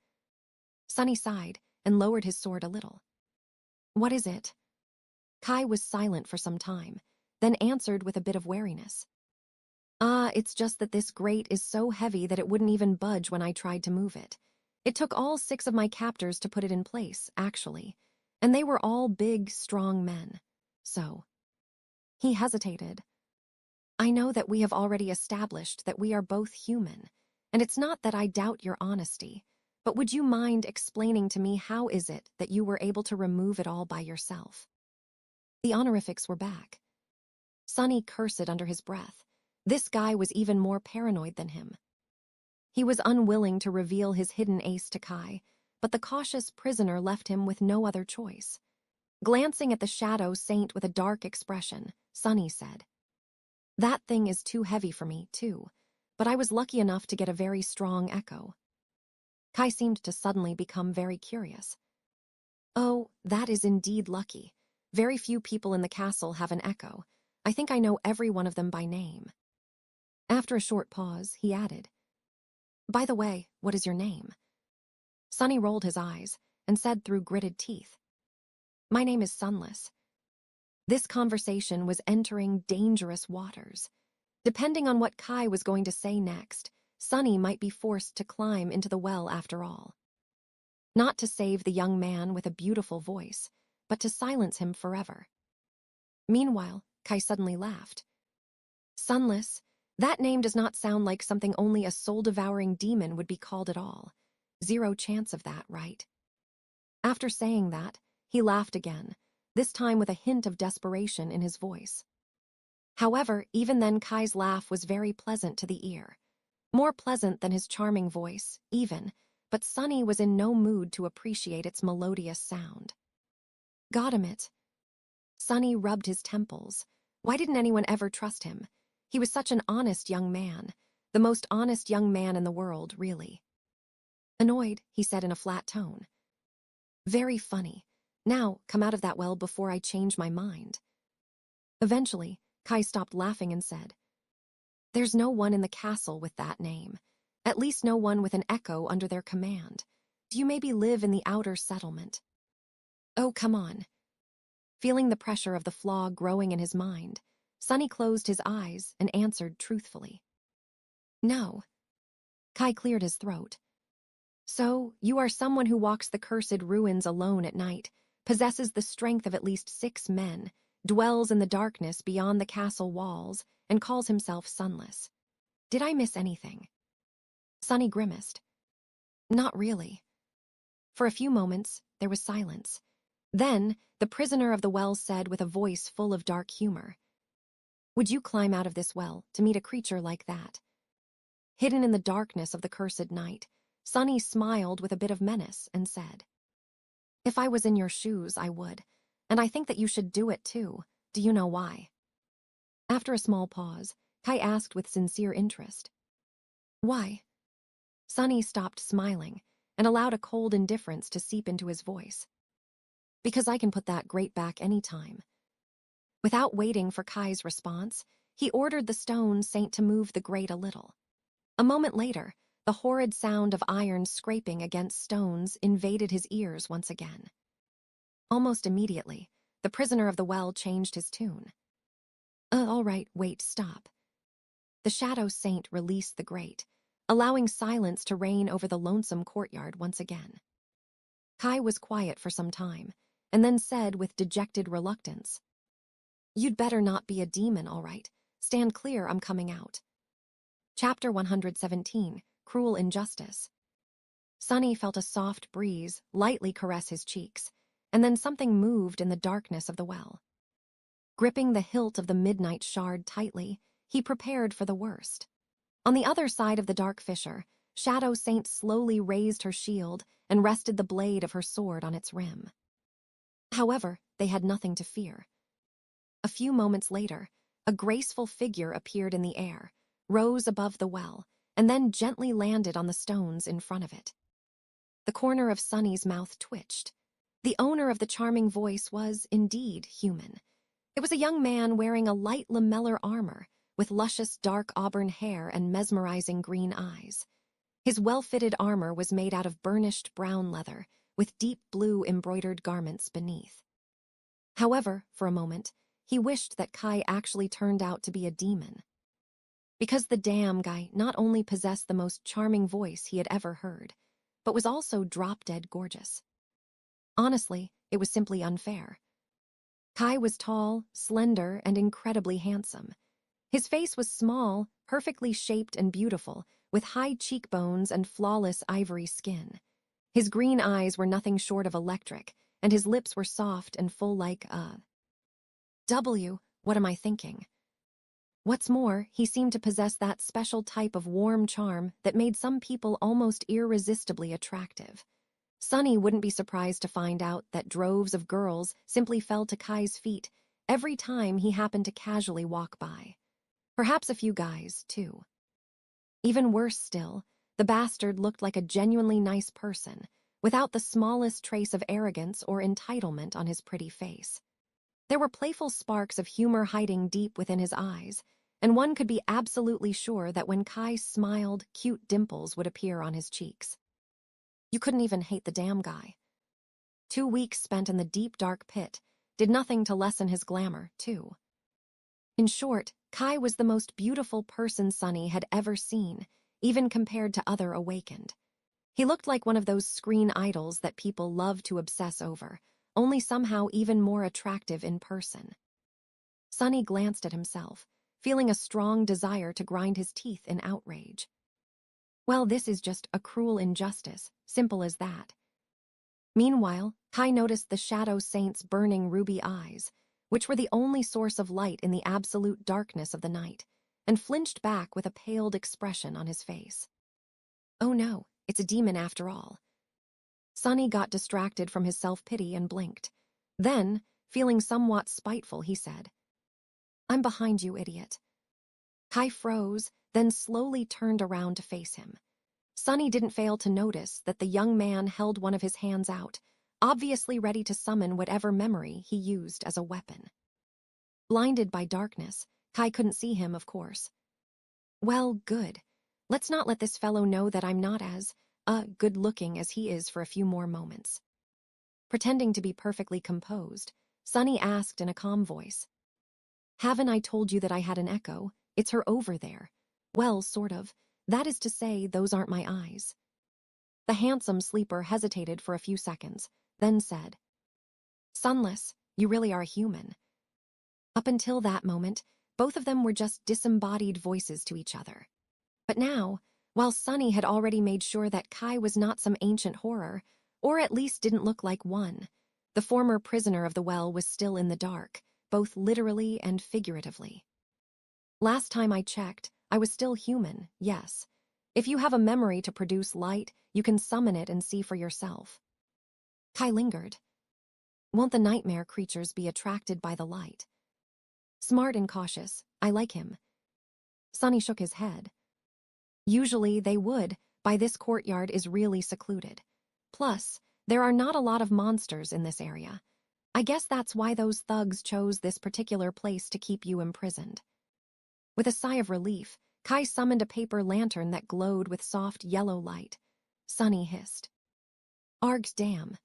Sonny sighed and lowered his sword a little. "What is it?" Kai was silent for some time, then answered with a bit of wariness. It's just that this grate is so heavy that it wouldn't even budge when I tried to move it. It took all 6 of my captors to put it in place, actually, and they were all big, strong men. So..." He hesitated. "I know that we have already established that we are both human, and it's not that I doubt your honesty, but would you mind explaining to me how is it that you were able to remove it all by yourself?" The honorifics were back. Sonny cursed under his breath. This guy was even more paranoid than him. He was unwilling to reveal his hidden ace to Kai, but the cautious prisoner left him with no other choice. Glancing at the shadow saint with a dark expression, Sonny said, "That thing is too heavy for me, too, but I was lucky enough to get a very strong echo." Kai seemed to suddenly become very curious. "Oh, that is indeed lucky. Very few people in the castle have an echo. I think I know every one of them by name." After a short pause, he added, "By the way, what is your name?" Sonny rolled his eyes and said through gritted teeth, "My name is Sunless." This conversation was entering dangerous waters. Depending on what Kai was going to say next, Sonny might be forced to climb into the well after all. Not to save the young man with a beautiful voice, but to silence him forever. Meanwhile, Kai suddenly laughed. "Sunless, that name does not sound like something only a soul-devouring demon would be called at all. Zero chance of that, right?" After saying that, he laughed again, this time with a hint of desperation in his voice. However, even then Kai's laugh was very pleasant to the ear. More pleasant than his charming voice, even, but Sonny was in no mood to appreciate its melodious sound. "Got him it." Sonny rubbed his temples. Why didn't anyone ever trust him? He was such an honest young man. The most honest young man in the world, really. Annoyed, he said in a flat tone, "Very funny. Now, come out of that well before I change my mind." Eventually, Kai stopped laughing and said, "There's no one in the castle with that name. At least no one with an echo under their command. Do you maybe live in the outer settlement?" "Oh, come on." Feeling the pressure of the flaw growing in his mind, Sonny closed his eyes and answered truthfully, "No." Kai cleared his throat. "So, you are someone who walks the cursed ruins alone at night, possesses the strength of at least 6 men, dwells in the darkness beyond the castle walls, and calls himself Sunless. Did I miss anything?" Sonny grimaced. "Not really." For a few moments, there was silence. Then, the prisoner of the well said with a voice full of dark humor, "Would you climb out of this well to meet a creature like that?" Hidden in the darkness of the cursed night, Sonny smiled with a bit of menace and said, "If I was in your shoes, I would, and I think that you should do it too. Do you know why?" After a small pause, Kai asked with sincere interest, "Why?" Sonny stopped smiling and allowed a cold indifference to seep into his voice. "Because I can put that grate back any time." Without waiting for Kai's response, he ordered the stone saint to move the grate a little. A moment later, the horrid sound of iron scraping against stones invaded his ears once again. Almost immediately, the prisoner of the well changed his tune. All right, wait, stop." The shadow saint released the grate, allowing silence to reign over the lonesome courtyard once again. Kai was quiet for some time, and then said with dejected reluctance, "You'd better not be a demon, all right. Stand clear, I'm coming out." Chapter 117, Cruel Injustice. Sonny felt a soft breeze lightly caress his cheeks, and then something moved in the darkness of the well. Gripping the hilt of the midnight shard tightly, he prepared for the worst. On the other side of the dark fissure, Shadow Saint slowly raised her shield and rested the blade of her sword on its rim. However, they had nothing to fear. A few moments later, a graceful figure appeared in the air, rose above the well, and then gently landed on the stones in front of it. The corner of Sunny's mouth twitched. The owner of the charming voice was, indeed, human. It was a young man wearing a light lamellar armor, with luscious dark auburn hair and mesmerizing green eyes. His well-fitted armor was made out of burnished brown leather, with deep blue embroidered garments beneath. However, for a moment, he wished that Kai actually turned out to be a demon. Because the damn guy not only possessed the most charming voice he had ever heard, but was also drop-dead gorgeous. Honestly, it was simply unfair. Kai was tall, slender, and incredibly handsome. His face was small, perfectly shaped and beautiful, with high cheekbones and flawless ivory skin. His green eyes were nothing short of electric, and his lips were soft and full like what am I thinking? What's more, he seemed to possess that special type of warm charm that made some people almost irresistibly attractive. Sunny wouldn't be surprised to find out that droves of girls simply fell to Kai's feet every time he happened to casually walk by. Perhaps a few guys, too. Even worse still, the bastard looked like a genuinely nice person, without the smallest trace of arrogance or entitlement on his pretty face. There were playful sparks of humor hiding deep within his eyes, and one could be absolutely sure that when Kai smiled, cute dimples would appear on his cheeks. You couldn't even hate the damn guy. 2 weeks spent in the deep, dark pit did nothing to lessen his glamour, too. In short, Kai was the most beautiful person Sunny had ever seen, even compared to other awakened. He looked like one of those screen idols that people love to obsess over, only somehow even more attractive in person. Sunny glanced at himself, feeling a strong desire to grind his teeth in outrage. Well, this is just a cruel injustice, simple as that. Meanwhile, Kai noticed the Shadow Saint's burning ruby eyes, which were the only source of light in the absolute darkness of the night, and flinched back with a paled expression on his face. Oh no, it's a demon after all. Sunny got distracted from his self-pity and blinked. Then, feeling somewhat spiteful, he said, "I'm behind you, idiot." Kai froze, then slowly turned around to face him. Sunny didn't fail to notice that the young man held one of his hands out, obviously ready to summon whatever memory he used as a weapon. Blinded by darkness, Kai couldn't see him, of course. Well, good. Let's not let this fellow know that I'm not as, good-looking as he is for a few more moments. Pretending to be perfectly composed, Sunny asked in a calm voice, "Haven't I told you that I had an echo? It's her over there." "Well, sort of. That is to say, those aren't my eyes." The handsome sleeper hesitated for a few seconds, then said, "Sunless, you really are human." Up until that moment, both of them were just disembodied voices to each other. But now, while Sunny had already made sure that Kai was not some ancient horror, or at least didn't look like one, the former prisoner of the well was still in the dark, both literally and figuratively. "Last time I checked, I was still human, yes. If you have a memory to produce light, you can summon it and see for yourself." Kai lingered. Won't the nightmare creatures be attracted by the light? Smart and cautious, I like him. Sunny shook his head. Usually they would, by this courtyard is really secluded. Plus, there are not a lot of monsters in this area. I guess that's why those thugs chose this particular place to keep you imprisoned. With a sigh of relief, Kai summoned a paper lantern that glowed with soft yellow light. Sunny hissed, "Args damn."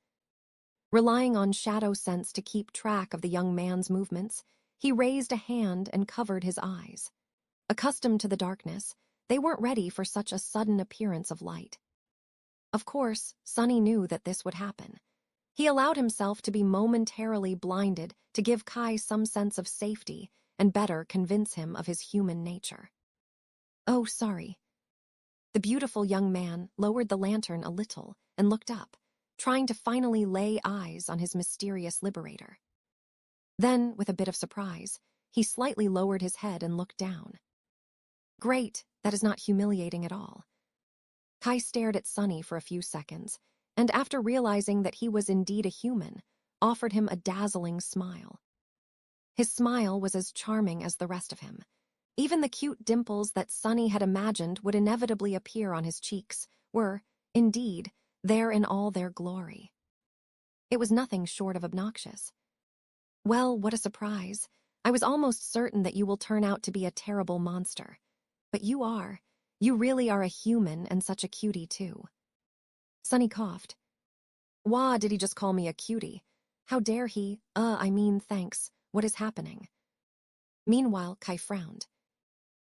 Relying on shadow sense to keep track of the young man's movements, he raised a hand and covered his eyes. Accustomed to the darkness, they weren't ready for such a sudden appearance of light. Of course, Sunny knew that this would happen. He allowed himself to be momentarily blinded to give Kai some sense of safety and better convince him of his human nature. "Oh, sorry." The beautiful young man lowered the lantern a little and looked up, trying to finally lay eyes on his mysterious liberator. Then, with a bit of surprise, he slightly lowered his head and looked down. Great, that is not humiliating at all. Kai stared at Sunny for a few seconds, and after realizing that he was indeed a human, offered him a dazzling smile. His smile was as charming as the rest of him. Even the cute dimples that Sunny had imagined would inevitably appear on his cheeks were, indeed, there in all their glory. It was nothing short of obnoxious. Well, what a surprise. I was almost certain that you will turn out to be a terrible monster. But you are. You really are a human and such a cutie, too. Sunny coughed. Wah, did he just call me a cutie? How dare he? Thanks. What is happening? Meanwhile, Kai frowned.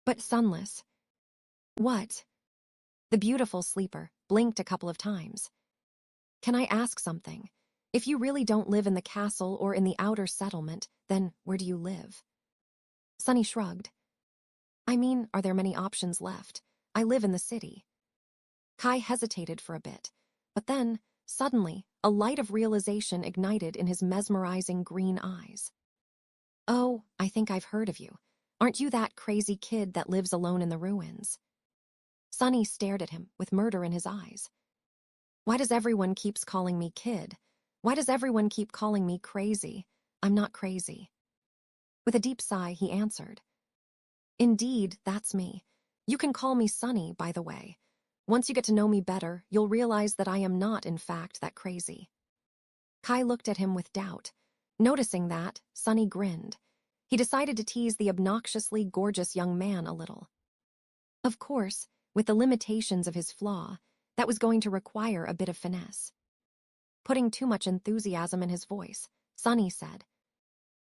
But Sunless. What? The beautiful sleeper blinked a couple of times. Can I ask something? If you really don't live in the castle or in the outer settlement, then where do you live? Sunny shrugged. Are there many options left? I live in the city. Kai hesitated for a bit, but then, suddenly, a light of realization ignited in his mesmerizing green eyes. Oh, I think I've heard of you. Aren't you that crazy kid that lives alone in the ruins? Sunny stared at him with murder in his eyes. Why does everyone keep calling me kid? Why does everyone keep calling me crazy? I'm not crazy. With a deep sigh, he answered. Indeed, that's me. You can call me Sunny, by the way. Once you get to know me better, you'll realize that I am not, in fact, that crazy. Kai looked at him with doubt. Noticing that, Sunny grinned. He decided to tease the obnoxiously gorgeous young man a little. Of course, with the limitations of his flaw, that was going to require a bit of finesse. Putting too much enthusiasm in his voice, Sunny said,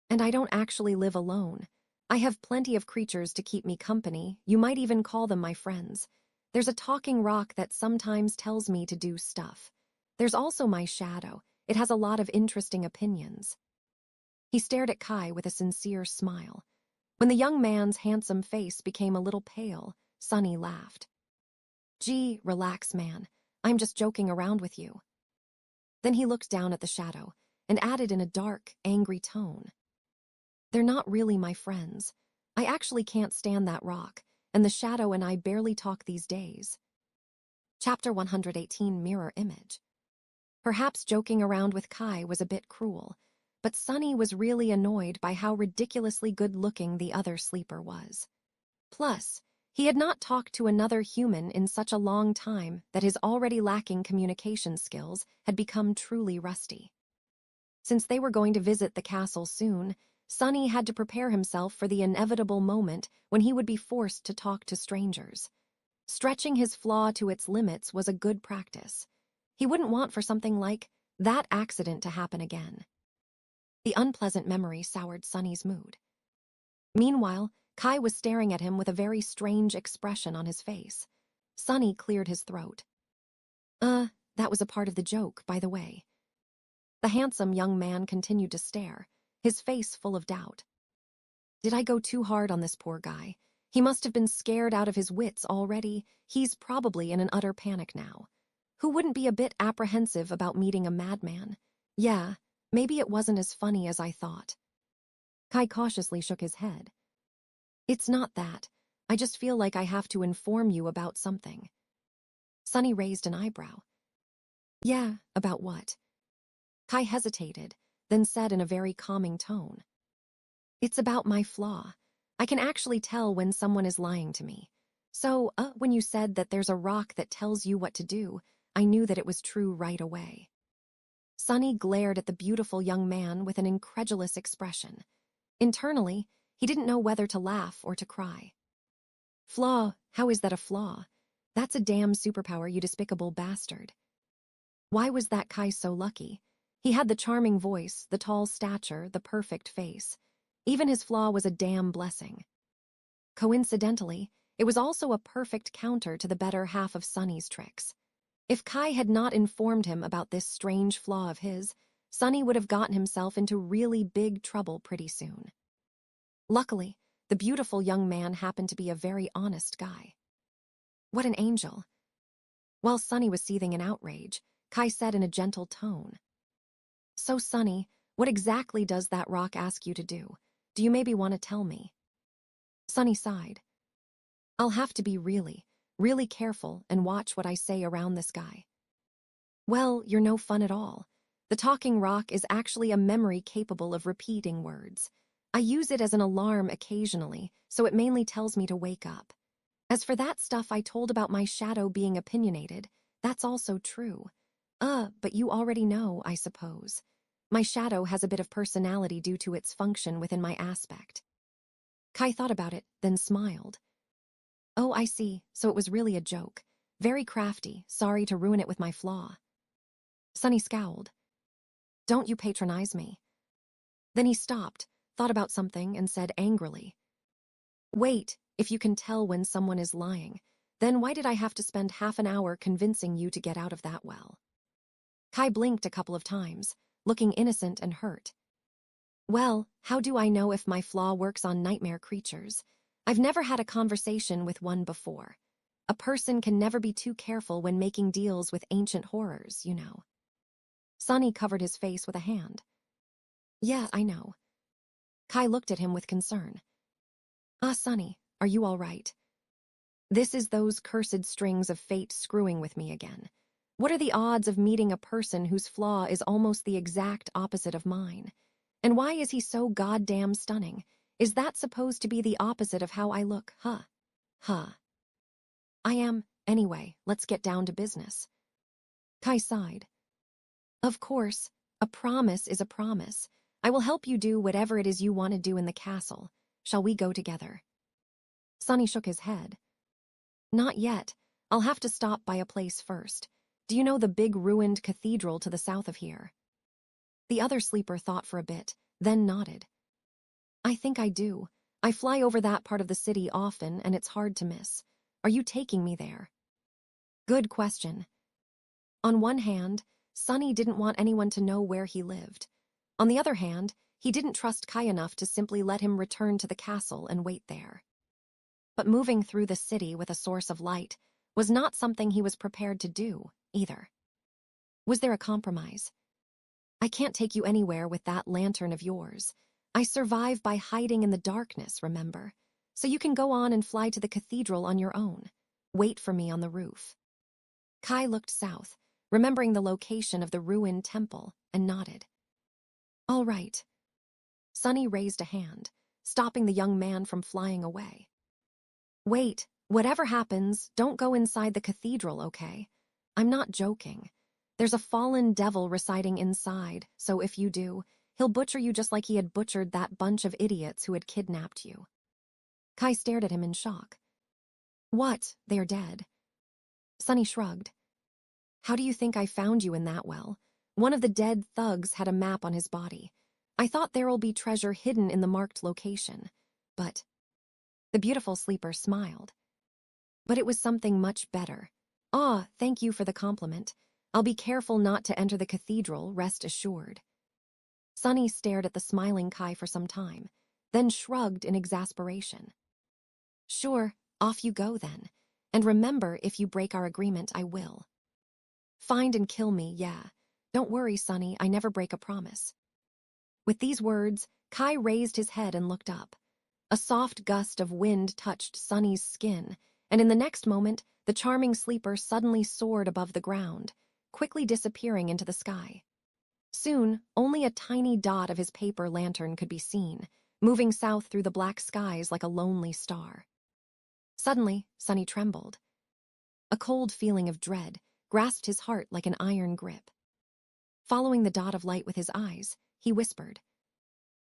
And I don't actually live alone. I have plenty of creatures to keep me company. You might even call them my friends. There's a talking rock that sometimes tells me to do stuff. There's also my shadow. It has a lot of interesting opinions. He stared at Kai with a sincere smile. When the young man's handsome face became a little pale, Sunny laughed. Gee, relax, man. I'm just joking around with you. Then he looked down at the shadow and added in a dark, angry tone. They're not really my friends. I actually can't stand that rock, and the shadow and I barely talk these days. Chapter 118, Mirror Image. Perhaps joking around with Kai was a bit cruel, but Sunny was really annoyed by how ridiculously good-looking the other sleeper was. Plus, he had not talked to another human in such a long time that his already lacking communication skills had become truly rusty. Since they were going to visit the castle soon, Sunny had to prepare himself for the inevitable moment when he would be forced to talk to strangers. Stretching his flaw to its limits was a good practice. He wouldn't want for something like that accident to happen again. The unpleasant memory soured Sunny's mood. Meanwhile, Kai was staring at him with a very strange expression on his face. Sunny cleared his throat. That was a part of the joke, by the way. The handsome young man continued to stare, his face full of doubt. Did I go too hard on this poor guy? He must have been scared out of his wits already. He's probably in an utter panic now. Who wouldn't be a bit apprehensive about meeting a madman? Yeah, maybe it wasn't as funny as I thought. Kai cautiously shook his head. It's not that. I just feel like I have to inform you about something. Sunny raised an eyebrow. Yeah, about what? Kai hesitated, then said in a very calming tone. It's about my flaw. I can actually tell when someone is lying to me. So, when you said that there's a rock that tells you what to do, I knew that it was true right away. Sunny glared at the beautiful young man with an incredulous expression. Internally, he didn't know whether to laugh or to cry. Flaw? How is that a flaw? That's a damn superpower, you despicable bastard. Why was that Kai so lucky? He had the charming voice, the tall stature, the perfect face. Even his flaw was a damn blessing. Coincidentally, it was also a perfect counter to the better half of Sunny's tricks. If Kai had not informed him about this strange flaw of his, Sunny would have gotten himself into really big trouble pretty soon. Luckily, the beautiful young man happened to be a very honest guy. What an angel. While Sunny was seething in outrage, Kai said in a gentle tone, So, Sunny, What exactly does that rock ask you to do? Do you maybe want to tell me? Sunny sighed. I'll have to be really, really careful and watch what I say around this guy. Well, you're no fun at all. The talking rock is actually a memory capable of repeating words. I use it as an alarm occasionally, so it mainly tells me to wake up. As for that stuff I told about my shadow being opinionated, that's also true. But you already know, I suppose. My shadow has a bit of personality due to its function within my aspect. Kai thought about it, then smiled. Oh, I see, so it was really a joke. Very crafty, sorry to ruin it with my flaw. Sunny scowled. Don't you patronize me. Then he stopped, thought about something, and said angrily, Wait, if you can tell when someone is lying, then why did I have to spend half an hour convincing you to get out of that well? Kai blinked a couple of times, looking innocent and hurt. Well, how do I know if my flaw works on nightmare creatures? I've never had a conversation with one before. A person can never be too careful when making deals with ancient horrors, you know. Sunny covered his face with a hand. Yeah, I know. Kai looked at him with concern. Sunny, are you all right? This is those cursed strings of fate screwing with me again. What are the odds of meeting a person whose flaw is almost the exact opposite of mine? And why is he so goddamn stunning? Is that supposed to be the opposite of how I look, huh? I am. Anyway, let's get down to business. Kai sighed. Of course, a promise is a promise. I will help you do whatever it is you want to do in the castle. Shall we go together? Sunny shook his head. Not yet. I'll have to stop by a place first. Do you know the big ruined cathedral to the south of here? The other sleeper thought for a bit, then nodded. I think I do. I fly over that part of the city often, and it's hard to miss. Are you taking me there? Good question. On one hand, Sunny didn't want anyone to know where he lived. On the other hand, he didn't trust Kai enough to simply let him return to the castle and wait there. But moving through the city with a source of light was not something he was prepared to do, either. Was there a compromise? I can't take you anywhere with that lantern of yours. I survive by hiding in the darkness, remember? So you can go on and fly to the cathedral on your own. Wait for me on the roof. Kai looked south, remembering the location of the ruined temple, and nodded. All right. Sunny raised a hand, stopping the young man from flying away. Wait, whatever happens, don't go inside the cathedral, okay? I'm not joking. There's a fallen devil residing inside, so if you do, he'll butcher you just like he had butchered that bunch of idiots who had kidnapped you. Kai stared at him in shock. What? They're dead. Sunny shrugged. How do you think I found you in that well? One of the dead thugs had a map on his body. I thought there'll be treasure hidden in the marked location, but... The beautiful sleeper smiled. But it was something much better. Thank you for the compliment. I'll be careful not to enter the cathedral, rest assured. Sunny stared at the smiling Kai for some time, then shrugged in exasperation. Sure, off you go then. And remember, if you break our agreement, I will. Find and kill me, yeah. Don't worry, Sunny, I never break a promise. With these words, Kai raised his head and looked up. A soft gust of wind touched Sunny's skin, and in the next moment, the charming sleeper suddenly soared above the ground, quickly disappearing into the sky. Soon, only a tiny dot of his paper lantern could be seen, moving south through the black skies like a lonely star. Suddenly, Sunny trembled. A cold feeling of dread grasped his heart like an iron grip. Following the dot of light with his eyes, he whispered.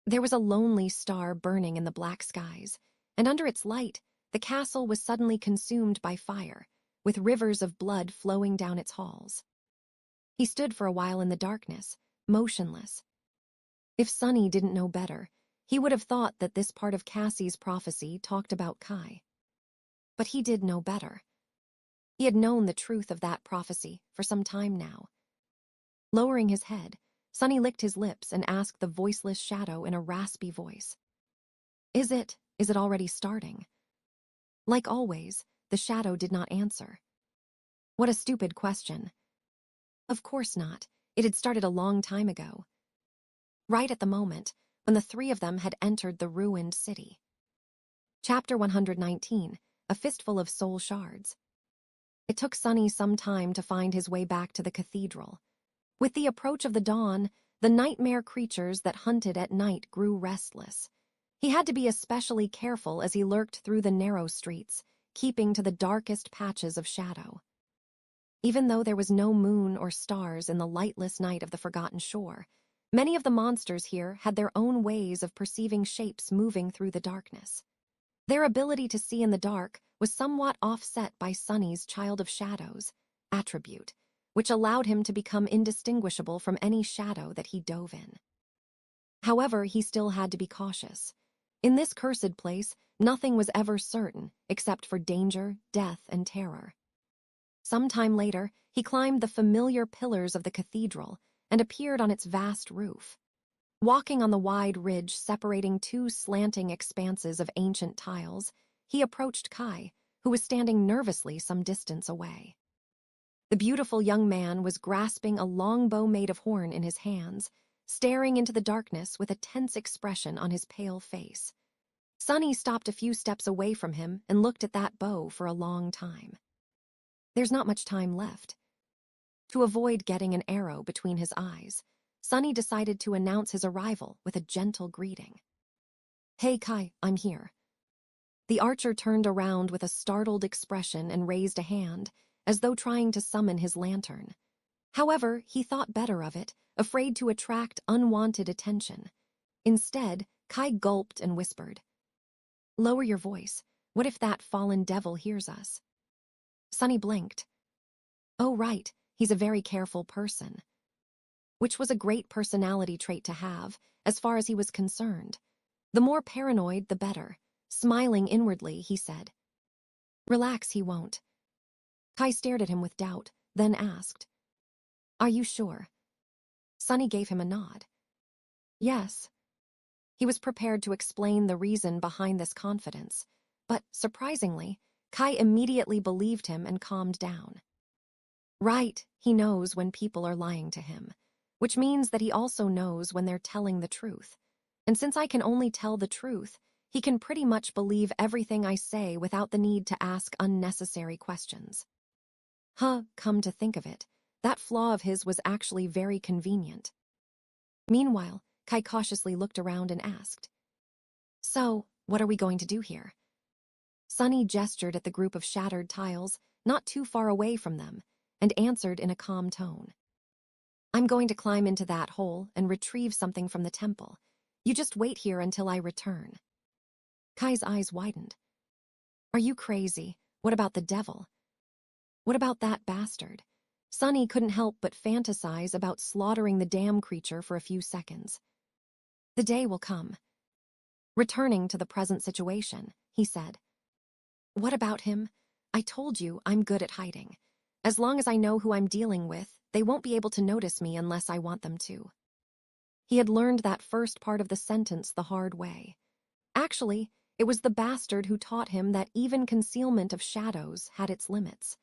There was a lonely star burning in the black skies, and under its light, the castle was suddenly consumed by fire, with rivers of blood flowing down its halls. He stood for a while in the darkness, motionless. If Sunny didn't know better, he would have thought that this part of Cassie's prophecy talked about Kai. But he did know better. He had known the truth of that prophecy for some time now. Lowering his head, Sunny licked his lips and asked the voiceless shadow in a raspy voice. Is it already starting? Like always, the shadow did not answer. What a stupid question. Of course not. It had started a long time ago. right at the moment when the three of them had entered the ruined city. Chapter 119, A Fistful of Soul Shards. It took Sonny some time to find his way back to the cathedral. With the approach of the dawn, the nightmare creatures that hunted at night grew restless. He had to be especially careful as he lurked through the narrow streets, keeping to the darkest patches of shadow. Even though there was no moon or stars in the lightless night of the Forgotten Shore, many of the monsters here had their own ways of perceiving shapes moving through the darkness. Their ability to see in the dark was somewhat offset by Sonny's Child of Shadows attribute, which allowed him to become indistinguishable from any shadow that he dove in. However, he still had to be cautious. In this cursed place, nothing was ever certain except for danger, death, and terror. Some time later, he climbed the familiar pillars of the cathedral and appeared on its vast roof. Walking on the wide ridge separating two slanting expanses of ancient tiles, he approached Kai, who was standing nervously some distance away. The beautiful young man was grasping a longbow made of horn in his hands, staring into the darkness with a tense expression on his pale face. Sonny stopped a few steps away from him and looked at that bow for a long time. There's not much time left. To avoid getting an arrow between his eyes, Sonny decided to announce his arrival with a gentle greeting. "Hey, Kai, I'm here." The archer turned around with a startled expression and raised a hand, as though trying to summon his lantern. However, he thought better of it, afraid to attract unwanted attention. Instead, Kai gulped and whispered, "Lower your voice. What if that fallen devil hears us?" Sonny blinked. Oh, right, he's a very careful person. Which was a great personality trait to have, as far as he was concerned. The more paranoid, the better. Smiling inwardly, he said, "Relax, he won't." Kai stared at him with doubt, then asked, "Are you sure?" Sonny gave him a nod. Yes. He was prepared to explain the reason behind this confidence, but, surprisingly, Kai immediately believed him and calmed down. Right, he knows when people are lying to him, which means that he also knows when they're telling the truth. And since I can only tell the truth, he can pretty much believe everything I say without the need to ask unnecessary questions. Come to think of it, that flaw of his was actually very convenient. Meanwhile, Kai cautiously looked around and asked, "So, what are we going to do here?" Sonny gestured at the group of shattered tiles, not too far away from them, and answered in a calm tone. "I'm going to climb into that hole and retrieve something from the temple. You just wait here until I return." Kai's eyes widened. "Are you crazy? What about the devil? What about that bastard?" Sonny couldn't help but fantasize about slaughtering the damn creature for a few seconds. "The day will come." Returning to the present situation, he said, "What about him? I told you I'm good at hiding. As long as I know who I'm dealing with, they won't be able to notice me unless I want them to." He had learned that first part of the sentence the hard way. Actually, it was the bastard who taught him that even concealment of shadows had its limits.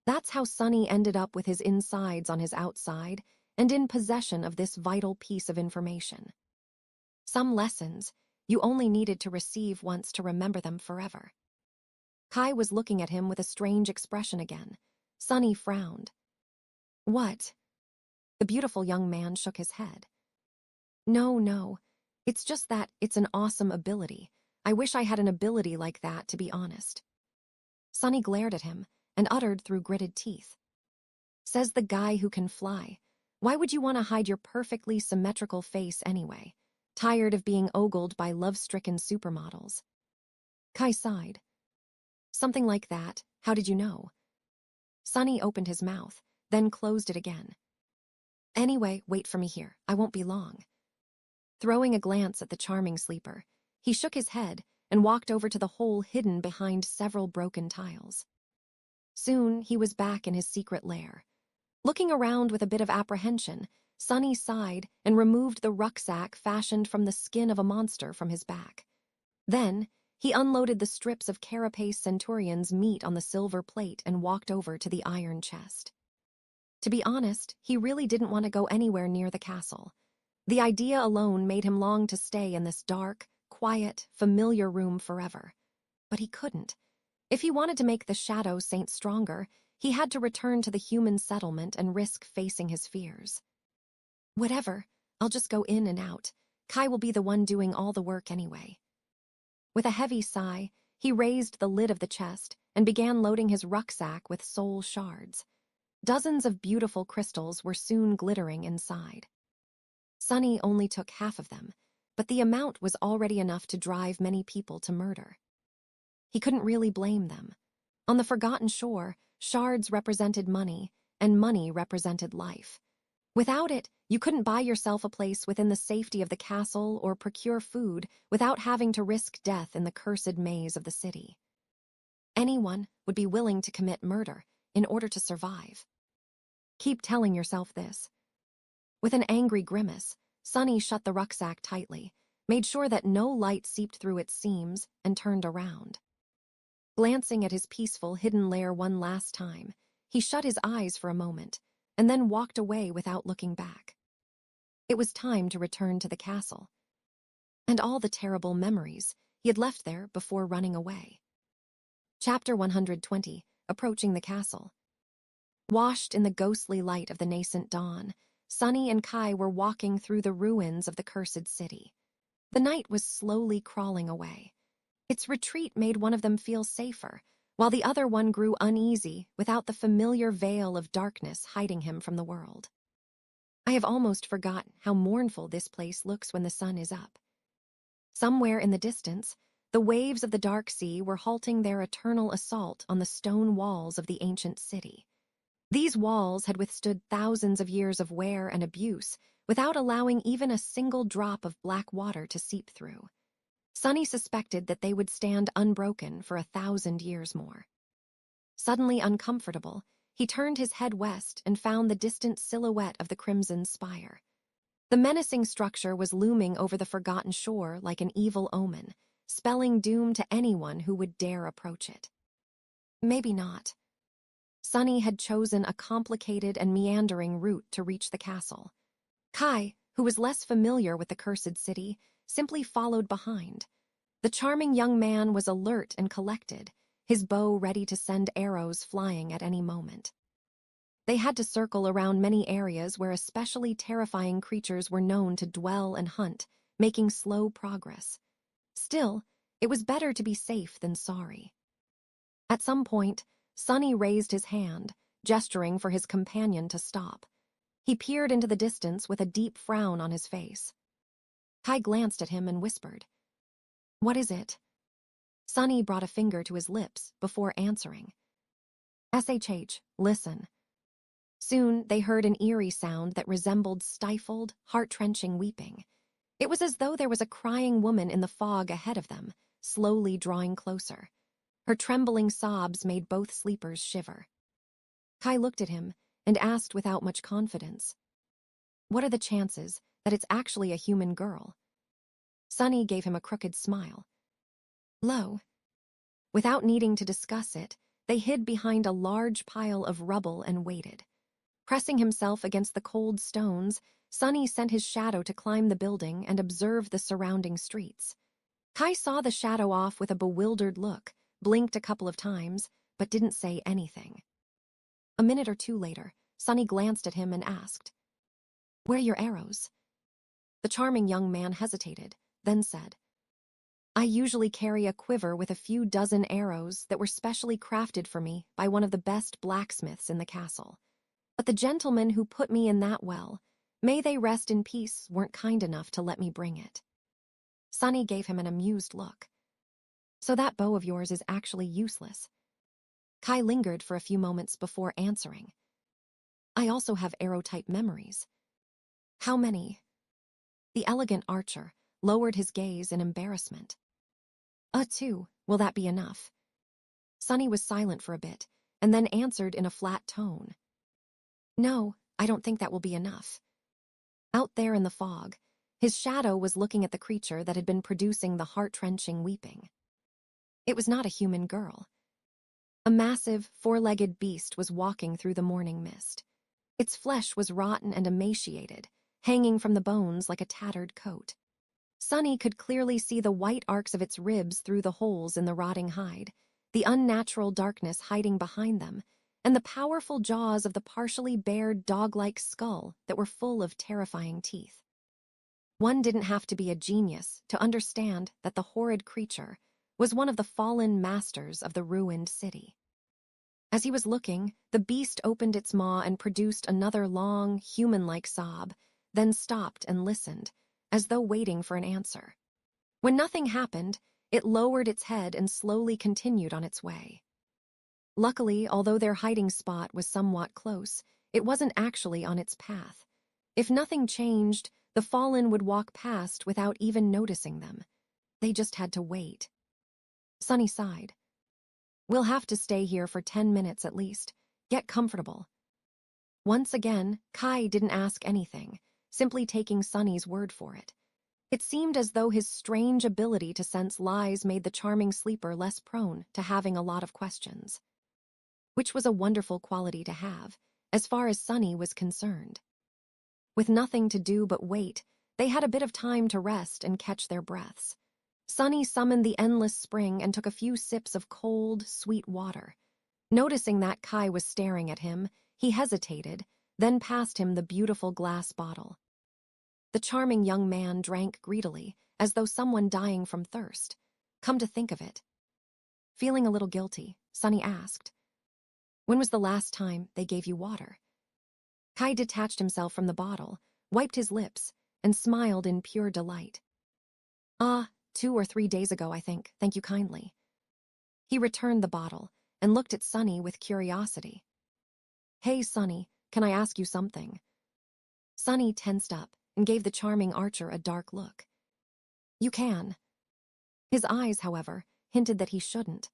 That's how Sonny ended up with his insides on his outside and in possession of this vital piece of information. Some lessons, you only needed to receive once to remember them forever. Kai was looking at him with a strange expression again. Sonny frowned. "What?" The beautiful young man shook his head. No. It's just that it's an awesome ability. I wish I had an ability like that, to be honest." Sonny glared at him and uttered through gritted teeth, "Says the guy who can fly. Why would you want to hide your perfectly symmetrical face anyway? Tired of being ogled by love-stricken supermodels?" Kai sighed. "Something like that. How did you know?" Sonny opened his mouth, then closed it again. "Anyway, wait for me here. I won't be long." Throwing a glance at the charming sleeper, he shook his head and walked over to the hole hidden behind several broken tiles. Soon, he was back in his secret lair. Looking around with a bit of apprehension, Sonny sighed and removed the rucksack fashioned from the skin of a monster from his back. Then, he unloaded the strips of carapace centurion's meat on the silver plate and walked over to the iron chest. To be honest, he really didn't want to go anywhere near the castle. The idea alone made him long to stay in this dark, quiet, familiar room forever. But he couldn't. If he wanted to make the Shadow Saint stronger, he had to return to the human settlement and risk facing his fears. Whatever, I'll just go in and out. Kai will be the one doing all the work anyway. With a heavy sigh, he raised the lid of the chest and began loading his rucksack with soul shards. Dozens of beautiful crystals were soon glittering inside. Sunny only took half of them, but the amount was already enough to drive many people to murder. He couldn't really blame them. On the Forgotten Shore, shards represented money, and money represented life. Without it, you couldn't buy yourself a place within the safety of the castle or procure food without having to risk death in the cursed maze of the city. Anyone would be willing to commit murder in order to survive. Keep telling yourself this. With an angry grimace, Sunny shut the rucksack tightly, made sure that no light seeped through its seams, and turned around. Glancing at his peaceful hidden lair one last time, he shut his eyes for a moment, and then walked away without looking back. It was time to return to the castle, and all the terrible memories he had left there before running away. Chapter 120, Approaching the Castle. Washed in the ghostly light of the nascent dawn, Sunny and Kai were walking through the ruins of the cursed city. The night was slowly crawling away. Its retreat made one of them feel safer, while the other one grew uneasy without the familiar veil of darkness hiding him from the world. I have almost forgotten how mournful this place looks when the sun is up. Somewhere in the distance, the waves of the dark sea were halting their eternal assault on the stone walls of the ancient city. These walls had withstood thousands of years of wear and abuse without allowing even a single drop of black water to seep through. Sunny suspected that they would stand unbroken for 1,000 years more. Suddenly uncomfortable, he turned his head west and found the distant silhouette of the Crimson Spire. The menacing structure was looming over the Forgotten Shore like an evil omen, spelling doom to anyone who would dare approach it. Maybe not. Sunny had chosen a complicated and meandering route to reach the castle. Kai, who was less familiar with the cursed city, simply followed behind. The charming young man was alert and collected, his bow ready to send arrows flying at any moment. They had to circle around many areas where especially terrifying creatures were known to dwell and hunt, making slow progress. Still, it was better to be safe than sorry. At some point, Sunny raised his hand, gesturing for his companion to stop. He peered into the distance with a deep frown on his face. Kai glanced at him and whispered, "What is it?" Sunny brought a finger to his lips before answering. "SHH, listen." Soon they heard an eerie sound that resembled stifled, heart-wrenching weeping. It was as though there was a crying woman in the fog ahead of them, slowly drawing closer. Her trembling sobs made both sleepers shiver. Kai looked at him and asked without much confidence, "What are the chances that it's actually a human girl?" Sunny gave him a crooked smile. "Low." Without needing to discuss it, they hid behind a large pile of rubble and waited. Pressing himself against the cold stones, Sunny sent his shadow to climb the building and observe the surrounding streets. Kai saw the shadow off with a bewildered look, blinked a couple of times, but didn't say anything. A minute or two later, Sunny glanced at him and asked, "Where are your arrows?" The charming young man hesitated, then said, "I usually carry a quiver with a few dozen arrows that were specially crafted for me by one of the best blacksmiths in the castle. But the gentlemen who put me in that well, may they rest in peace, weren't kind enough to let me bring it." Sunny gave him an amused look. "So that bow of yours is actually useless." Kai lingered for a few moments before answering. "I also have arrow-type memories." "How many?" The elegant archer lowered his gaze in embarrassment. 2. Will that be enough?" Sunny was silent for a bit, and then answered in a flat tone. "No, I don't think that will be enough." Out there in the fog, his shadow was looking at the creature that had been producing the heart-wrenching weeping. It was not a human girl. A massive, four-legged beast was walking through the morning mist. Its flesh was rotten and emaciated, hanging from the bones like a tattered coat. Sunny could clearly see the white arcs of its ribs through the holes in the rotting hide, the unnatural darkness hiding behind them, and the powerful jaws of the partially bared dog-like skull that were full of terrifying teeth. One didn't have to be a genius to understand that the horrid creature was one of the fallen masters of the ruined city. As he was looking, the beast opened its maw and produced another long, human-like sob, then stopped and listened, as though waiting for an answer. When nothing happened, it lowered its head and slowly continued on its way. Luckily, although their hiding spot was somewhat close, it wasn't actually on its path. If nothing changed, the fallen would walk past without even noticing them. They just had to wait. Sunny sighed. We'll have to stay here for 10 minutes at least. Get comfortable. Once again, Kai didn't ask anything, simply taking Sunny's word for it. It seemed as though his strange ability to sense lies made the charming sleeper less prone to having a lot of questions. Which was a wonderful quality to have, as far as Sunny was concerned. With nothing to do but wait, they had a bit of time to rest and catch their breaths. Sunny summoned the endless spring and took a few sips of cold, sweet water. Noticing that Kai was staring at him, he hesitated, then passed him the beautiful glass bottle. The charming young man drank greedily, as though someone dying from thirst. Come to think of it. Feeling a little guilty, Sunny asked, "When was the last time they gave you water?" Kai detached himself from the bottle, wiped his lips, and smiled in pure delight. 2 or 3 days ago, I think. Thank you kindly." He returned the bottle and looked at Sunny with curiosity. "Hey, Sunny, can I ask you something?" Sunny tensed up and gave the charming archer a dark look. "You can." His eyes, however, hinted that he shouldn't.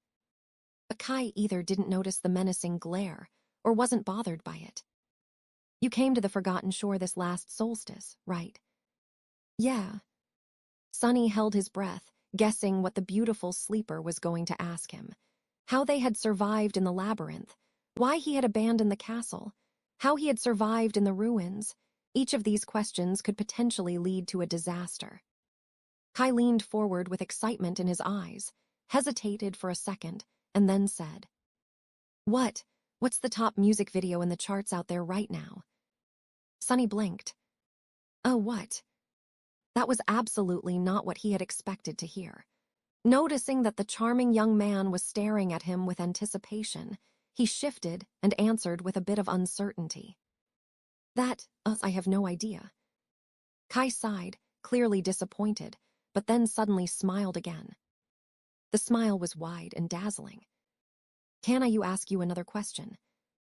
But Kai either didn't notice the menacing glare or wasn't bothered by it. "You came to the Forgotten Shore this last solstice, right?" "Yeah." Sunny held his breath, guessing what the beautiful sleeper was going to ask him. How they had survived in the labyrinth, why he had abandoned the castle, how he had survived in the ruins. Each of these questions could potentially lead to a disaster. Kai leaned forward with excitement in his eyes, hesitated for a second, and then said, What's the top music video in the charts out there right now?" Sunny blinked. "Oh, what?" That was absolutely not what he had expected to hear. Noticing that the charming young man was staring at him with anticipation, he shifted and answered with a bit of uncertainty. I have no idea." Kai sighed, clearly disappointed, but then suddenly smiled again. The smile was wide and dazzling. "Can I ask you another question?